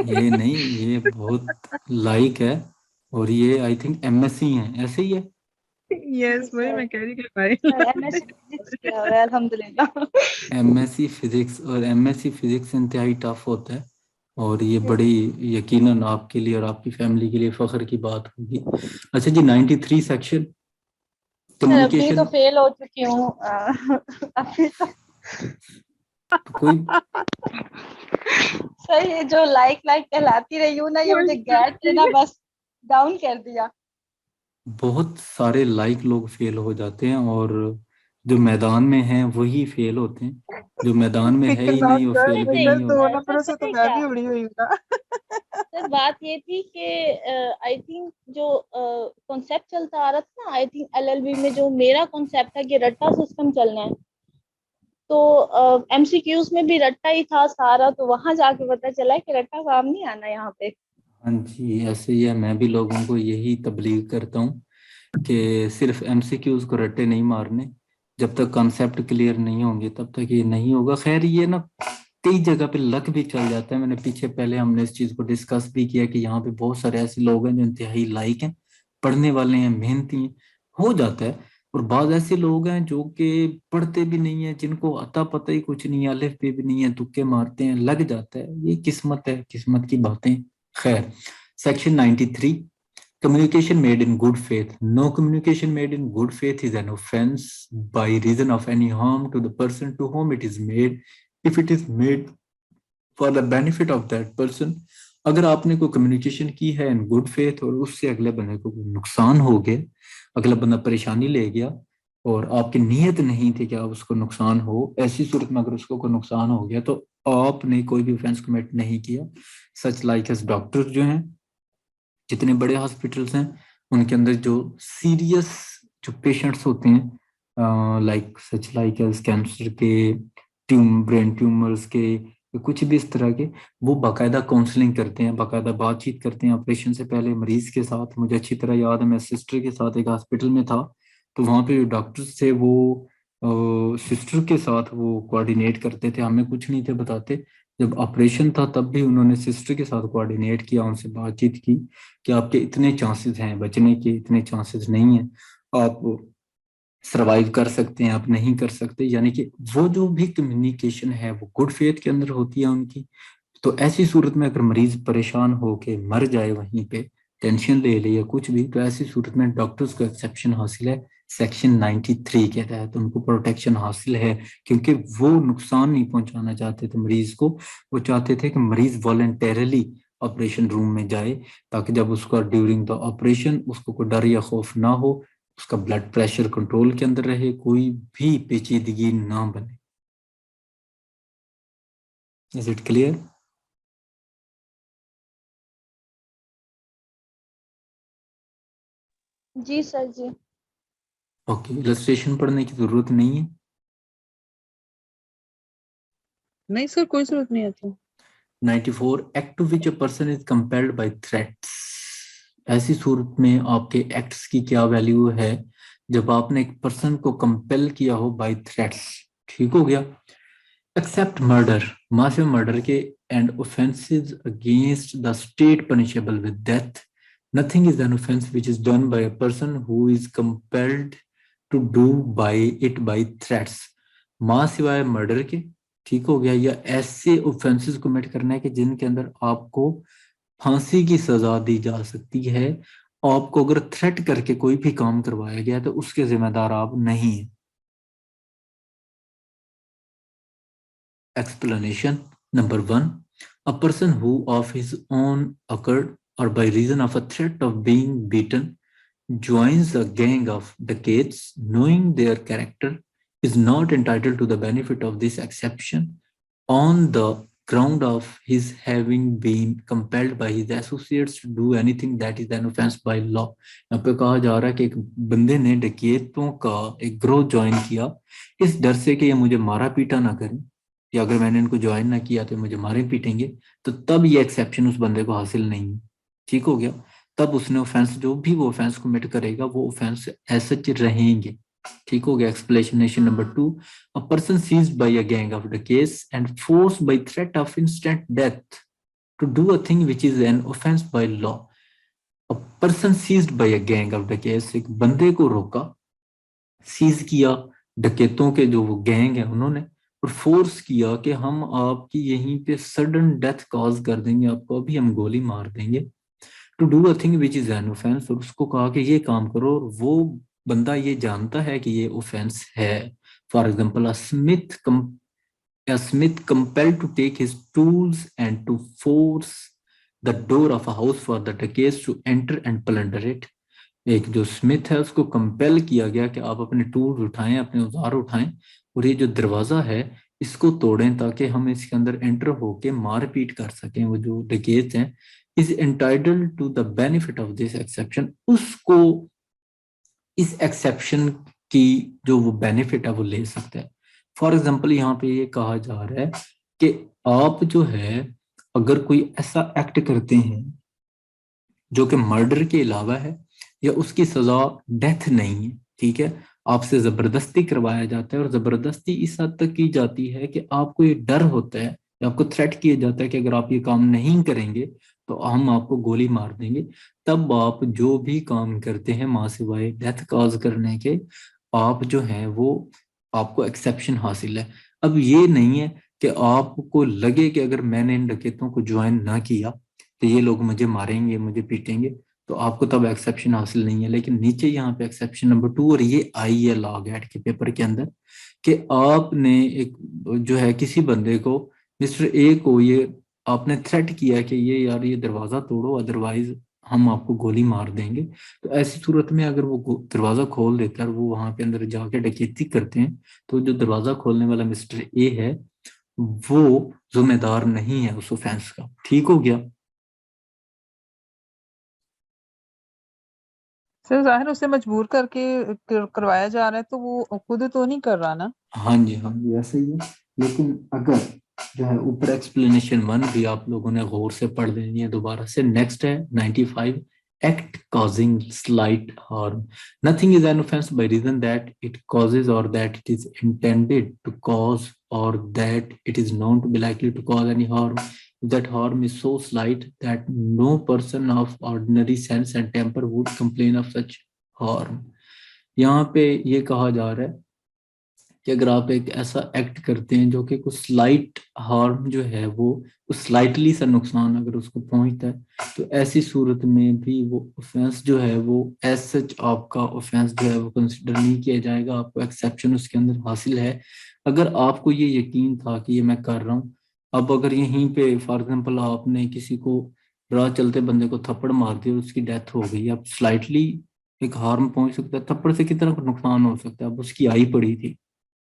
ये नहीं, ये बहुत लाइक है, और ये आई थिंक एमएससी है, ऐसे ही है। यस जी वही सर, मैं कह रही कि हमारी सर एमएससी फिजिक्स किया हुआ है अल्हम्दुलिल्लाह। एमएससी फिजिक्स, और एमएससी फिजिक्स इंतहाई टफ होता है, और ये जी बड़ी यकीनन आपके लिए और आपकी फैमिली के लिए फख्र की बात होगी। अच्छा जी, 93 सेक्शन सर अभी तो कम्युनिकेशन। फेल हो चुकी हूँ अभी तो तो कोई सर ये जो लाइक लाइक कहलाती रही हूँ ना, ये मुझे गैट ने ना बस डाउन कर दिया। बहुत सारे लाइक लोग फेल हो जाते हैं, और जो मैदान में हैं वही फेल होते हैं, जो मैदान में है फिक्र ही ना नहीं वो कर, फेल भी नहीं इधर नहीं दो होगा। सर नंबरों से पता तो है मैं क्या, भी उड़ी हुई हूँ ना। सर बात ये थी कि आई थिंक जो कॉन्सेप्ट चलता आ रहा था ना, आई थिंक एलएलबी में जो मेरा कॉन्सेप्ट था कि रट्टा सिस्टम चलना है, तो एमसीक्यूज में भी रट्टा ही था सारा, तो वहां जाके पता चला कि रट्टा काम नहीं आना यहाँ पे। हाँ जी, ऐसे ही है, मैं भी लोगों को यही तबलीग करता हूँ कि सिर्फ एमसीक्यूज को रट्टे नहीं मारने, जब तक कॉन्सेप्ट क्लियर नहीं होंगे तब तक ये नहीं होगा। खैर ये ना कई जगह पे लक भी चल जाता है, मैंने पीछे पहले हमने इस चीज को डिस्कस भी किया कि यहाँ पे बहुत सारे ऐसे लोग हैं जो इंतहाई लाइक हैं, पढ़ने वाले हैं, मेहनती हैं, हो जाता है। और बाद ऐसे लोग हैं जो कि पढ़ते भी नहीं है, जिनको अता पता ही कुछ नहीं है, अलिफ बे भी नहीं है, तुक्के मारते हैं, लग जाता है, ये किस्मत है, किस्मत की बातें। खैर, section 93, communication made in good faith. No communication made in good faith is an offense by reason of any harm to the person to whom it is made, if it is made for the benefit of that person। अगर आपने कोई communication की है इन good faith और उससे अगले बंदे को कोई नुकसान हो गया, अगला बंदा परेशानी ले गया और आपकी नीयत नहीं थी कि आप उसको नुकसान हो, ऐसी सूरत में अगर उसको कोई नुकसान हो गया तो आपने कोई भी ऑफेंस कमिट नहीं किया। सच लाइक एस डॉक्टर जो हैं, जितने बड़े हॉस्पिटल्स हैं उनके अंदर जो सीरियस जो पेशेंट्स होते हैं, लाइक सच लाइक कैंसर के, ब्रेन ट्यूमर्स के, कुछ भी इस तरह के, वो बाकायदा काउंसलिंग करते हैं, बाकायदा बातचीत करते हैं ऑपरेशन से पहले मरीज के साथ। मुझे अच्छी तरह याद है, मैं सिस्टर के साथ एक हॉस्पिटल में था, तो वहाँ पे जो डॉक्टर्स थे वो सिस्टर के साथ वो कोऑर्डिनेट करते थे, हमें कुछ नहीं थे बताते। जब ऑपरेशन था तब भी उन्होंने सिस्टर के साथ कोऑर्डिनेट किया, उनसे बातचीत की कि आपके इतने चांसेस हैं बचने के, इतने चांसेस नहीं है, आप सरवाइव कर सकते हैं, आप नहीं कर सकते। यानी कि वो जो भी कम्युनिकेशन है वो गुड फेथ के अंदर होती है उनकी। तो ऐसी सूरत में अगर मरीज परेशान होके मर जाए वहीं पे, टेंशन ले ले या कुछ भी, तो ऐसी सूरत में डॉक्टर्स को एक्सेप्शन हासिल है, सेक्शन 93 के तहत उनको प्रोटेक्शन हासिल है, क्योंकि वो नुकसान नहीं पहुंचाना चाहते थे मरीज को। वो चाहते थे कि मरीज वॉलंटरली ऑपरेशन रूम में जाए, ताकि जब उसका ड्यूरिंग द ऑपरेशन उसको कोई डर या खौफ ना हो, उसका ब्लड प्रेशर कंट्रोल के अंदर रहे, कोई भी पेचीदगी ना बने। Is it clear? जी सर जी। ओके, इलस्ट्रेशन पढ़ने की जरूरत नहीं है। नहीं सर कोई जरूरत नहीं आती। 94, act to which a person is compelled by threats. ऐसी सूरत में आपके एक्ट्स की क्या वैल्यू है जब आपने एक पर्सन को कंपेल किया हो बाय थ्रेट्स। ठीक हो गया? एक्सेप्ट मर्डर, मासिव मर्डर के and offences against the state punishable with death, nothing is an offence which is done by a person who is compelled to do by it by threats. मां सिवाय murder के, ठीक हो गया, या ऐसे offences commit करना है कि जिनके अंदर आपको फांसी की सजा दी जा सकती है। आपको अगर थ्रेट करके कोई भी काम करवाया गया तो उसके जिम्मेदार आप नहीं है। Explanation number 1, a person who of his own accord or by reason of a threat of being beaten joins a gang of dacoits knowing their character is not entitled to the benefit of this exception on the ground of his having been compelled by his associates to do anything that is an offense by law। यहाँ पे कहा जा रहा है कि एक बंदे ने डकैतों का एक ग्रोह ज्वाइन किया इस डर से कि ये मुझे मारा पीटा ना करें, या अगर मैंने इनको ज्वाइन ना किया तो मुझे मारे पीटेंगे, तो तब ये एक्सेप्शन उस बंदे को हासिल नहीं है। ठीक हो गया, तब उसने ऑफेंस, जो भी वो ऑफेंस कमिट करेगा वो ऑफेंस एज सच रहेंगे। ठीक हो गया। Explanation number 2, a person seized by a gang of dacoits and forced by threat of instant death to do a thing which is an offence by law. A person seized by a gang of dacoits, एक बंदे को रोका, seize किया डकैतों के जो वो gang है उन्होंने, और फोर्स किया कि हम आपकी यहीं पे सडन डेथ कॉज कर देंगे, आपको अभी हम गोली मार देंगे। To do a thing which is an offence, और उसको कहा कि ये काम करो, और वो बंदा ये जानता है कि ये ऑफेंस है। For example, a smith compelled to take his tools and to force the door of a house for the dacoits to enter and plunder it। एक जो स्मिथ है उसको कंपेल किया गया कि आप अपने टूल उठाएं, अपने औजार उठाएं, और ये जो दरवाजा है इसको तोड़ें ताकि हम इसके अंदर एंटर होके मारपीट कर सकें। वो जो डकैत हैं is entitled to the benefit of this exception, उसको इस एक्सेप्शन की जो वो बेनिफिट है वो ले सकता है। फॉर एग्जाम्पल, यहाँ पे ये कहा जा रहा है कि आप जो है अगर कोई ऐसा एक्ट करते हैं जो कि मर्डर के अलावा है या उसकी सजा डेथ नहीं है, ठीक है, आपसे जबरदस्ती करवाया जाता है, और जबरदस्ती इस हद तक की जाती है कि आपको ये डर होता है, आपको थ्रेट किया जाता है कि अगर आप ये काम नहीं करेंगे तो हम आपको गोली मार देंगे, तब आप जो भी काम करते हैं मां सिवाय डेथ कॉज करने के, आप जो है वो आपको एक्सेप्शन हासिल है। अब ये नहीं है कि आपको लगे कि अगर मैंने इन डकैतों को ज्वाइन ना किया तो ये लोग मुझे मारेंगे, मुझे पीटेंगे, तो आपको तब एक्सेप्शन हासिल नहीं है। लेकिन नीचे यहाँ पे एक्सेप्शन नंबर 2, और ये आई है लॉ गैट के पेपर के अंदर, कि आपने एक जो है किसी बंदे को, मिस्टर ए को, ये आपने थ्रेट किया कि ये यार ये दरवाजा तोड़ो अदरवाइज हम आपको गोली मार देंगे, तो ऐसी सूरत में अगर वो दरवाजा खोल देता है और वो वहां पे अंदर जाके डकैती करते हैं, तो जो दरवाजा खोलने वाला मिस्टर ए है वो जिम्मेदार नहीं है उस ऑफेंस का। ठीक हो गया। सर जाहिर उसे मजबूर करके करवाया जा रहा है तो वो खुद तो नहीं कर रहा ना। हाँ जी, हाँ जी, ऐसे ही है। लेकिन अगर जो है ऊपर एक्सप्लेनेशन 1 भी आप लोगों ने गौर से पढ़ लेनी है दोबारा से। नेक्स्ट है 95, act causing slight harm, nothing is an offence by reason that it causes or that it is intended to cause or that it is known to be likely to cause any harm, that harm is so slight that no person of ordinary sense and temper would complain of such harm। यहाँ पे ये कहा जा रहा है कि अगर आप एक ऐसा एक्ट करते हैं जो कि कुछ स्लाइट हार्म जो है वो स्लाइटली सा नुकसान अगर उसको पहुंचता है, तो ऐसी सूरत में भी वो ऑफेंस जो है वो एज सच आपका ऑफेंस जो है वो कंसिडर नहीं किया जाएगा, आपको एक्सेप्शन उसके अंदर हासिल है। अगर आपको ये यकीन था कि ये मैं कर रहा हूँ, अब अगर यहीं पे फॉर एग्जाम्पल आपने किसी को राह चलते बंदे को थप्पड़ मार दिया, उसकी डेथ हो गई, अब स्लाइटली एक हार्म पहुंच सकता है, थप्पड़ से कितना नुकसान हो सकता है, अब उसकी आई पड़ी थी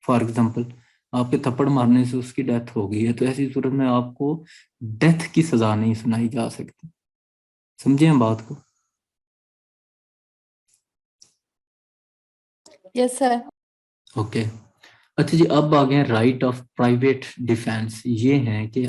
फॉर एग्जाम्पल, आपके थप्पड़ मारने से उसकी डेथ हो गई है, तो ऐसी सूरत में आपको डेथ की सजा नहीं सुनाई जा सकती। समझे हम बात को? Yes sir. ओके, अच्छा जी, अब आ गए राइट ऑफ प्राइवेट डिफेंस। ये है कि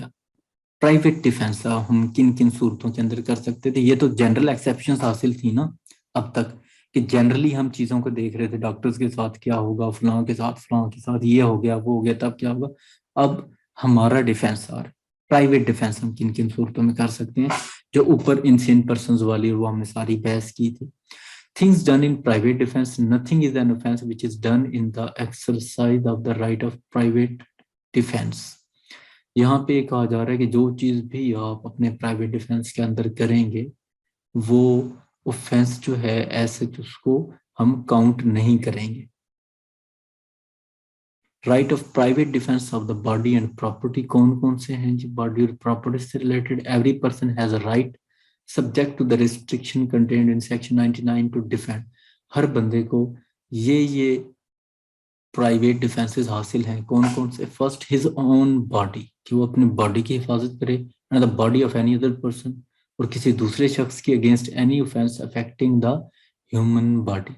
प्राइवेट डिफेंस हम किन किन सूरतों के अंदर कर सकते थे। ये तो जनरल एक्सेप्शन हासिल थी ना अब तक, कि जनरली हम चीजों को देख रहे थे, डॉक्टर्स के साथ क्या होगा, फलां के साथ ये हो गया वो हो गया, तब क्या होगा। अब हमारा डिफेंस आ रहा है, प्राइवेट डिफेंस हम किन किन सूरतों में कर सकते हैं, जो ऊपर इनसेन पर्संस वाली वो हमने सारी बहस की थी। Things done in private defence, nothing is an offence which is done in the exercise of the right of private defence. यहाँ पे कहा जा रहा है कि जो चीज भी आप अपने प्राइवेट डिफेंस के अंदर करेंगे वो ऑफेंस जो है ऐसे उसको हम काउंट नहीं करेंगे। Right of private defence of the body and property कौन कौन से हैं जी? बॉडी और प्रॉपर्टी से related, every person has a right subject to the restriction contained in section 99 to defend. हर बंदे को ये प्राइवेट डिफेंसेस हासिल हैं। कौन कौन से? फर्स्ट, हिज ओन बॉडी, कि वो अपनी बॉडी की हिफाजत करे, and the body of any other person, और किसी दूसरे शख्स की against any offence affecting the human body.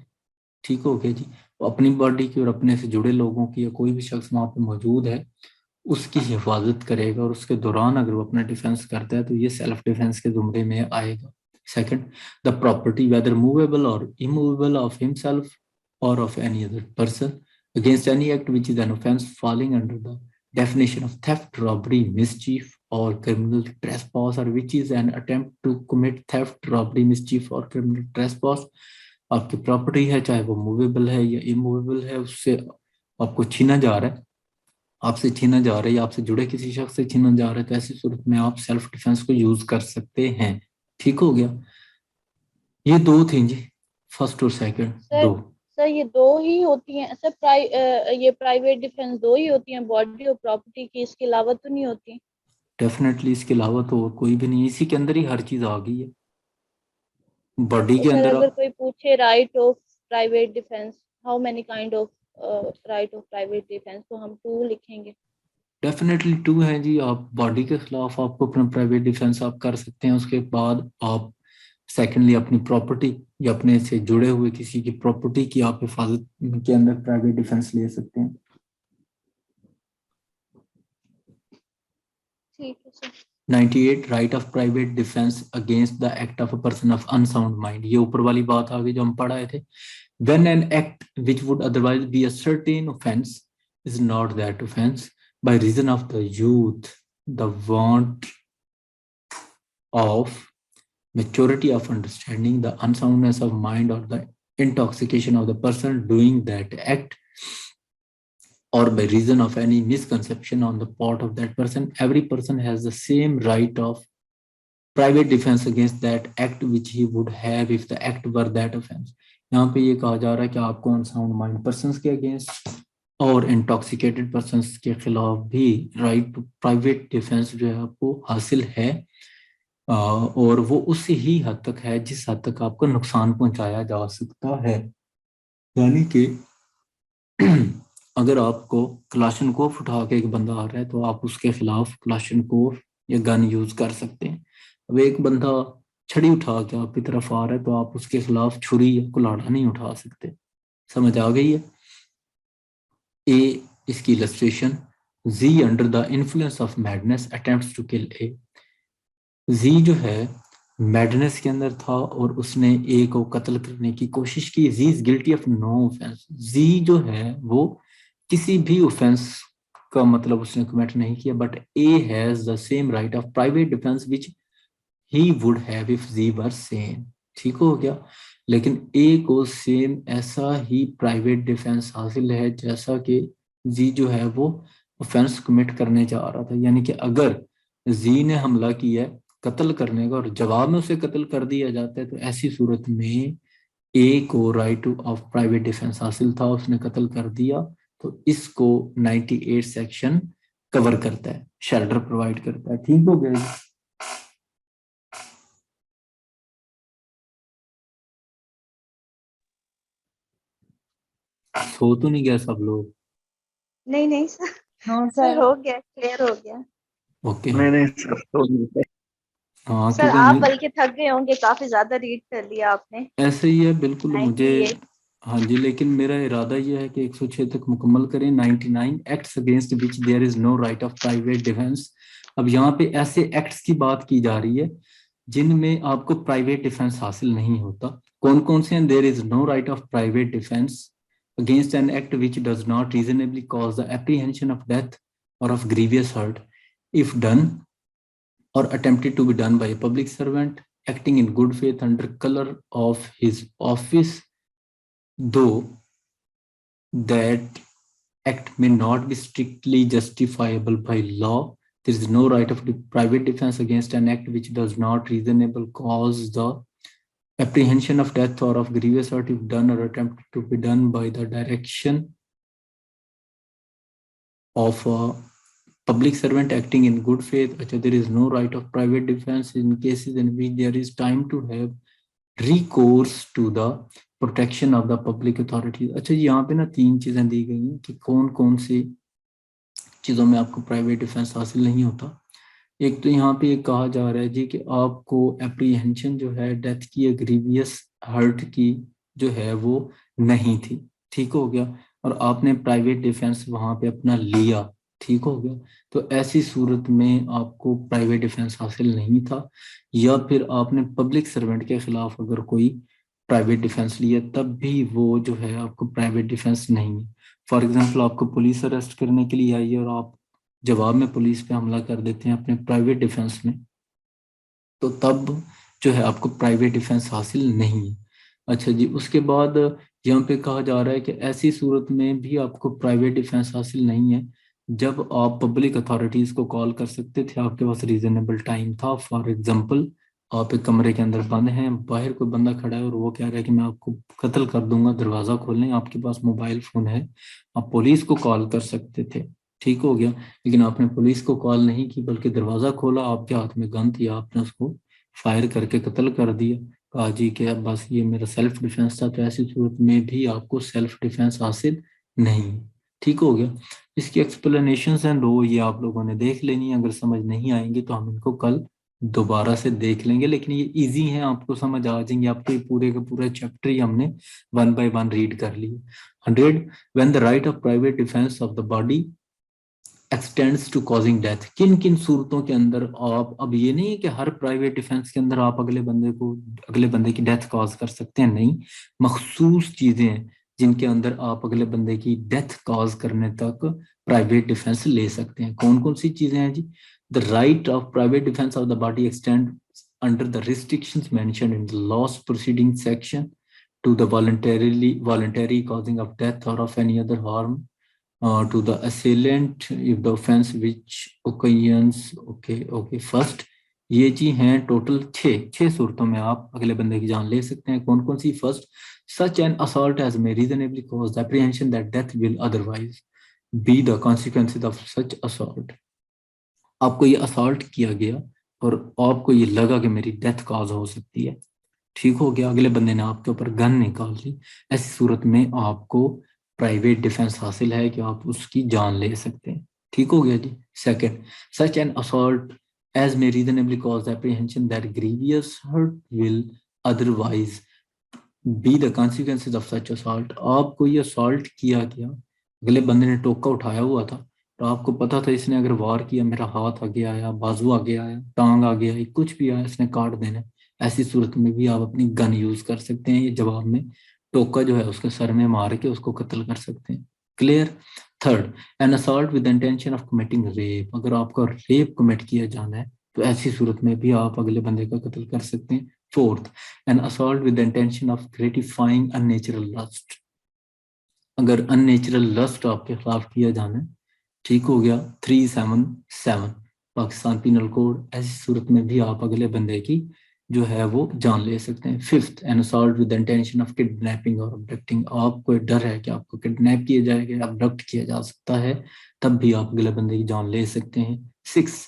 ठीक हो गया जी। वो अपनी बॉडी की और अपने से जुड़े लोगों की या कोई भी शख्स वहां पे मौजूद है उसकी हिफाजत करेगा, और उसके दौरान अगर वो अपना डिफेंस करता है तो ये सेल्फ डिफेंस के जुमरे में आएगा। Second, the property whether movable or immovable of himself or of any other person against any act which is an offense falling under the definition of theft, robbery, mischief or criminal trespass, or which is an attempt to commit theft, robbery, mischief or criminal trespass। आपकी property है, चाहे वो movable है या immovable है, उससे आपको छीना जा रहा है, आपसे छीना जा रहा है या आपसे जुड़े किसी शख्स से छीना जा रहा है, तो ऐसी सूरत में आप सेल्फ डिफेंस को यूज कर सकते हैं। ठीक हो गया। ये दो थे जी, फर्स्ट और सेकंड दो। सर ये दो ही होती हैं सर? ये प्राइवेट डिफेंस दो ही होती हैं, बॉडी और प्रॉपर्टी की, इसके अलावा तो नहीं होती? डेफिनेटली इसके अलावा तो और कोई भी नहीं, इसी के अंदर ही हर चीज आ गई है। बॉडी के सर अंदर अगर कोई पूछे right of private defence, how many kind of right of private defence, तो हम 2 लिखेंगे। डेफिनेटली 2 है जी। आप बॉडी के खिलाफ आपको अपना प्राइवेट डिफेंस आप कर सकते हैं, उसके बाद आप सेकेंडली अपनी प्रॉपर्टी या अपने से जुड़े हुए किसी की प्रॉपर्टी की आप हिफाजत के अंदर प्राइवेट डिफेंस ले सकते हैं। ठीक है sir. 98, right of private defence against the act of a person of unsound mind. ये ऊपर वाली बात आ गई जो हम पढ़ाए थे। When an act which would otherwise be a certain offense is not that offense by reason of the youth, the want of maturity of understanding, the unsoundness of mind, or the intoxication of the person doing that act, or by reason of any misconception on the part of that person, every person has the same right of private defense against that act which he would have if the act were that offense। यहाँ पे ये कहा जा रहा है कि आपको unsound mind persons के अगेंस्ट और इंटॉक्सिकेटेड पर्संस के खिलाफ भी राइट टू प्राइवेट डिफेंस जो है आपको हासिल है, और वो उसी ही हद तक है जिस हद तक आपको नुकसान पहुंचाया जा सकता है। यानी कि अगर आपको क्लाशनकोफ उठा के एक बंदा आ रहा है तो आप उसके खिलाफ क्लाशनकोफ या गन यूज कर सकते हैं। अब एक बंदा छड़ी उठा के आपकी तरफ आ रहा है तो आप उसके खिलाफ छुरी या कुल्हाड़ा नहीं उठा सकते। समझ आ गई है? ए इसकी illustration, Z under the influence of madness attempts to kill A. Z जो है मैडनेस के अंदर था और उसने ए को कत्ल करने की कोशिश की। Z is guilty of no offence. Z जो है वो किसी भी ऑफेंस का मतलब उसने कमिट नहीं किया, but A has the same right of private defence which he would have if Z were same। ठीक हो गया। लेकिन A को सेम ऐसा ही प्राइवेट डिफेंस हासिल है जैसा कि Z जो है वो ऑफेंस कमिट करने जा रहा था। यानी कि अगर Z ने हमला किया है कत्ल करने का और जवाब में उसे कत्ल कर दिया जाता है तो ऐसी सूरत में A को राइट ऑफ प्राइवेट डिफेंस हासिल था, उसने कत्ल कर दिया, तो इसको 98 सेक्शन कवर करता है, शेल्टर प्रोवाइड करता है। ठीक हो गया। सो तो नहीं गया सब लोग? नहीं सर, नो सर सर। हो गया, क्लियर हो गया। ओके। नहीं सर, तो नहीं। हाँ सर आप बल्कि थक गए होंगे, काफी ज्यादा रीड कर लिया आपने। ऐसे ही है बिल्कुल मुझे। 98। हाँ जी, लेकिन मेरा इरादा यह है कि 106 तक मुकम्मल करें। 99 acts against which there is no right of private defence. अब यहाँ पे ऐसे एक्ट्स की बात की जा रही है जिनमें आपको प्राइवेट डिफेंस हासिल नहीं होता। कौन कौन से हैं? There is no right of private defence against an act which does not reasonably cause the apprehension of death, or of grievous hurt if done or attempted to be done by a public servant acting in good faith under color of his office, though that act may not be strictly justifiable by law. There is no right of private defense against an act which does not reasonable cause the apprehension of death or of grievous hurt if done or attempted to be done by the direction of a public servant acting in good faith. Achha, there is no right of private defense in cases in which there is time to have recourse to the protection of the public authorities. अच्छा, यहाँ पे ना 3 चीजें दी गई हैं कि कौन कौन सी चीजों में आपको प्राइवेट डिफेंस हासिल नहीं होता। एक तो यहाँ पे कहा जा रहा है जी कि आपको एप्रीहेंशन जो है डेथ की, ग्रीवियस हर्ट की जो है वो नहीं थी, ठीक हो गया, और आपने प्राइवेट डिफेंस वहां पे अपना लिया, ठीक हो गया। तो ऐसी सूरत में आपको प्राइवेट डिफेंस हासिल नहीं था, या फिर आपने पब्लिक सर्वेंट के खिलाफ अगर कोई प्राइवेट डिफेंस लिया तब भी वो जो है आपको प्राइवेट डिफेंस नहीं है। फॉर एग्जांपल, आपको पुलिस अरेस्ट करने के लिए आई है और आप जवाब में पुलिस पे हमला कर देते हैं अपने प्राइवेट डिफेंस में, तो तब जो है आपको प्राइवेट डिफेंस हासिल नहीं है। अच्छा जी, उसके बाद यहाँ पे कहा जा रहा है कि ऐसी सूरत में भी आपको प्राइवेट डिफेंस हासिल नहीं है जब आप पब्लिक अथॉरिटीज को कॉल कर सकते थे, आपके पास रीजनेबल टाइम था। फॉर एग्जांपल, आप एक कमरे के अंदर बंद हैं, बाहर कोई बंदा खड़ा है और वो कह रहा है कि मैं आपको कत्ल कर दूंगा, दरवाजा खोलें, आपके पास मोबाइल फोन है, आप पुलिस को कॉल कर सकते थे, ठीक हो गया। लेकिन आपने पुलिस को कॉल नहीं की बल्कि दरवाजा खोला, आपके हाथ में गन थी, आपने उसको फायर करके कत्ल कर दिया, कहा जी कि अब बस ये मेरा सेल्फ डिफेंस था। तो ऐसी सूरत में भी आपको सेल्फ डिफेंस हासिल नहीं, ठीक हो गया। इसकी एक्सप्लेनेशंस हैं 2, ये आप लोगों ने देख लेनी है। अगर समझ नहीं आएंगे तो हम इनको कल दोबारा से देख लेंगे, लेकिन ये इजी है, आपको समझ आ जाएंगे। आपको ये पूरे का पूरा चैप्टर ही हमने 1 by 1 रीड कर लिया। 100 when the right of private defence of the body extends to causing death. किन किन सूरतों के अंदर आप, अब ये नहीं है कि हर प्राइवेट डिफेंस के अंदर आप अगले बंदे की डेथ कॉज कर सकते हैं, नहीं, मखसूस चीजें हैं जिनके अंदर आप अगले बंदे की डेथ कॉज करने तक प्राइवेट डिफेंस ले सकते हैं। कौन कौन सी चीजें हैं जी? The right of private defense of the body extends under the restrictions mentioned in the law's proceeding section to the voluntary causing of death or of any other harm to the assailant if the offense which occasions okay first, ये जी हैं total 6 सूरतों में आप अगले बंदे की जान ले सकते हैं। कौन कौन सी? First, such an assault as may reasonably cause the apprehension that death will otherwise be the consequences of such assault। आपको ये असॉल्ट किया गया और आपको ये लगा कि मेरी डेथ कॉज हो सकती है, ठीक हो गया, अगले बंदे ने आपके ऊपर गन निकाल ली, ऐसी सूरत में आपको प्राइवेट डिफेंस हासिल है कि आप उसकी जान ले सकते हैं, ठीक हो गया जी। Second, such an assault as may reasonably cause apprehension that grievous hurt will otherwise be the consequences of such assault. आपको ये असॉल्ट किया गया, अगले बंदे ने टोका उठाया हुआ था, तो आपको पता था इसने अगर वार किया, मेरा हाथ आगे आया, बाजू आगे आया, टांग आगे आई, कुछ भी आया, इसने काट देना। ऐसी सूरत में भी आप अपनी गन यूज कर सकते हैं, ये जवाब में टोका जो है उसके सर में मार के उसको कत्ल कर सकते हैं। Clear? Third, N assault with intention of committing rape. अगर आपका रेप कमिट किया जाना है तो ऐसी सूरत में भी आप अगले बंदे का कत्ल कर सकते हैं। Fourth, an assault with intention of gratifying unnatural lust. अगर अननेचुरल लस्ट आपके खिलाफ किया जाना है, ठीक हो गया, 377 पाकिस्तान पिनल कोड, ऐसी सूरत में भी आप अगले बंदे की जो है वो जान ले सकते हैं। Fifth, N assault with intention of kidnapping और अबडक्टिंग। आपको डर है कि आपको किडनैप किया जाएगा, अबडक्ट किया जा सकता है, तब भी आप अगले बंदे की जान ले सकते हैं। 6,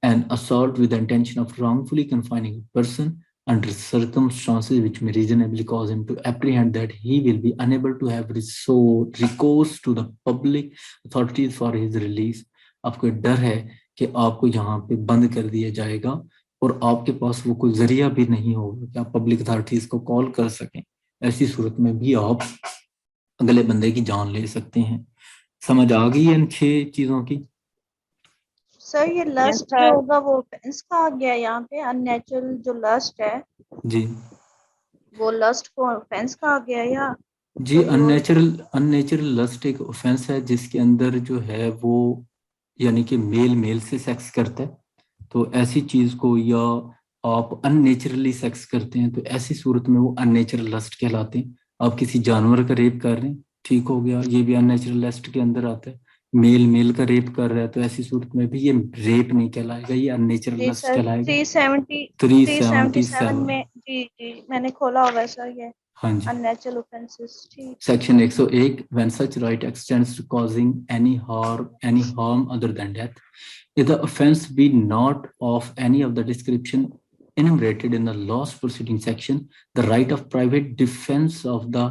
N assault with intention of wrongfully confining a person under circumstances which may reasonably cause him to apprehend that he will be unable to have recourse to the public authorities for his release। आपको डर है कि आपको यहाँ पे बंद कर दिया जाएगा और आपके पास वो कोई जरिया भी नहीं होगा कि आप पब्लिक अथॉरिटीज को कॉल कर सकें, ऐसी सूरत में भी आप अगले बंदे की जान ले सकते हैं। समझ आ गई है इन 6 चीजों की? सर ये लस्ट जो होगा वो ऑफेंस का आ गया यहाँ पे, अननेचुरल जो लस्ट है जी, वो लस्ट को ऑफेंस का आ गया या जी, अननेचुरल लस्ट एक ऑफेंस है जिसके अंदर जो है वो यानी कि मेल मेल से सेक्स करता है तो ऐसी चीज को, या आप अननेचुरली सेक्स करते हैं तो ऐसी सूरत में वो अननेचुरल लस्ट कहलाते हैं। आप किसी जानवर का रेप कर रहे हैं, ठीक हो गया, ये भी अननेचुरल लस्ट के अंदर आता है। मेल मेल का रेप कर रहा है तो ऐसी सूरत में भी ये रेप नहीं कहलाएगा, ये अननेचुरल जी लस्ट सर, कहलाएगा। 377 377 में, जी जी मैंने खोला हुआ है सर ये हाँ जी, अननेचुरल ऑफेंसेस। ठीक section 101 when such right extends to causing any harm other than death, if the offense be not of any of the description enumerated in the last preceding section, the right of private defense of the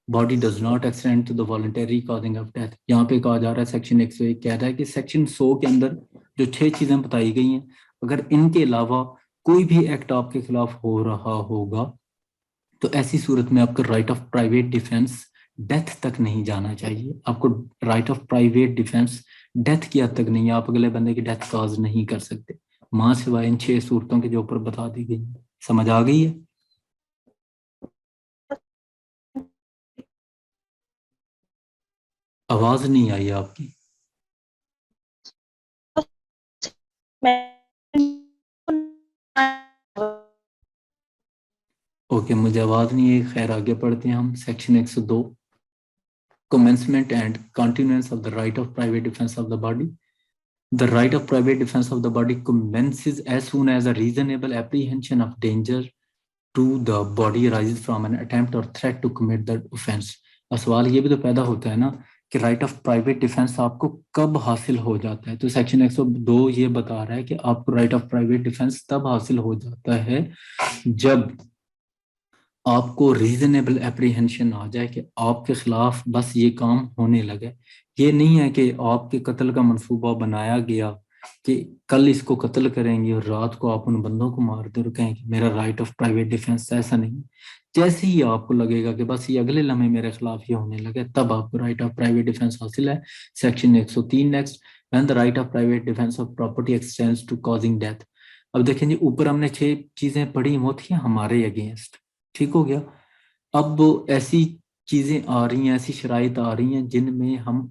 body does not extend to the voluntary causing of death। यहाँ पे कहा जा रहा है section 101 कह रहा है कि सेक्शन 100 के अंदर जो 6 चीजें बताई गई हैं, अगर इनके अलावा कोई भी एक्ट आपके खिलाफ हो रहा होगा तो ऐसी सूरत में आपका right of private defence death तक नहीं जाना चाहिए। आपको right of private defence death की हद तक नहीं, आप अगले बंदे की डेथ कॉज नहीं कर सकते, मां सिवाय इन 6 सूरतों के जो ऊपर बता दी गई। समझ आ गई है? आवाज नहीं आई आपकी। ओके, मुझे आवाज नहीं है, खैर आगे पढ़ते हैं हम। Section 102 commencement and continuance of the right of private defense of the body। The right of private defense of the body commences as soon as a reasonable apprehension of danger to the body arises from an attempt or threat to commit the offense। और सवाल ये भी तो पैदा होता है ना कि राइट ऑफ प्राइवेट डिफेंस आपको कब हासिल हो जाता है। तो सेक्शन 102 ये बता रहा है कि आपको राइट ऑफ प्राइवेट डिफेंस तब हासिल हो जाता है जब आपको रीजनेबल एप्रीहेंशन आ जाए कि आपके खिलाफ बस ये काम होने लगे। ये नहीं है कि आपके कत्ल का मंसूबा बनाया गया कि कल इसको कत्ल करेंगे और रात को आप उन बंदों को मार दे और कहें कि मेरा राइट ऑफ प्राइवेट डिफेंस। ऐसा नहीं, जैसे ही आपको लगेगा कि बस ये अगले लम्हे मेरे खिलाफ ये होने लगे, तब आपको राइट ऑफ प्राइवेट डिफेंस हासिल है। Section 103 next, when the right of private defence of property extends to causing death. अब देखें जी, ऊपर हमने 6 चीजें पढ़ी, वो थी हमारे अगेंस्ट, ठीक हो गया। अब ऐसी चीजें आ रही हैं, ऐसी शराइत आ रही हैं जिनमें हम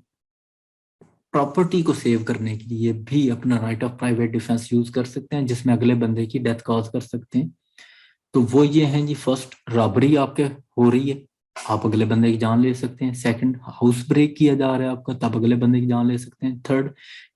प्रॉपर्टी को सेव करने के लिए भी अपना right of private defence use कर सकते हैं, जिसमें अगले बंदे की डेथ कॉज कर सकते हैं। तो वो ये हैं जी, फर्स्ट रॉबरी आपके हो रही है, आप अगले बंदे की जान ले सकते हैं। सेकंड, हाउस ब्रेक किया जा रहा है आपका, तब अगले बंदे की जान ले सकते हैं। Third,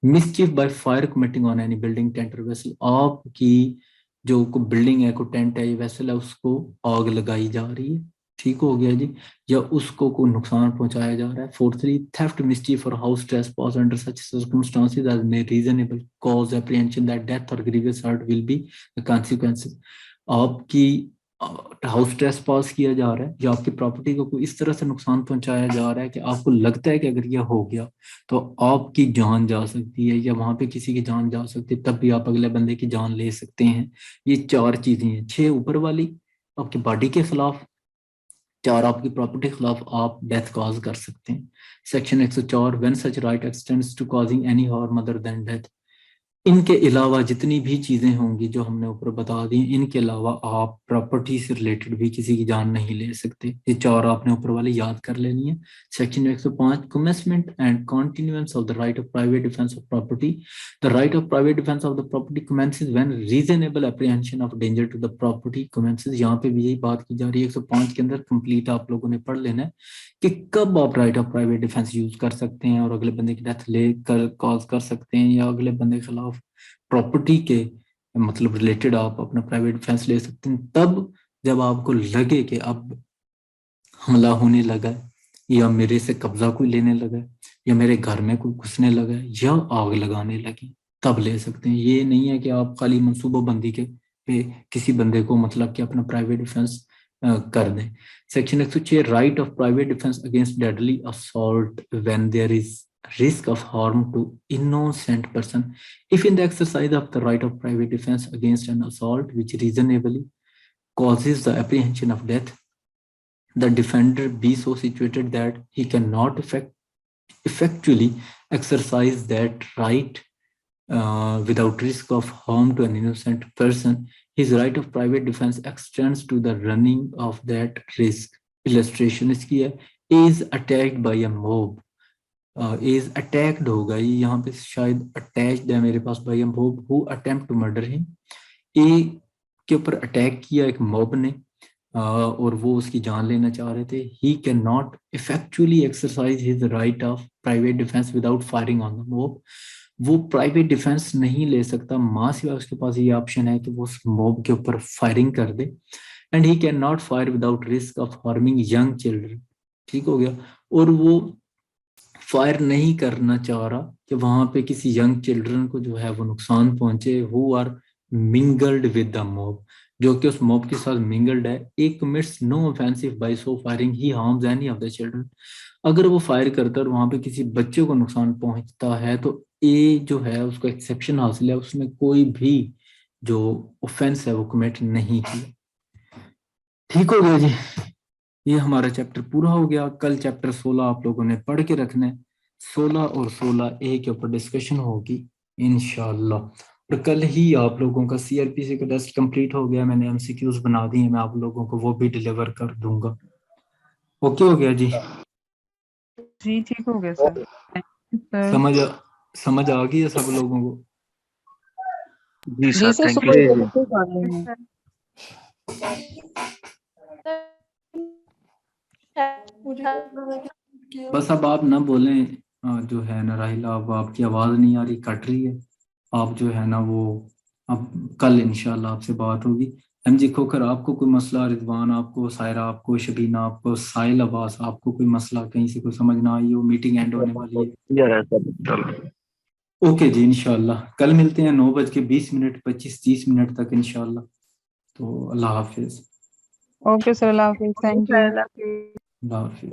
mischief by fire committing on any building, tent और वेसल, आपकी जो को बिल्डिंग है, को टेंट है, वेसल है, उसको आग लगाई जा रही है, ठीक हो गया जी, या उसको कोई नुकसान पहुंचाया जा रहा है। Fourthly, theft, mischief or house trespass under such circumstances as may reasonable cause apprehension that death or grievous hurt will be the consequences. आपकी हाउस ट्रेसपास किया जा रहा है या आपकी प्रॉपर्टी को कोई इस तरह से नुकसान पहुंचाया जा रहा है कि आपको लगता है कि अगर ये हो गया तो आपकी जान जा सकती है या वहां पे किसी की जान जा सकती है, तब भी आप अगले बंदे की जान ले सकते हैं। ये 4 चीजें हैं, 6 ऊपर वाली आपकी बॉडी के खिलाफ, 4 आपकी प्रॉपर्टी के खिलाफ आप डेथ कॉज कर सकते हैं। Section 104, when such right extends to causing any harm other than death. इनके अलावा जितनी भी चीजें होंगी जो हमने ऊपर बता दी, इनके अलावा आप प्रॉपर्टी से रिलेटेड भी किसी की जान नहीं ले सकते। ये 4 आपने ऊपर वाली याद कर लेनी है। Section 105, commencement and continuance of the right of private defence of property. The right of private defence of the property commences when reasonable apprehension of danger to the property commences. यहाँ पे भी यही बात की जा रही है, 105 के अंदर कंप्लीट आप लोगों ने पढ़ लेना है कि कब आप right of private defence use कर सकते हैं और अगले बंदे की डेथ ले कर कॉज कर सकते हैं, या अगले बंदे के खिलाफ प्रॉपर्टी के मतलब रिलेटेड आप अपना प्राइवेट डिफेंस ले सकते हैं तब जब आपको लगे कि अब हमला होने लगा है, या मेरे से कब्जा कोई लेने लगा है, या मेरे घर में कोई घुसने लगा है, या आग लगाने लगी, तब ले सकते हैं। ये नहीं है कि आप खाली मनसूबाबंदी के पे किसी बंदे को मतलब कि अपना प्राइवेट डिफेंस कर दें। Section 106, right of private defence against deadly assault when there is risk of harm to innocent person, if in the exercise of the right of private defense against an assault which reasonably causes the apprehension of death, the defender be so situated that he cannot effectually exercise that right without risk of harm to an innocent person, his right of private defense extends to the running of that risk। Illustration इसकी है, is attacked by a mob is attacked होगा, ये यहाँ पे शायद attached है मेरे पास भाई, हम who attempt to murder him. A के ऊपर अटैक किया एक मॉब ने, और वो उसकी जान लेना चाह रहे थे। He can not effectually exercise his right of private defence without firing on the mob. वो प्राइवेट डिफेंस नहीं ले सकता, मां सिवा उसके पास ये ऑप्शन है कि वो उस मॉब के ऊपर फायरिंग कर दे। And he can not fire without risk of harming young children. ठीक हो गया। और वो फायर नहीं करना चाह रहा कि वहां पे किसी यंग चिल्ड्रन को जो है वो नुकसान पहुंचे, who are mingled with the mob, जो कि उस मॉब के साथ मिंगल्ड है। एक commits no offensive by so firing he harms any of the children. अगर वो फायर करता है और वहां पे किसी बच्चे को नुकसान पहुंचता है तो ए जो है उसको एक्सेप्शन हासिल है, उसने कोई भी जो ऑफेंस है वो कमिट नहीं किया। ठीक हो गया जी, ये हमारा चैप्टर पूरा हो गया। कल चैप्टर 16 आप लोगों ने पढ़ के रखना है, 16 और 16A के ऊपर डिस्कशन होगी इंशाल्लाह। और कल ही आप लोगों का CRPC का टेस्ट कंप्लीट हो गया, मैंने MCQs बना दिए, मैं आप लोगों को वो भी डिलीवर कर दूंगा। ओके हो गया जी, जी ठीक हो गया सर। सर समझ आ गई है सब लोगों को? जी जी सर, सर, थैंक सुबह यू। बिल्कुल कर लेंगे। बस अब आप ना बोलें, जो है ना राहिला, अब आपकी आवाज़ नहीं आ रही, कट रही है। आप जो है ना वो अब कल इंशाल्लाह आपसे बात होगी। MG खोखर आपको कोई मसला, रिजवान आपको, सायरा आपको, शबीना आपको, साहिल अब्बास आपको कोई मसला, कहीं से कोई समझ ना आई हो, मीटिंग एंड होने वाली है। क्लियर है सर, चलो ओके जी, इंशाल्लाह कल मिलते हैं 9:20 25-30 मिनट तक इंशाल्लाह। तो अल्लाह हाफिज। ओके सर, अल्लाह हाफिज, थैंक यू। अल्लाह हाफिज।